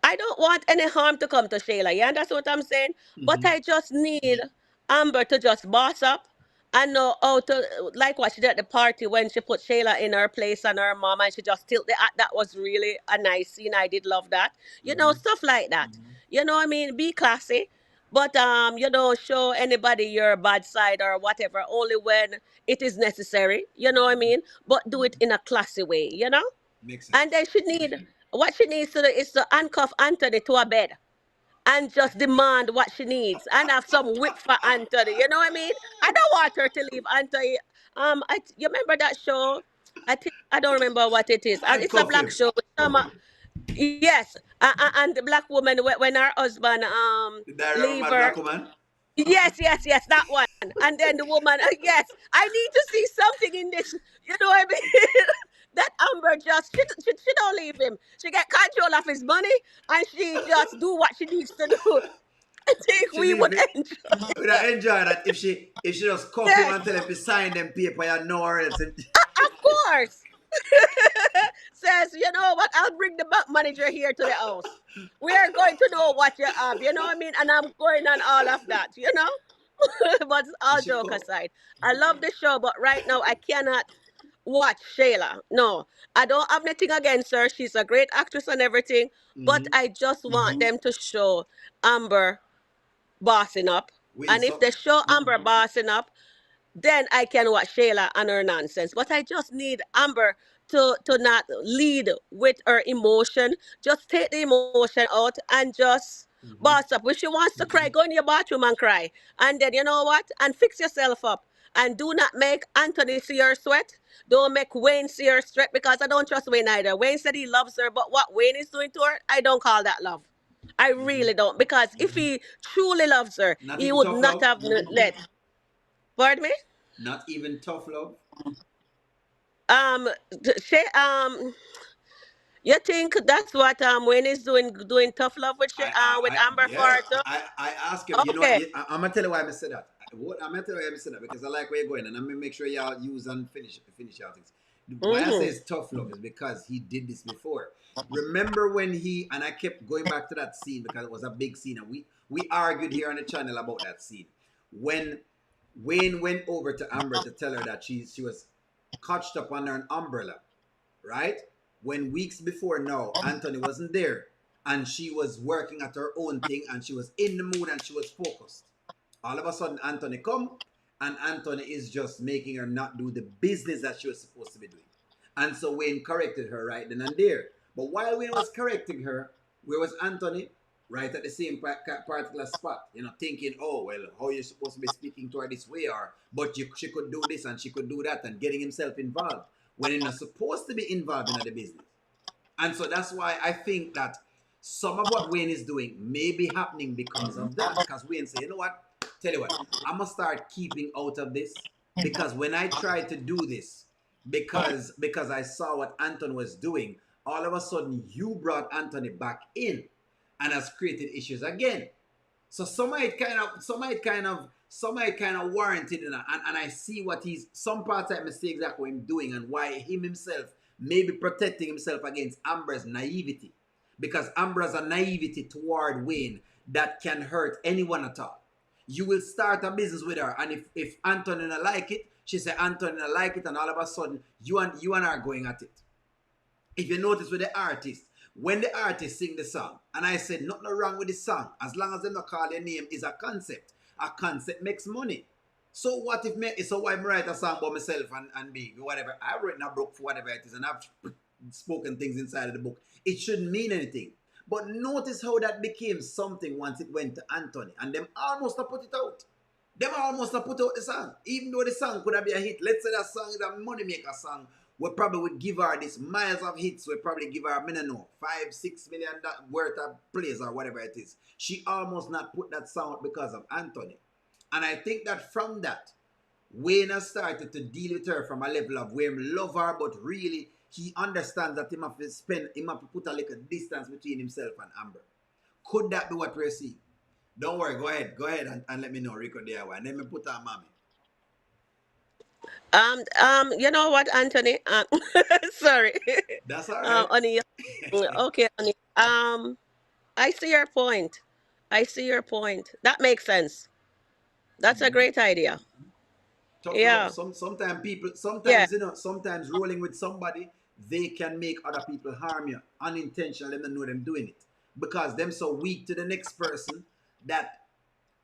I don't want any harm to come to Shayla, yeah, and that's what I'm saying. But Mm-hmm. I just need Amber to just boss up and know how to, like what she did at the party when she put Shayla in her place and her mom, and she just tilted the act. That was really a nice scene. I did love that. You know, Mm-hmm. stuff like that. You know what I mean? Be classy. But you don't show anybody your bad side or whatever, only when it is necessary. You know what I mean? But do it in a classy way, you know? Makes And sense. then what she needs to do is to handcuff Anthony to a bed and just demand what she needs and have some whip for Anthony. You know what I mean? I don't want her to leave Anthony. You remember that show? I think I don't remember what it is. It's a Handcuff black him. show with some. Yes, and the black woman when her husband The diary of a leave mad her. black woman. Yes, that one. And then the woman, yes, I need to see something in this. You know what I mean? That Amber just, she don't leave him. She get control of his money and she just do what she needs to do. I think She we leave would it. enjoy. Would I enjoy that if she just cuff him Yes, and tell him to sign them paper and nowhere else. of course. Says, you know what? I'll bring the bank manager here to the house. We are going to know what you have. You know what I mean? And I'm going on all of that. You know. But all She joke cuff. aside, I love the show, but right now I cannot watch Shayla. No, I don't have anything against her. She's a great actress and everything, but Mm-hmm. I just want them to show Amber bossing up. Win And if some. they show Amber bossing up, then I can watch Shayla and her nonsense. But I just need Amber to not lead with her emotion. Just take the emotion out and just Mm-hmm. boss up. If she wants to cry, go in your bathroom and cry. And then you know what? And fix yourself up. And do not make Anthony see her sweat. Don't make Wayne see her sweat because I don't trust Wayne either. Wayne said he loves her, but what Wayne is doing to her, I don't call that love. I Mm-hmm. really don't. Because if he truly loves her, Not he even would tough not love. have let. Pardon me? Not even tough love. Um, she, you think that's what Wayne is doing tough love with Amber for Yeah. her too? I ask him. You know what? Okay. I'm gonna tell you why I said that. I'm gonna tell you why I said that because I like where you're going, and I'm gonna make sure y'all use and finish y'all things. Why I say Mm-hmm. it's tough love is because he did this before. Remember when and I kept going back to that scene because it was a big scene, and we argued here on the channel about that scene when Wayne went over to Amber to tell her that she was caught up under an umbrella, right? When weeks before now, Anthony wasn't there and she was working at her own thing and she was in the mood and she was focused. All of a sudden, Anthony come and Anthony is just making her not do the business that she was supposed to be doing. And so Wayne corrected her right then and there. But while Wayne was correcting her, where was Anthony? Right at the same particular spot, thinking, oh, well, how you supposed to be speaking to her this way, or but she could do this and she could do that, and getting himself involved when he's not supposed to be involved in the business. And so that's why I think that some of what Wayne is doing may be happening because of that. Because Wayne say, you know what? Tell you what, I'm gonna start keeping out of this because when I tried to do this, because I saw what Anton was doing, all of a sudden you brought Anthony back in and has created issues again. So some might kind of warranted in and I see what some parts I mistake exactly what him doing and why him himself may be protecting himself against Amber's naivety. Because Amber has a naivety toward Wayne that can hurt anyone at all. You will start a business with her, and if Antonina like it, she say Antonina like it, and all of a sudden you and her are going at it. If you notice with the artist, when the artist sing the song, and I said nothing wrong with the song, as long as they not call their name is a concept. A concept makes money. So what if me? So why me write a song about myself and be whatever? I written a book for whatever it is, and I've spoken things inside of the book. It shouldn't mean anything. But notice how that became something once it went to Anthony, and them almost to put it out. Them almost to put out the song, even though the song could have been a hit. Let's say that song is a money maker song. We probably would give her this miles of hits. We probably give her, I don't know, 5-6 million worth of plays or whatever it is. She almost not put that song out because of Anthony. And I think that from that, Wayne has started to deal with her from a level of where he love her, but really he understands that he have to put a little distance between himself and Amber. Could that be what we're seeing? Don't worry, go ahead and let me know, Rico DIY. And let me put on mommy. You know what, Anthony? Sorry. That's all right. O'Neill. Okay, O'Neill. I see your point. I see your point. That makes sense. That's a great idea. Tough love. Yeah. Sometimes people, Yeah. sometimes rolling with somebody, they can make other people harm you unintentionally. Them know them doing it because them so weak to the next person that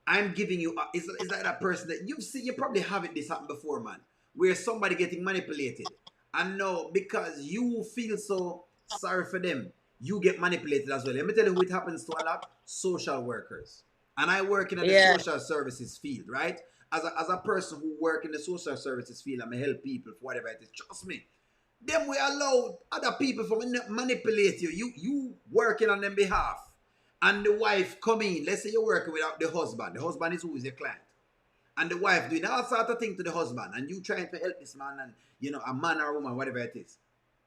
I'm giving you. It's like that person that you've seen. You probably haven't this happen before, man. Where somebody getting manipulated, and no, because you feel so sorry for them, you get manipulated as well. Let me tell you who it happens to a lot: social workers. And I work in the Yeah. social services field, right? As a person who work in the social services field, I'm help people for whatever it is. Trust me, them we allow other people from manipulate you. You working on them behalf, and the wife come in. Let's say you're working without the husband. The husband is who is your client, and the wife doing all sort of things to the husband, and you trying to help this man, and a man or a woman, whatever it is.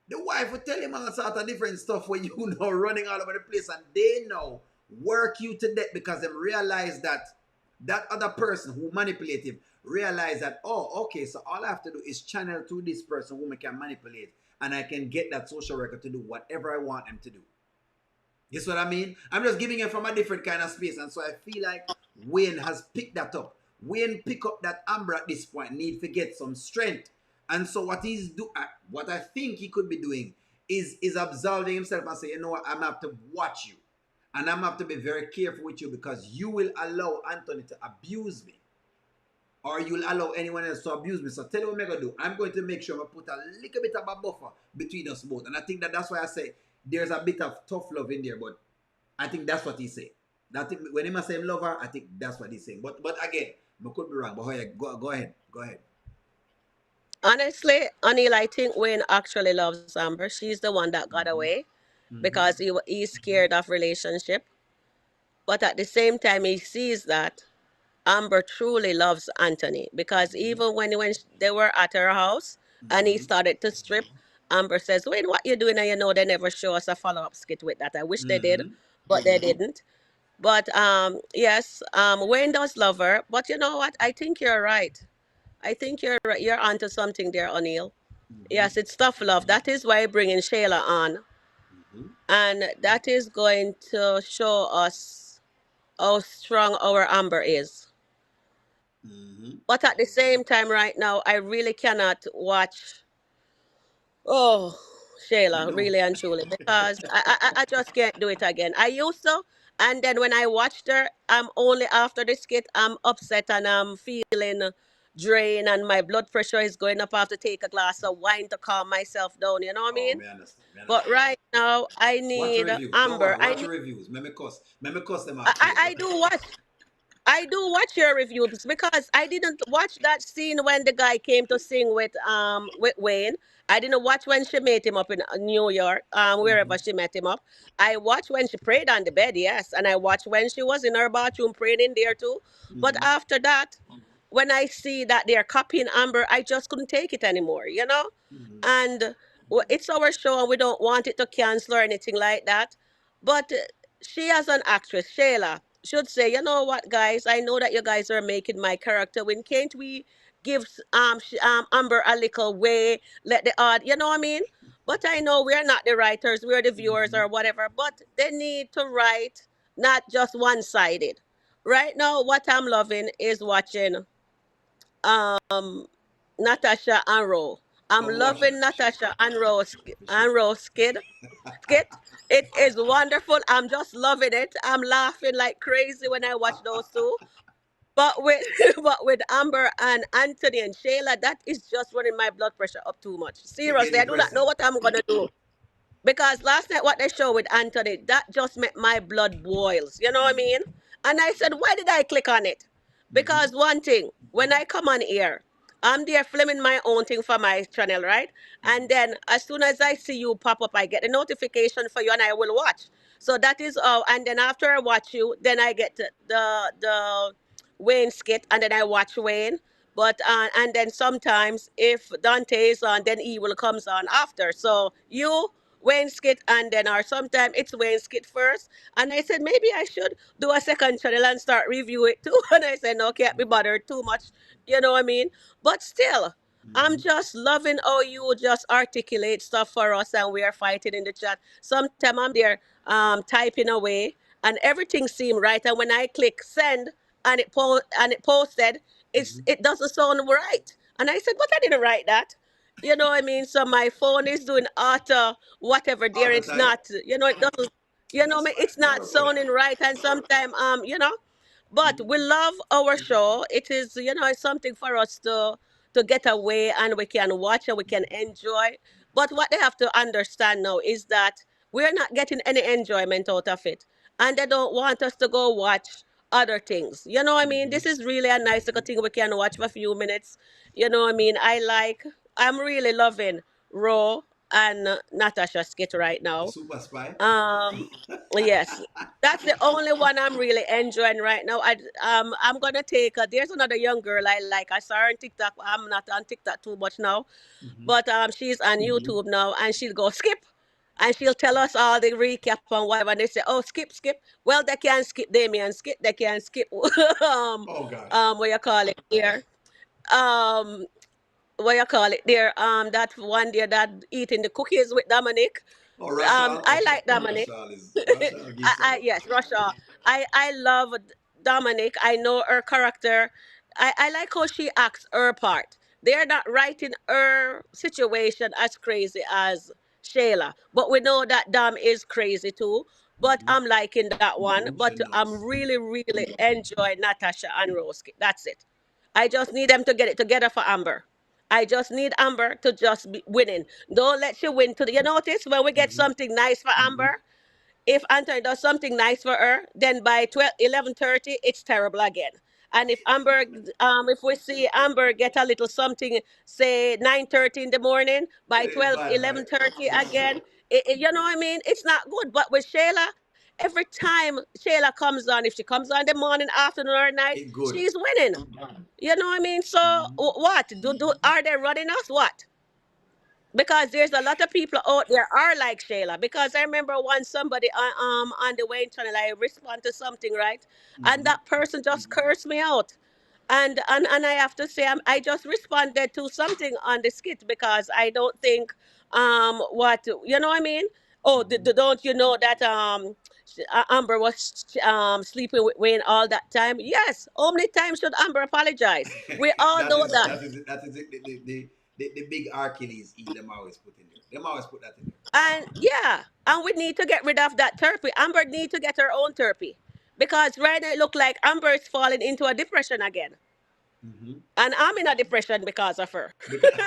The wife will tell him all sort of different stuff when you know running all over the place, and they know work you to death because they realize that that other person who manipulate him realize that, oh, okay, so all I have to do is channel to this person whom I can manipulate, and I can get that social worker to do whatever I want him to do. You see what I mean? I'm just giving it from a different kind of space, and so I feel like Wayne has picked that up. Wayne pick up that Amber at this point need to get some strength, and so what I think he could be doing is absolving himself and say, you know what, I'm gonna have to watch you, and I'm gonna have to be very careful with you because you will allow Anthony to abuse me, or you'll allow anyone else to abuse me. So tell you what I'm gonna do. I'm going to make sure I put a little bit of a buffer between us both, and I think that's why I say there's a bit of tough love in there, but I think that's what he's saying. That when he must say love her, I think that's what he's saying. But again, I could be wrong. But go ahead. Go ahead. Honestly, O'Neill, I think Wayne actually loves Amber. She's the one that got Mm-hmm. away Mm-hmm. because he's scared of relationship. But at the same time, he sees that Amber truly loves Anthony because even when they were at her house and he Mm-hmm. started to strip, Amber says, Wayne, what you doing? And they never show us a follow-up skit with that. I wish they did, Mm-hmm. but they Mm-hmm. didn't. But yes, Wayne does love her. But you know what? I think you're right. I think you're onto something there, O'Neill. Mm-hmm. Yes, it's tough love. That is why bringing Shayla on, Mm-hmm. and that is going to show us how strong our Amber is. Mm-hmm. But at the same time, right now, I really cannot watch. Oh, Me Shayla, know. really and truly, because I just can't do it again. I used to, and then when I watched her, I'm only after the skit, I'm upset and I'm feeling drained, and my blood pressure is going up. I have to take a glass of wine to calm myself down. You know what I Oh, mean? me understand. Me But understand. right now, I Watch the need reviews. Don't Amber. worry. Watch the reviews. Me me cuss them I, off I, later. I do watch. I do watch your reviews because I didn't watch that scene when the guy came to sing with Wayne. I didn't watch when she met him up in New York, Mm-hmm. wherever she met him up. I watched when she prayed on the bed, yes, and I watched when she was in her bathroom praying in there too. But Mm-hmm. after that, when I see that they're copying Amber, I just couldn't take it anymore. Mm-hmm. And it's our show, and we don't want it to cancel or anything like that. But she, as an actress, Shayla, should say, you know what, guys, I know that you guys are making my character win. Can't we give Amber a little way? Let the odd, you know what I mean? But I know we're not the writers, we're the viewers Mm-hmm. or whatever. But they need to write, not just one sided. Right now, what I'm loving is watching Natasha and Ro. I'm I'm watching. loving Natasha and Ro skit. It is wonderful. I'm just loving it. I'm laughing like crazy when I watch those two. But with but with Amber and Anthony and Shayla, that is just running my blood pressure up too much. It get Seriously, I do not depressing. know what I'm gonna do. Because last night what they showed with Anthony, that just made my blood boils. You know what I mean? And I said, why did I click on it? Mm-hmm. Because one thing, when I come on here, I'm there filming my own thing for my channel, right? And then as soon as I see you pop up, I get a notification for you and I will watch. So that is and then after I watch you, then I get the Wayne skit and then I watch Wayne. But and then sometimes if Dante is on, then Evil comes on after. So you Wayne skit and then or sometimes it's Wayne skit first. And I said maybe I should do a second channel and start review it too. And I said no, can't be bothered too much. You know what I mean? But still, I'm Mm-hmm. just loving how you just articulate stuff for us and we are fighting in the chat. Sometimes I'm there typing away and everything seemed right. And when I click send and it posted, Mm-hmm. it doesn't sound right. And I said, but I didn't write that. You know what I mean? So my phone is doing auto whatever there. Auto It's type. not, it doesn't, That's me, fine. it's not sounding right. And sometimes, but we love our show. It is, it's something for us to get away and we can watch and we can enjoy. But what they have to understand now is that we're not getting any enjoyment out of it. And they don't want us to go watch other things. You know what I mean? Mm-hmm. This is really a nice little thing we can watch for a few minutes. You know what I mean? I'm really loving Ro and Natasha skit right The now. super spy. Um, yes, that's the only one I'm really enjoying right now. I'm gonna take. There's another young girl I like. I saw her on TikTok. I'm not on TikTok too much now, Mm-hmm. but she's on YouTube now, and she'll go skip, and she'll tell us all the recap and whatever. And they say, "Oh, skip, skip." Well, they can skip Damien skip. They can skip Oh gosh. what you call it here. Um, what you call it there? That one there that eating the cookies with Dominic. Oh, Rashal. I Okay. like Dominic. Rashal is Rashal gives some. Yes, Russia. I love Dominic. I know her character. I like how she acts her part. They're not writing her situation as crazy as Shayla, but we know that Dom is crazy too. But Mm-hmm. I'm liking that one. But She I'm knows. really enjoying Natasha and Rose. That's it. I just need them to get it together for Amber. I just need Amber to just be winning. Don't let she win to the, you notice when we get Mm-hmm. something nice for Mm-hmm. Amber, if Anthony does something nice for her, then by 12, 11:30, it's terrible again. And if we see Amber get a little something, say 9:30 in the morning, by It is 12, bad, right? 11:30 again, you know what I mean? It's not good. But with Shayla, every time Shayla comes on, if she comes on the morning, afternoon, or night, It good. she's winning. You know what I mean? So Mm-hmm. what? Are they running us? What? Because there's a lot of people out there are like Shayla. Because I remember once somebody on the Wayne channel, I respond to something, right, and Mm-hmm. that person just cursed me out, and I have to say I just responded to something on the skit because I don't think what you know what I mean. Oh, Mm-hmm. don't you know that Amber was sleeping with Wayne all that time? Yes. How many times should Amber apologize? We all that know is that. that is that is the big Achilles heel them always put in there. Them always put that in there. And yeah, and we need to get rid of that therapy. Amber need to get her own therapy because right now it look like Amber is falling into a depression again, Mm-hmm. and I'm in a depression because of her. Because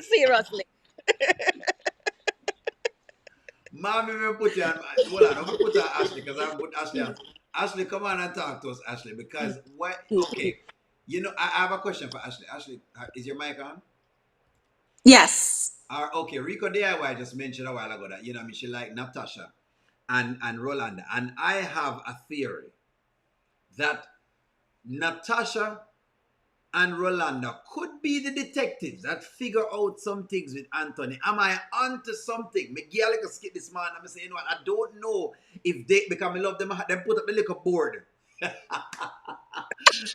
Seriously. mommy me put you on hold on, let me put her Ashley because I haven't put Ashley on. Ashley, come on and talk to us, Ashley, because what okay. You know, I have a question for Ashley. Ashley, is your mic on? Yes. Okay, Rico DIY just mentioned a while ago that you know I mean she like Natasha and Rolanda. And I have a theory that Natasha and Rolanda could be the detectives that figure out some things with Anthony. Am I onto something? Miguel like a skit this man. I'm saying, you know what? I don't know if they because I love them. Them put up the liquor board.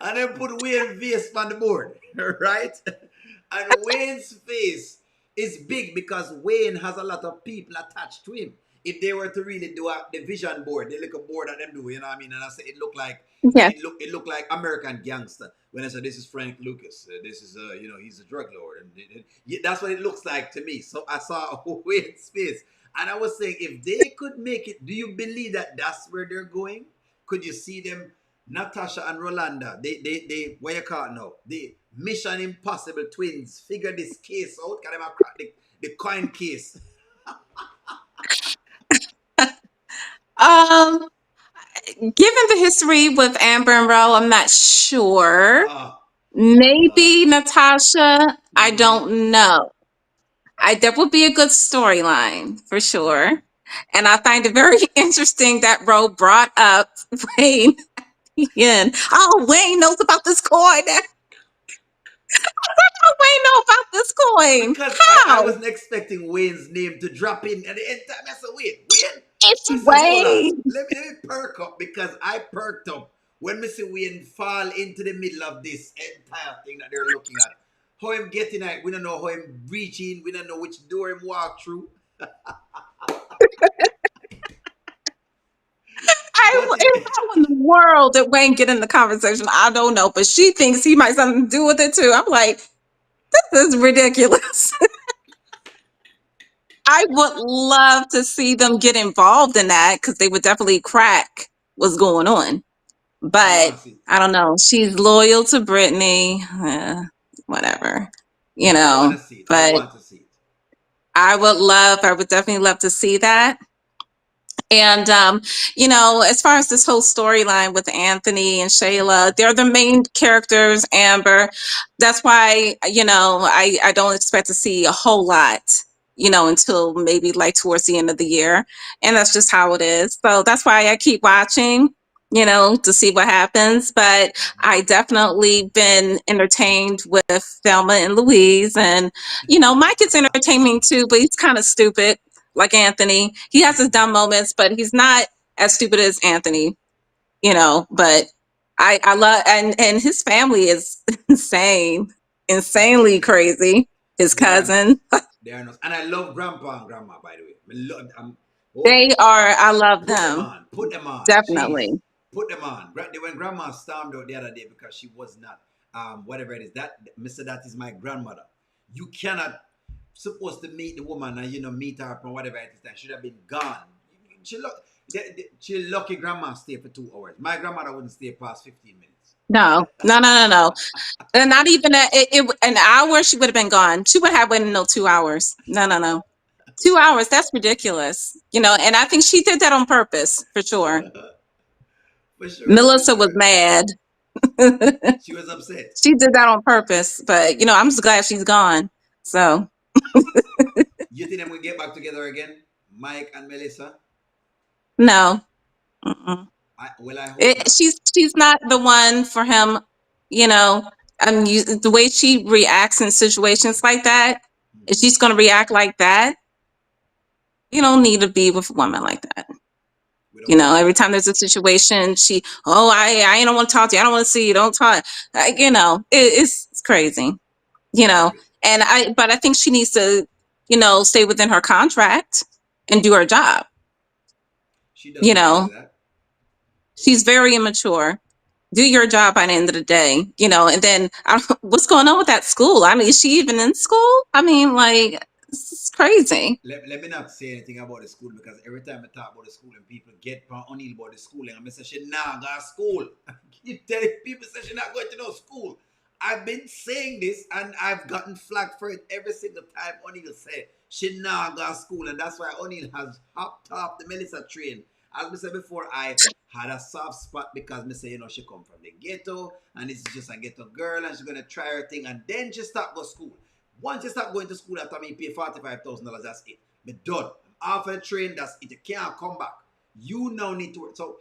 And then put Wayne's face on the board, right? And Wayne's face is big because Wayne has a lot of people attached to him. If they were to really do the vision board, the little board that them do, you know what I mean? And I say it looked like Yes. it looked like American Gangster. When I said this is Frank Lucas, this is you know he's a drug lord, and yeah, that's what it looks like to me. So I saw Wayne's face, And I was saying, if they could make it, do you believe that that's where they're going? Could you see them, Natasha and Rolanda? What you call it now? The Mission Impossible twins figure this case out. Can they crack the coin case? Um, Given the history with Amber and Ro, I'm not sure. Ah, Maybe Natasha. I mm-hmm. don't know. That would be a good storyline for sure. And I find it very interesting that Ro brought up Wayne again. Oh, Wayne knows about this coin. How Wayne know about this coin? Because I How? wasn't expecting Wayne's name to drop in at the end time. I said, Wayne? It's I said, hold on. Wayne. Let me perk up because I perked up when Mr. Wayne fall into the middle of this entire thing that they're looking at. How him getting it, we don't know how him reaching, we don't know which door him walk through. But How in the world did Wayne get in the conversation? I don't know, but she thinks he might have something to do with it too. I'm like, this is ridiculous. I would love to see them get involved in that because they would definitely crack what's going on. I But want to see it. I don't know. She's loyal to Brittany. Whatever, I want to see it. I But want to see it. I would definitely love to see that. And as far as this whole storyline with Anthony and Shayla, they're the main characters, Amber. That's why, I don't expect to see a whole lot, until maybe like towards the end of the year. And that's just how it is. So that's why I keep watching, to see what happens. But I definitely been entertained with Thelma and Louise. And, Mike is entertaining too, but he's kind of stupid like Anthony. He has his dumb moments, but he's not as stupid as Anthony, but I love and his family is insanely crazy. His They are nuts. cousin. They are nuts. And I love Grandpa and Grandma, by the way. Oh, They are, I love put them them. on. Put them on. Jeez. Definitely. Put them on. When Grandma stormed out the other day because she was not, whatever it is, that Mr. That is my grandmother. You cannot supposed to meet the woman and meet her up and whatever it is. That should have been gone. She look. She lucky grandma stay for 2 hours. My grandmother wouldn't stay past 15 minutes. No. And not even an hour, she would have been gone. She would have waited no 2 hours. No. 2 hours, that's ridiculous. And I think she did that on purpose, for sure. For sure. Melissa was mad. She was upset. She did that on purpose, but I'm just glad she's gone. So You think them will get back together again, Mike and Melissa? no. I hope not. She's not the one for him. The way she reacts in situations like that, if she's going to react like that, you don't need to be with a woman like that. Every time there's a situation, I don't want to talk to you. I don't want to see you. Don't talk. It's crazy. But I think she needs to, stay within her contract and do her job. She doesn't do that. She's very immature. Do your job by the end of the day, and then what's going on with that school? I mean, is she even in school? I mean, like, it's crazy. Let me not say anything about the school because every time I talk about the school and people get on about the schooling, I'm say she not go to school. Keep telling people say she not going to no school. I've been saying this and I've gotten flagged for it every single time O'Neal said she not go to school, and that's why O'Neal has hopped off the Melissa train. As I said before, I had a soft spot because I say, she come from the ghetto and this is just a ghetto girl and she's gonna try her thing and then she start go to school. Once you start going to school after me pay $45,000, that's it. Me done. I'm off the train, that's it. You can't come back. You now need to work. So,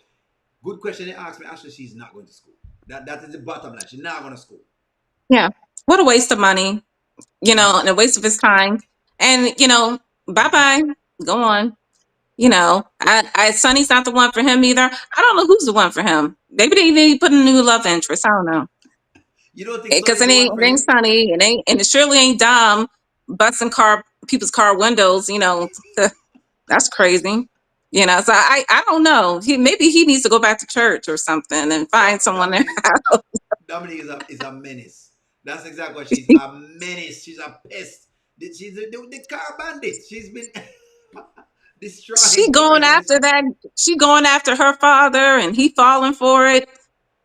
good question you asked me. Actually, she's not going to school. That is the bottom line. She's not going to school. Yeah. What a waste of money, and a waste of his time. And, bye-bye. Go on. Sonny's not the one for him either. I don't know who's the one for him. Maybe they need to put a new love interest. I don't know. You don't think Because Sonny's the one for him? Sonny, and it surely ain't Dom busting people's car windows. That's crazy. So I don't know. Maybe he needs to go back to church or something and find someone there. Dominique is a menace. That's exactly what she's a menace. She's a pest. She's the car bandit. She's been She Destroying going commercials. after that. She going after her father, and he falling for it.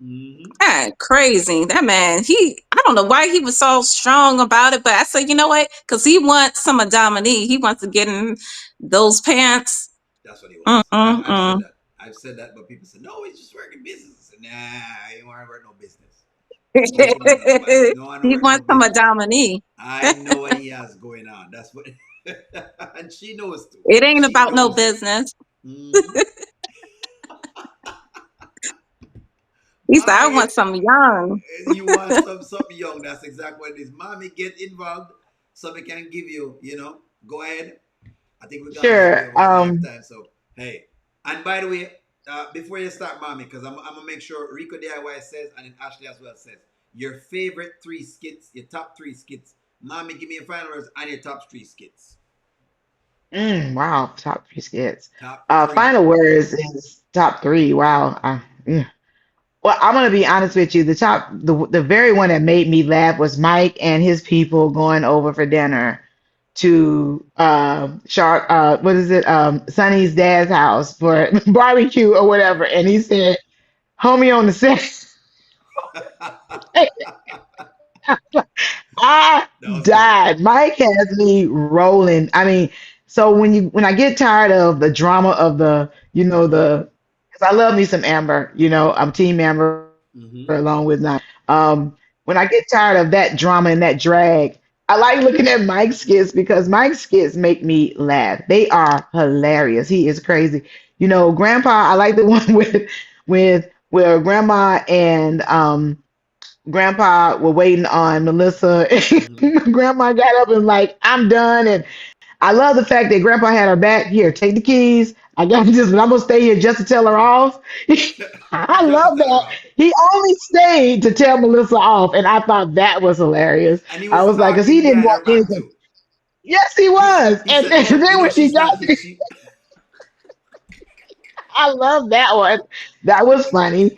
Mm-hmm. Man, crazy. That man, I don't know why he was so strong about it, but I said, you know what? Because he wants some of Dominique. He wants to get in those pants. That's what he wants. I've said Mm-mm-mm. that. I've said that, but people say, no, he's just working business. I said, nah, you want to work no business. You ain't fooling nobody. No one He work no wants some of business. Dominique. I know what he has going on. That's what, and she knows too. It ain't She about no knows it. business. Mm-hmm. He said, I Mommy, want some young. you want something young. That's exactly what it is. Mommy, get involved. Something can give you, go ahead. I think we're gonna hit way Sure. over the lifetime. So hey, and by the way, before you start, mommy, because I'm gonna make sure Rico DIY says and then Ashley as well says your favorite three skits, your top three skits. Mommy, give me your final words and your top three skits. Wow, top three skits. Top three. Final words is top three. Wow. Well, I'm gonna be honest with you. The very one that made me laugh was Mike and his people going over for dinner to Shark. What is it? Sonny's dad's house for barbecue or whatever, and he said, "Homie on the set." I That was good. died. Mike has me rolling. I mean, so when I get tired of the drama of Mm-hmm. because I love me some Amber. I'm Team Amber along with Mm-hmm. Naya. When I get tired of that drama and that drag, I like looking at Mike's skits because Mike's skits make me laugh. They are hilarious. He is crazy. Grandpa. I like the one with where Grandma and Grandpa were waiting on Melissa. Mm-hmm. And Grandma got up and like, I'm done. And I love the fact that Grandpa had her back. Here, take the keys. I got this, but I'm gonna stay here just to tell her off. I Just to love tell her that. off. He only stayed to tell Melissa off, and I thought that was hilarious. And he I was was like, because he talking didn't behind her want back anything. too. Yes, he was. He And, said, and "Oh, then when she she's got not here. there, She." I love that one. That was funny.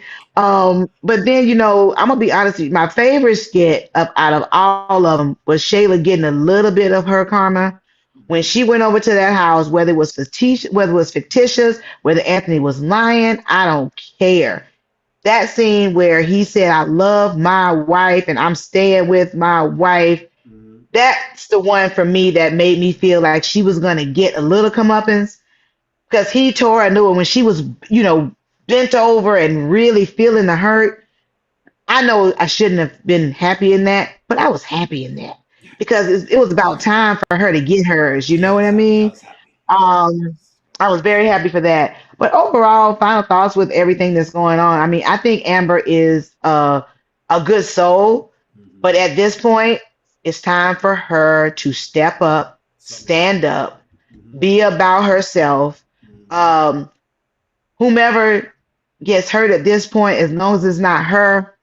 But then, I'm gonna be honest with you. My favorite skit out of all of them was Shayla getting a little bit of her karma when Mm-hmm. she went over to that house, whether it was fictitious, whether Anthony was lying. I don't care. That scene where he said, "I love my wife and I'm staying with my wife." Mm-hmm. That's the one for me that made me feel like she was gonna get a little comeuppance because he tore her a new one when she was, bent over and really feeling the hurt. I know I shouldn't have been happy in that, but I was happy in that because it was about time for her to get hers. You Yeah, know I what was I happy. I mean? was happy. Um, I was very happy for that. But overall, final thoughts with everything that's going on. I mean, I think Amber is a good soul, Mm-hmm. but at this point, it's time for her to step up, Something got to stand happen. up, Mm-hmm. be about herself. Mm-hmm. Um, whomever gets hurt at this point, as long as it's not her,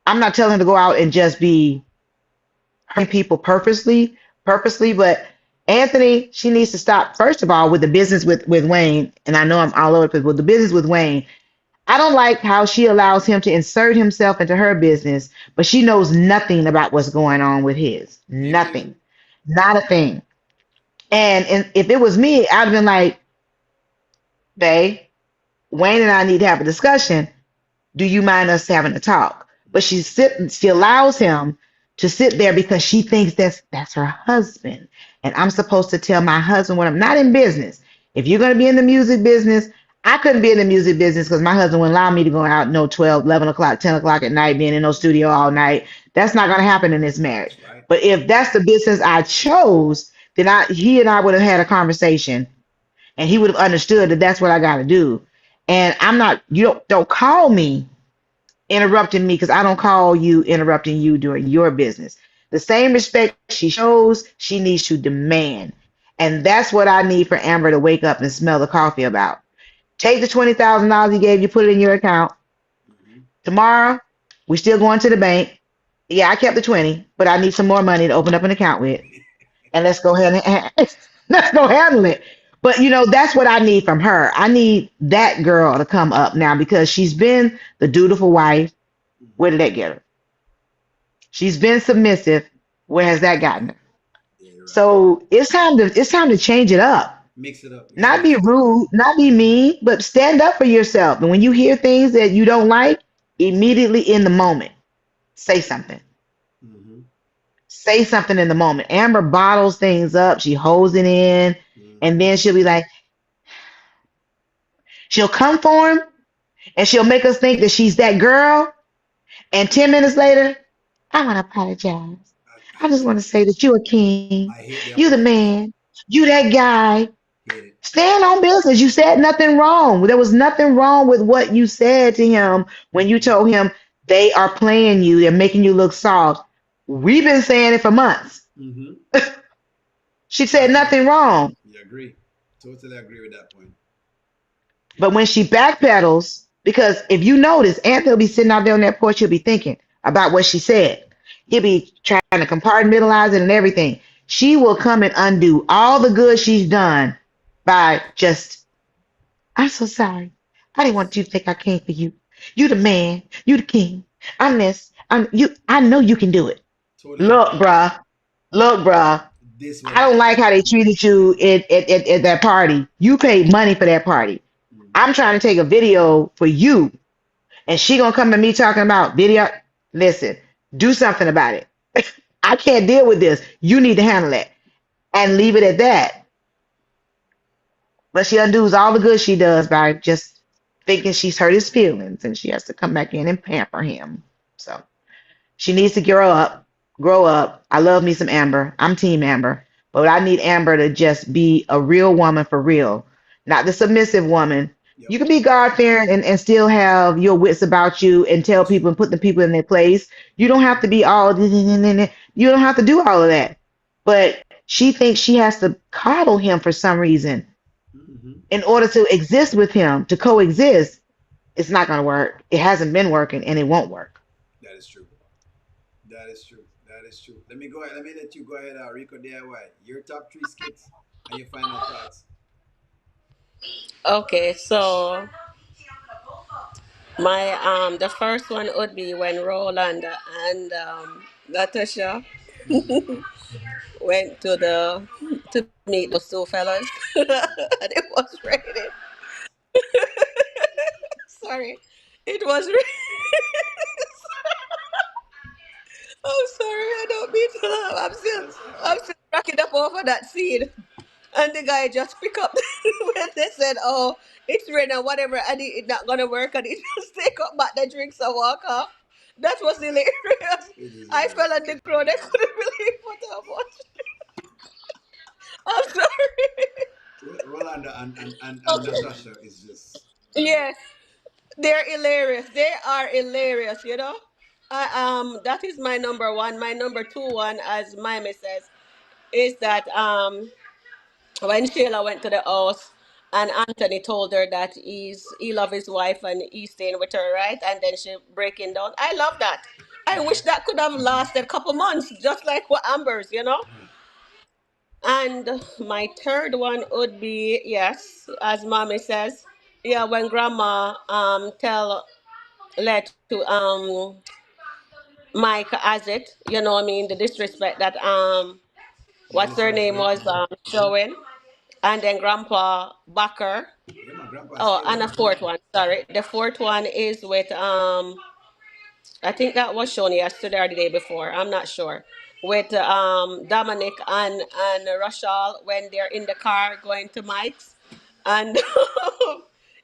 I'm not telling her to go out and just be hurting people purposely, but Anthony, she needs to stop first of all with the business with Wayne. And I know I'm all over the place with the business with Wayne. I don't like how she allows him to insert himself into her business, but she knows nothing about what's going on with his. Period. Nothing. Not a thing. And if it was me, I'd have been like, Bae, Wayne and I need to have a discussion. Do you mind us having a talk? But she allows him to sit there because she thinks that's her husband. And I'm supposed to tell my husband when I'm not in business. If you're going to be in the music business, I couldn't be in the music business because my husband wouldn't allow me to go out no 12, 11 o'clock, 10 o'clock at night, being in no studio all night. That's not going to happen in this marriage. That's right. But if that's the business I chose, then he and I would have had a conversation and he would have understood that that's what I got to do. And I'm not, you don't call me interrupting me because I don't call you interrupting you during your business. The same respect she shows, she needs to demand. And that's what I need for Amber to wake up and smell the coffee about. Take the $20,000 he gave you, put it in your account. Mm-hmm. Tomorrow, we're still going to the bank. Yeah, I kept the 20, but I need some more money to open up an account with. And let's go ahead and let's go handle it. But that's what I need from her. I need that girl to come up now because she's been the dutiful wife. Where Mm-hmm. did that get her? She's been submissive. Where has that gotten her? Yeah, you're right. So it's time to change it up. Mix it up. Yeah, Not be mix it up. rude, not be mean, but stand up for yourself. And when you hear things that you don't like, immediately in the moment, say something. Mm-hmm. Say something in the moment. Amber bottles things up. She holds it in, and Mm-hmm. then she'll be like, she'll come for him, and she'll make us think that she's that girl. And 10 minutes later, I want to apologize. I just want to say that you're a king. I hate the You the apology. man. You that guy. Hate it. Stand on business. You said nothing wrong. There was nothing wrong with what you said to him when you Mm-hmm. told him they are playing you. They're making you look soft. We've been saying it for months. Mm-hmm. She I said nothing wrong. you agree. Totally agree with that point. But when she backpedals, because if you notice, Anthony will be sitting out there on that porch, he'll be thinking about what she said. He'll Mm-hmm. be trying to compartmentalize it and everything. She will come and undo all the good she's done by just, I'm so sorry. I didn't want you to think I came for you. You the man. You the king. I'm this. I'm you. I know you can do it. Totally Look, agree. bruh. Look, bruh. This I was don't it. like how they treated you at that party. You paid money for that party. Mm-hmm. I'm trying to take a video for you, and she gonna come to me talking about video. Listen, do something about it. I can't deal with this. You need to handle it and leave it at that. But she undoes all the good she does by just thinking she's hurt his feelings, and she has to come back in and pamper him. So she needs to grow up. Grow up. I love me some Amber. I'm Team Amber. But I need Amber to just be a real woman for real, not the submissive woman. Yep. You can be God fearing and still have your wits about you and tell That's people true. and put the people in their place. You don't have Mm-hmm. to be all, you don't have to do all of that. But she thinks she has to coddle him for some reason Mm-hmm. in order to exist with him, to coexist. It's not going to work. It hasn't been working and it won't work. That is true. That is true. That is true. Let me go ahead. Let me let you go ahead, Rico DIY. Your top three skits and your final thoughts. Okay, so my the first one would be when Roland and Natasha Mm-hmm. went to meet those two fellas, and it was raining. Sorry, it was. I'm sorry, I don't mean to laugh. That's I'm fine. still cracking up over that scene. And the guy just pick up when they said, "Oh, it's raining, or whatever," and it's not gonna work, and he just take up back the drinks and walk off. That was hilarious. It is I hilarious. fell on the ground. I couldn't believe what I watched. I'm sorry. Rolanda and Okay. Natasha is just Yes, they're hilarious. They are hilarious. You know. That is my number one. My number two one, as Miami says, is that when Shayla went to the house and Anthony told her that he love his wife and he's staying with her, right? And then she breaking down. I love that. I wish that could have lasted a couple months, just like what Amber's, you know. And my third one would be yes, as mommy says, yeah, when grandma tell let to Mike as it, you know what I mean, the disrespect that what's Melissa her was name doing. was showing. And then Grandpa Backer. Yeah, my grandpa Oh, still and a there. fourth one. Sorry, the fourth one is with I think that was shown yesterday or the day before. I'm not sure. With Dominic and Rashal when they're in the car going to Mike's, and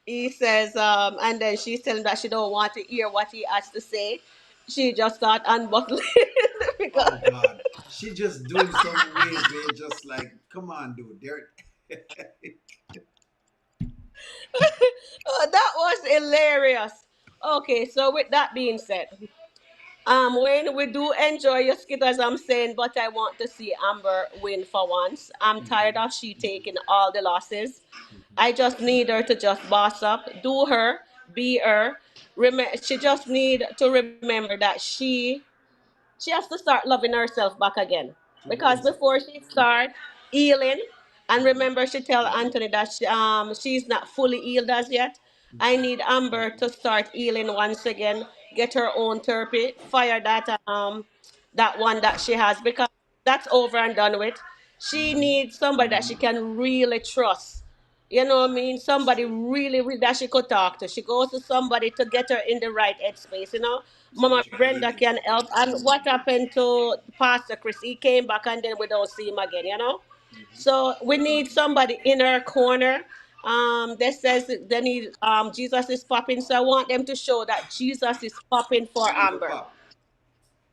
he says, and then she's telling that she don't want to hear what he has to say. She just start unbuckling because Oh God, she just doing some ways where you just like, come on, dude. There. oh, that was hilarious. Okay, so with that being said, Wayne, we do enjoy your skit as I'm saying, but I want to see Amber win for once. I'm tired Mhm, of she taking all the losses. mhm. I just need her to just boss up, do her, be her. She just need to remember that she has to start loving herself back again. She Because does. before she start healing, and Mhm, remember she tell mhm, Anthony that she's not fully healed as yet. I mhm. need Amber to start healing once again, get her own therapy, fire that that one that she has because that's over and done with. She needs somebody that she can really trust. You know what I mean? Somebody really, really that she could talk to. She goes to somebody to get her in the right headspace, you know? Somebody Mama she can Brenda lean into. can help. And what happened to Pastor Chris? He came back and then we don't see him again, you know? So we need somebody in her corner. That says they need Jesus is popping. So I want them to show that Jesus is popping for Ready for Amber. pop.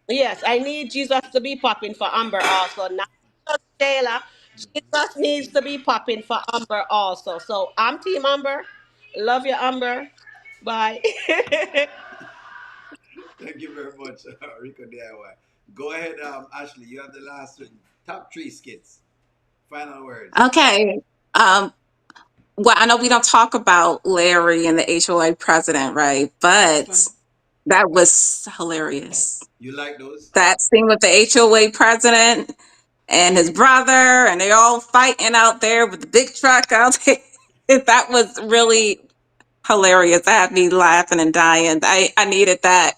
Yes, I need Jesus to be popping for Amber also. Not just Shayla. Jesus needs to be popping for Amber also. So I'm Team Amber. Love you, Amber. Bye. Thank you very much, Rico DIY. Go ahead, Ashley. You have the last one. Top three skits. Final words. Okay. Um, well, I know we don't talk about Larry and the HOA president, right? That's But fine. that was hilarious. You like those? That scene with the HOA president and his brother, and they all fighting out there with the big truck out there. That was really hilarious. That had me laughing and dying. I needed that,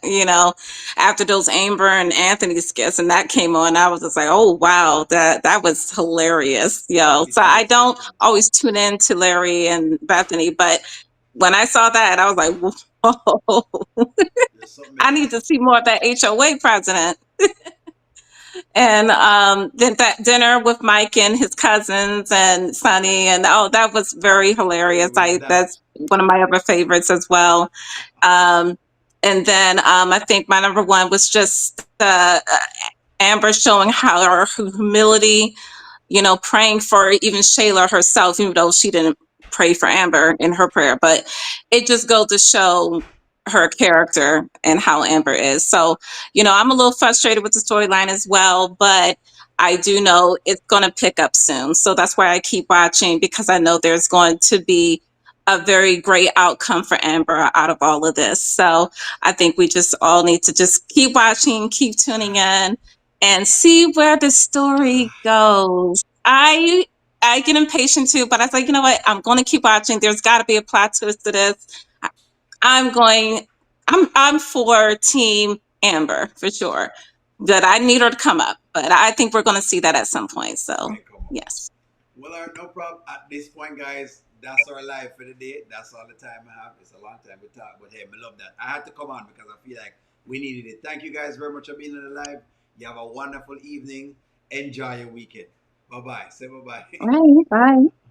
after those Amber and Anthony skits, and that came on. I was just like, oh wow, that was hilarious, yo. It So I is. don't always tune in to Larry and Bethany, but when I saw that, I was like, whoa, There's something I else. need to see more of that HOA president. And then that dinner with Mike and his cousins and Sonny, and oh, that was very hilarious. With the dad. That's one of my other favorites as well. Um, and then I think my number one was just Amber showing how her humility, praying for even Shayla herself, even though she didn't pray for Amber in her prayer. But it just goes to show her character and how Amber is. So, I'm a little frustrated with the storyline as well, but I do know it's going to pick up soon. So that's why I keep watching, because I know there's going to be a very great outcome for Amber out of all of this. So I think we just all need to just keep watching, keep tuning in, and see where the story goes. I get impatient too, but I was like, you know what? I'm going to keep watching. There's got to be a plot twist to this. I'm going. I'm for Team Amber for sure. But I need her to come up. But I think we're going to see that at some point. So When come on. yes. Well, no problem. At this point, guys, that's our life for the day. That's all the time I have. It's a long time we talk, but hey, I love that. I had to come on because I feel like we needed it. Thank you guys very much for being on the live. You have a wonderful evening. Enjoy your weekend. Bye bye. Say bye bye. All right. Bye.